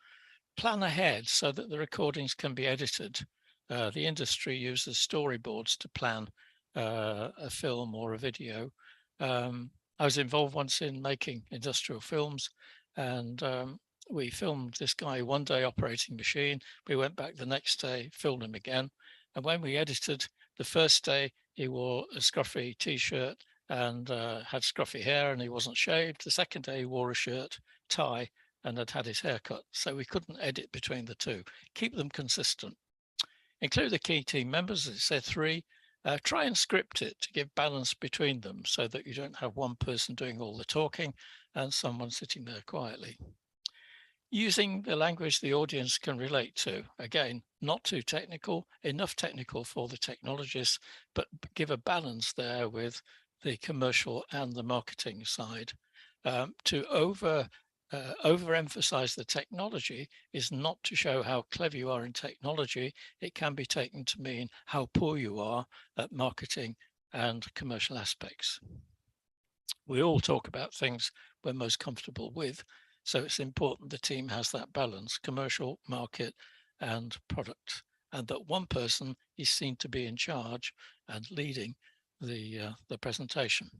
Plan ahead so that the recordings can be edited. The industry uses storyboards to plan a film or a video. I was involved once in making industrial films, and we filmed this guy one day operating machine. We went back the next day, filmed him again. And when we edited, the first day he wore a scruffy t-shirt and had scruffy hair and he wasn't shaved. The second day he wore a shirt, tie, and had his hair cut. So we couldn't edit between the two. Keep them consistent. Include the key team members, as I said, 3. Try and script it to give balance between them so that you don't have one person doing all the talking and someone sitting there quietly. Using the language the audience can relate to. Again, not too technical, enough technical for the technologists, but give a balance there with the commercial and the marketing side. To overemphasize the technology is not to show how clever you are in technology. It can be taken to mean how poor you are at marketing and commercial aspects. We all talk about things we're most comfortable with, so it's important the team has that balance, commercial, market, and product, and that one person is seen to be in charge and leading the presentation.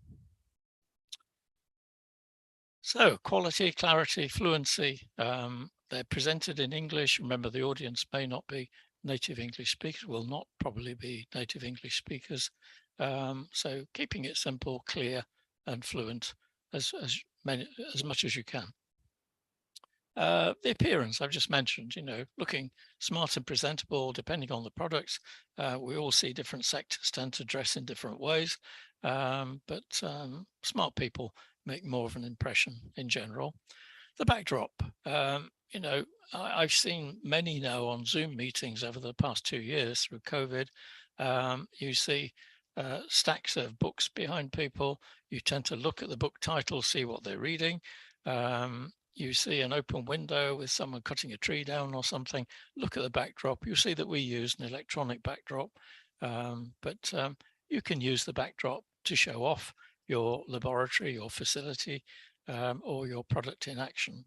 So quality, clarity, fluency, they're presented in English. Remember, the audience may not be native English speakers, will not probably be native English speakers. So keeping it simple, clear, and fluent as much as you can. The appearance I've just mentioned, looking smart and presentable, depending on the products. We all see different sectors tend to dress in different ways, but smart people make more of an impression in general. The backdrop, I've seen many now on Zoom meetings over the past 2 years through COVID. You see stacks of books behind people. You tend to look at the book title, see what they're reading. You see an open window with someone cutting a tree down or something. Look at the backdrop. You see that we use an electronic backdrop, but you can use the backdrop to show off your laboratory, your facility, or your product in action.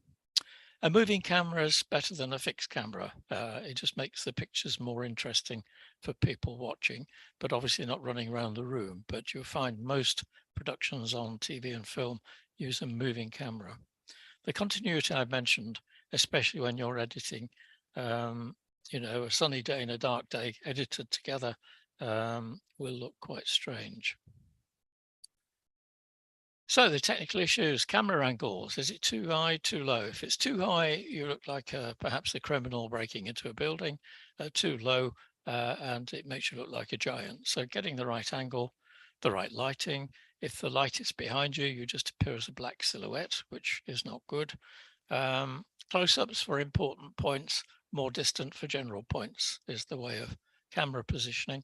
A moving camera is better than a fixed camera. It just makes the pictures more interesting for people watching, but obviously not running around the room. But you'll find most productions on TV and film use a moving camera. The continuity I've mentioned, especially when you're editing, a sunny day and a dark day edited together will look quite strange. So the technical issues, camera angles, is it too high, too low? If it's too high, you look like perhaps a criminal breaking into a building. Too low, and it makes you look like a giant. So getting the right angle, the right lighting. If the light is behind you, you just appear as a black silhouette, which is not good. Close-ups for important points, more distant for general points is the way of camera positioning.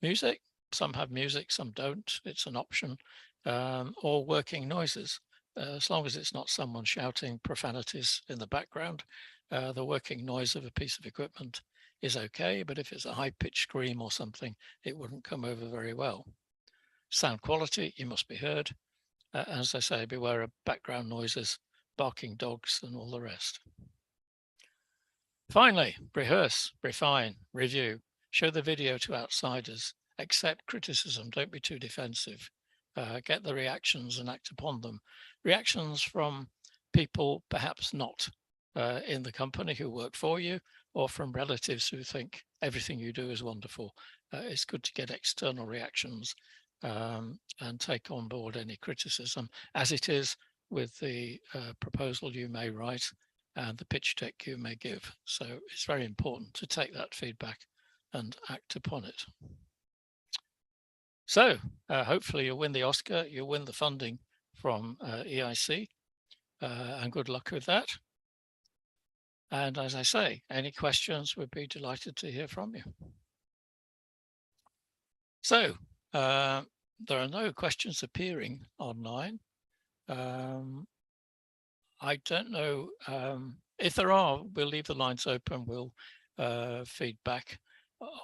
Music, some have music, some don't. It's an option. Or working noises. As long as it's not someone shouting profanities in the background, the working noise of a piece of equipment is okay, but if it's a high-pitched scream or something, it wouldn't come over very well. Sound quality, you must be heard. As I say, beware of background noises, barking dogs, and all the rest. Finally, rehearse, refine, review. Show the video to outsiders. Accept criticism, don't be too defensive. Get the reactions and act upon them. Reactions from people perhaps not in the company who work for you, or from relatives who think everything you do is wonderful. It's good to get external reactions and take on board any criticism, as it is with the proposal you may write and the pitch deck you may give. So it's very important to take that feedback and act upon it. So hopefully you'll win the Oscar, you'll win the funding from EIC, and good luck with that. And as I say, any questions, we'd be delighted to hear from you. So There are no questions appearing online. I don't know if there are. We'll leave the lines open. We'll feed back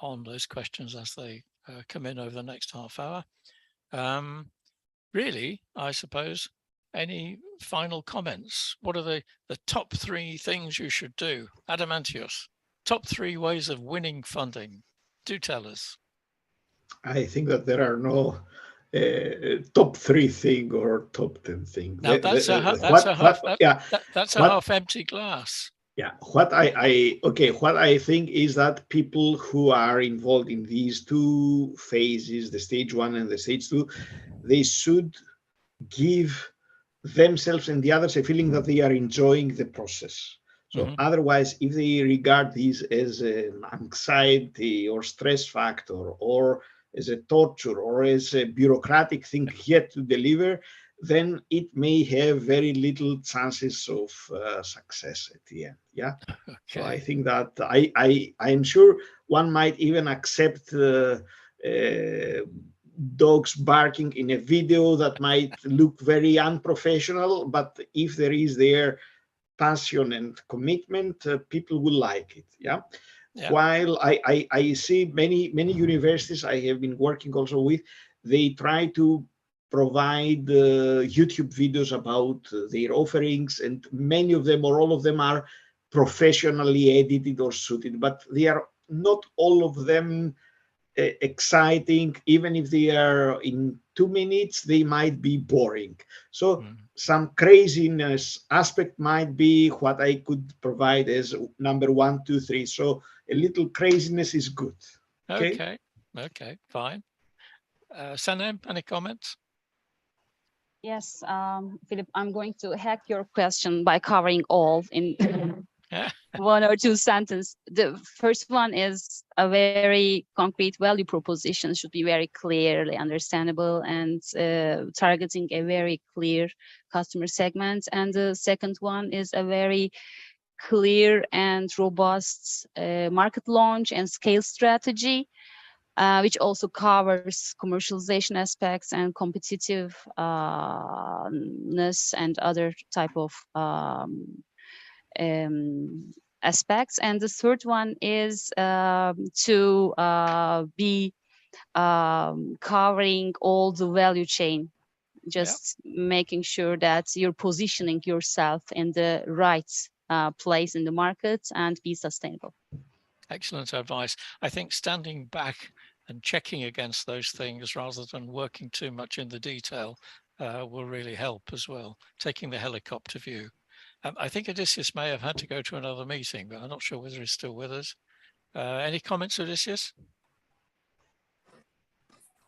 on those questions as they come in over the next half hour. Really, I suppose, any final comments? What are the top 3 things you should do? Adamantios, top 3 ways of winning funding. Do tell us. I think that there are no top 3 thing or top 10 thing. Now that's a half empty glass. Yeah, what I think is that people who are involved in these 2 phases, the stage 1 and the stage 2, they should give themselves and the others a feeling that they are enjoying the process. So otherwise, if they regard this as an anxiety or stress factor or as a torture or as a bureaucratic thing yet to deliver, then it may have very little chances of success at the end. Yeah. Okay. So I think that I'm sure one might even accept dogs barking in a video that might look very unprofessional, but if there is their passion and commitment, people will like it. Yeah. Yeah. While I see many universities I have been working also with, they try to provide YouTube videos about their offerings, and many of them or all of them are professionally edited or suited, but they are not all of them exciting. Even if they are in 2 minutes, they might be boring. So some craziness aspect might be what I could provide as number 1, 2, 3. So a little craziness is good. Okay, fine. Sanem, any comments? Yes, Philip, I'm going to hack your question by covering all in 1 or 2 sentences. The first one is a very concrete value proposition should be very clearly understandable and targeting a very clear customer segment. And the second one is a very clear and robust market launch and scale strategy, which also covers commercialization aspects and competitiveness and other type of aspects. And the third one is to be covering all the value chain, just making sure that you're positioning yourself in the right place in the market and be sustainable. Excellent advice. I think standing back and checking against those things rather than working too much in the detail will really help as well, taking the helicopter view. I think Odysseus may have had to go to another meeting, but I'm not sure whether he's still with us. Any comments, Odysseus?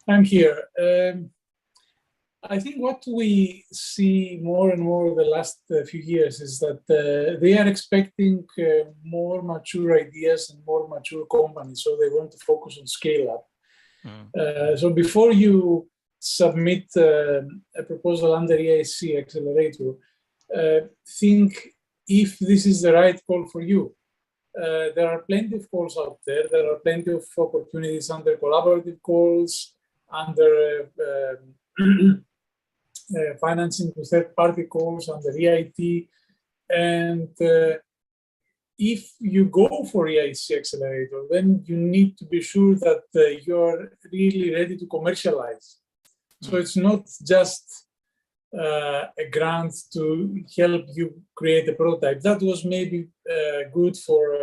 I'm here. I think what we see more and more the last few years is that they are expecting more mature ideas and more mature companies, so they want to focus on scale up. So before you submit a proposal under EIC Accelerator, think if this is the right call for you. There are plenty of calls out there. There are plenty of opportunities under collaborative calls, under financing to third-party calls, under EIT. And if you go for EIC Accelerator, then you need to be sure that you're really ready to commercialize. So it's not just a grant to help you create a prototype. That was maybe good for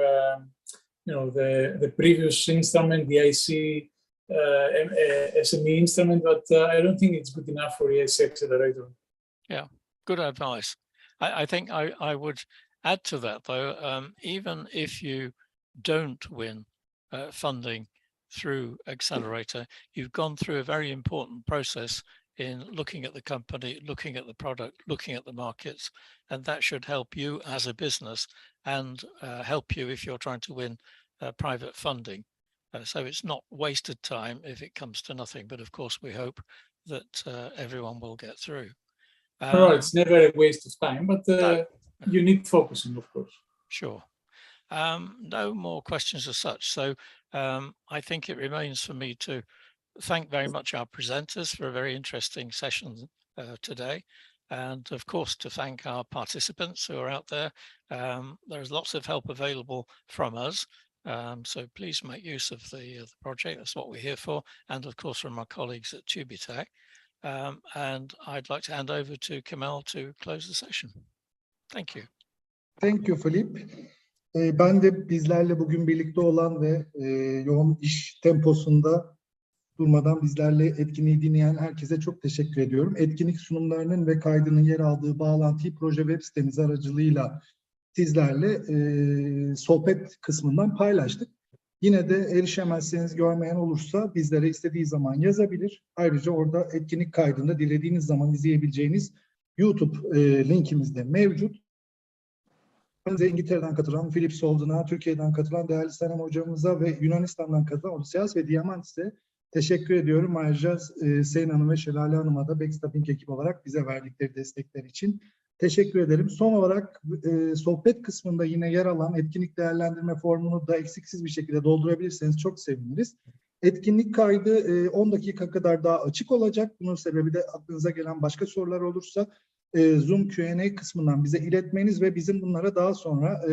the previous instrument, the EIC SME instrument, but I don't think it's good enough for EIC Accelerator. Yeah, good advice. I think I would add to that though, even if you don't win funding through Accelerator, you've gone through a very important process in looking at the company, looking at the product, looking at the markets, and that should help you as a business and help you if you're trying to win private funding. So it's not wasted time if it comes to nothing, but of course we hope that everyone will get through. No, it's never a waste of time, but you need focusing, of course. Sure. No more questions as such. So I think it remains for me to thank very much our presenters for a very interesting session today. And of course, to thank our participants who are out there. There's lots of help available from us. So please make use of the project. That's what we're here for. And of course, from our colleagues at TÜBİTAK. And I'd like to hand over to Kemal to close the session. Thank you. Thank you, Philip. Ben de bizlerle bugün birlikte olan ve yoğun iş temposunda durmadan bizlerle etkinliği dinleyen herkese çok teşekkür ediyorum. Etkinlik sunumlarının ve kaydının yer aldığı bağlantıyı proje web sitemiz aracılığıyla sizlerle sohbet kısmından paylaştık. Yine de erişemezseniz, görmeyen olursa bizlere istediği zaman yazabilir. Ayrıca orada etkinlik kaydında dilediğiniz zaman izleyebileceğiniz YouTube linkimiz de mevcut. İngiltere'den katılan Philip Solden'a, Türkiye'den katılan değerli Senem hocamıza ve Yunanistan'dan katılan Odysseas ve Diamantis'e teşekkür ediyorum. Ayrıca Sayın Hanım ve Şelale Hanım'a da backstaffing ekibi olarak bize verdikleri destekler için teşekkür ederim. Son olarak sohbet kısmında yine yer alan etkinlik değerlendirme formunu da eksiksiz bir şekilde doldurabilirseniz çok seviniriz. Etkinlik kaydı 10 dakika kadar daha açık olacak. Bunun sebebi de aklınıza gelen başka sorular olursa Zoom Q&A kısmından bize iletmeniz ve bizim bunlara daha sonra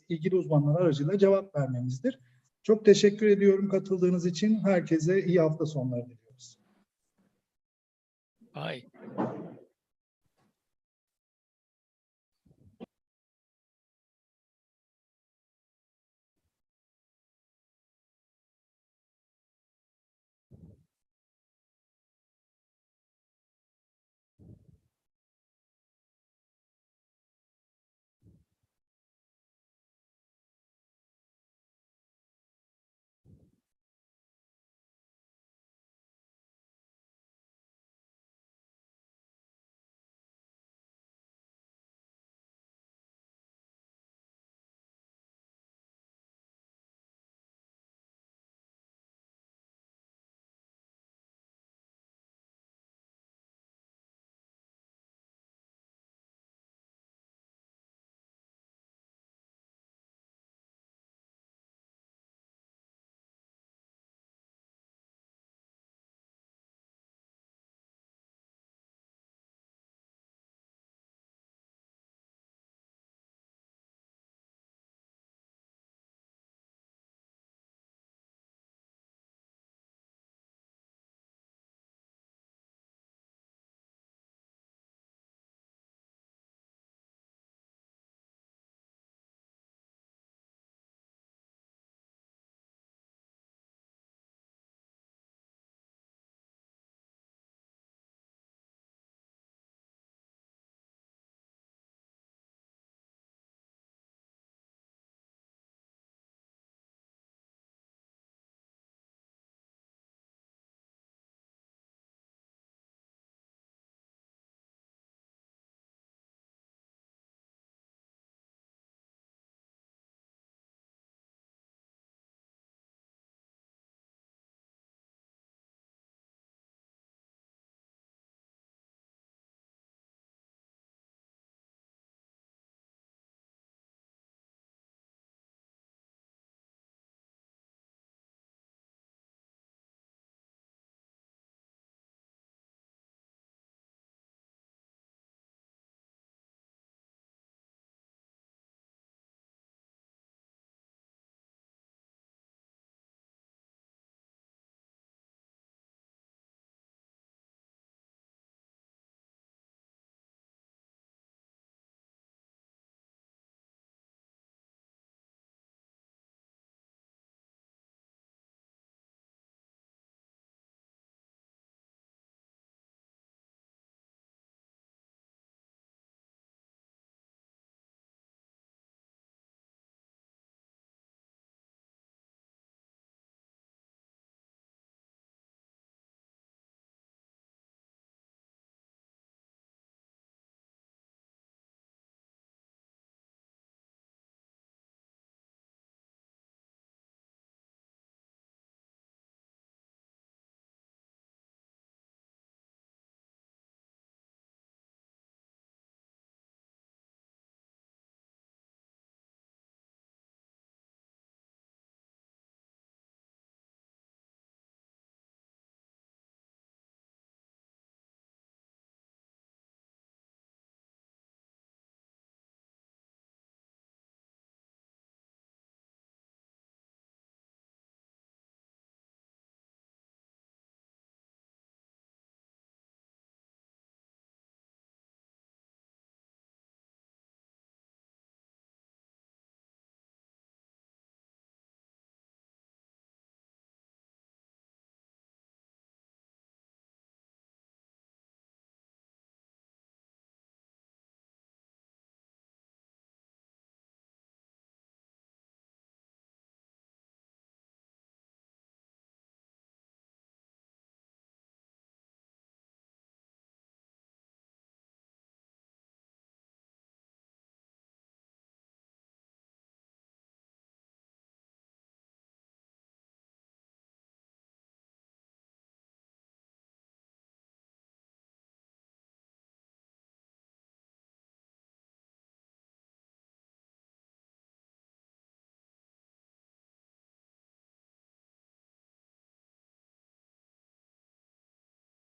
ilgili uzmanlar aracılığıyla cevap vermemizdir. Çok teşekkür ediyorum katıldığınız için. Herkese iyi hafta sonları diliyoruz. Bye.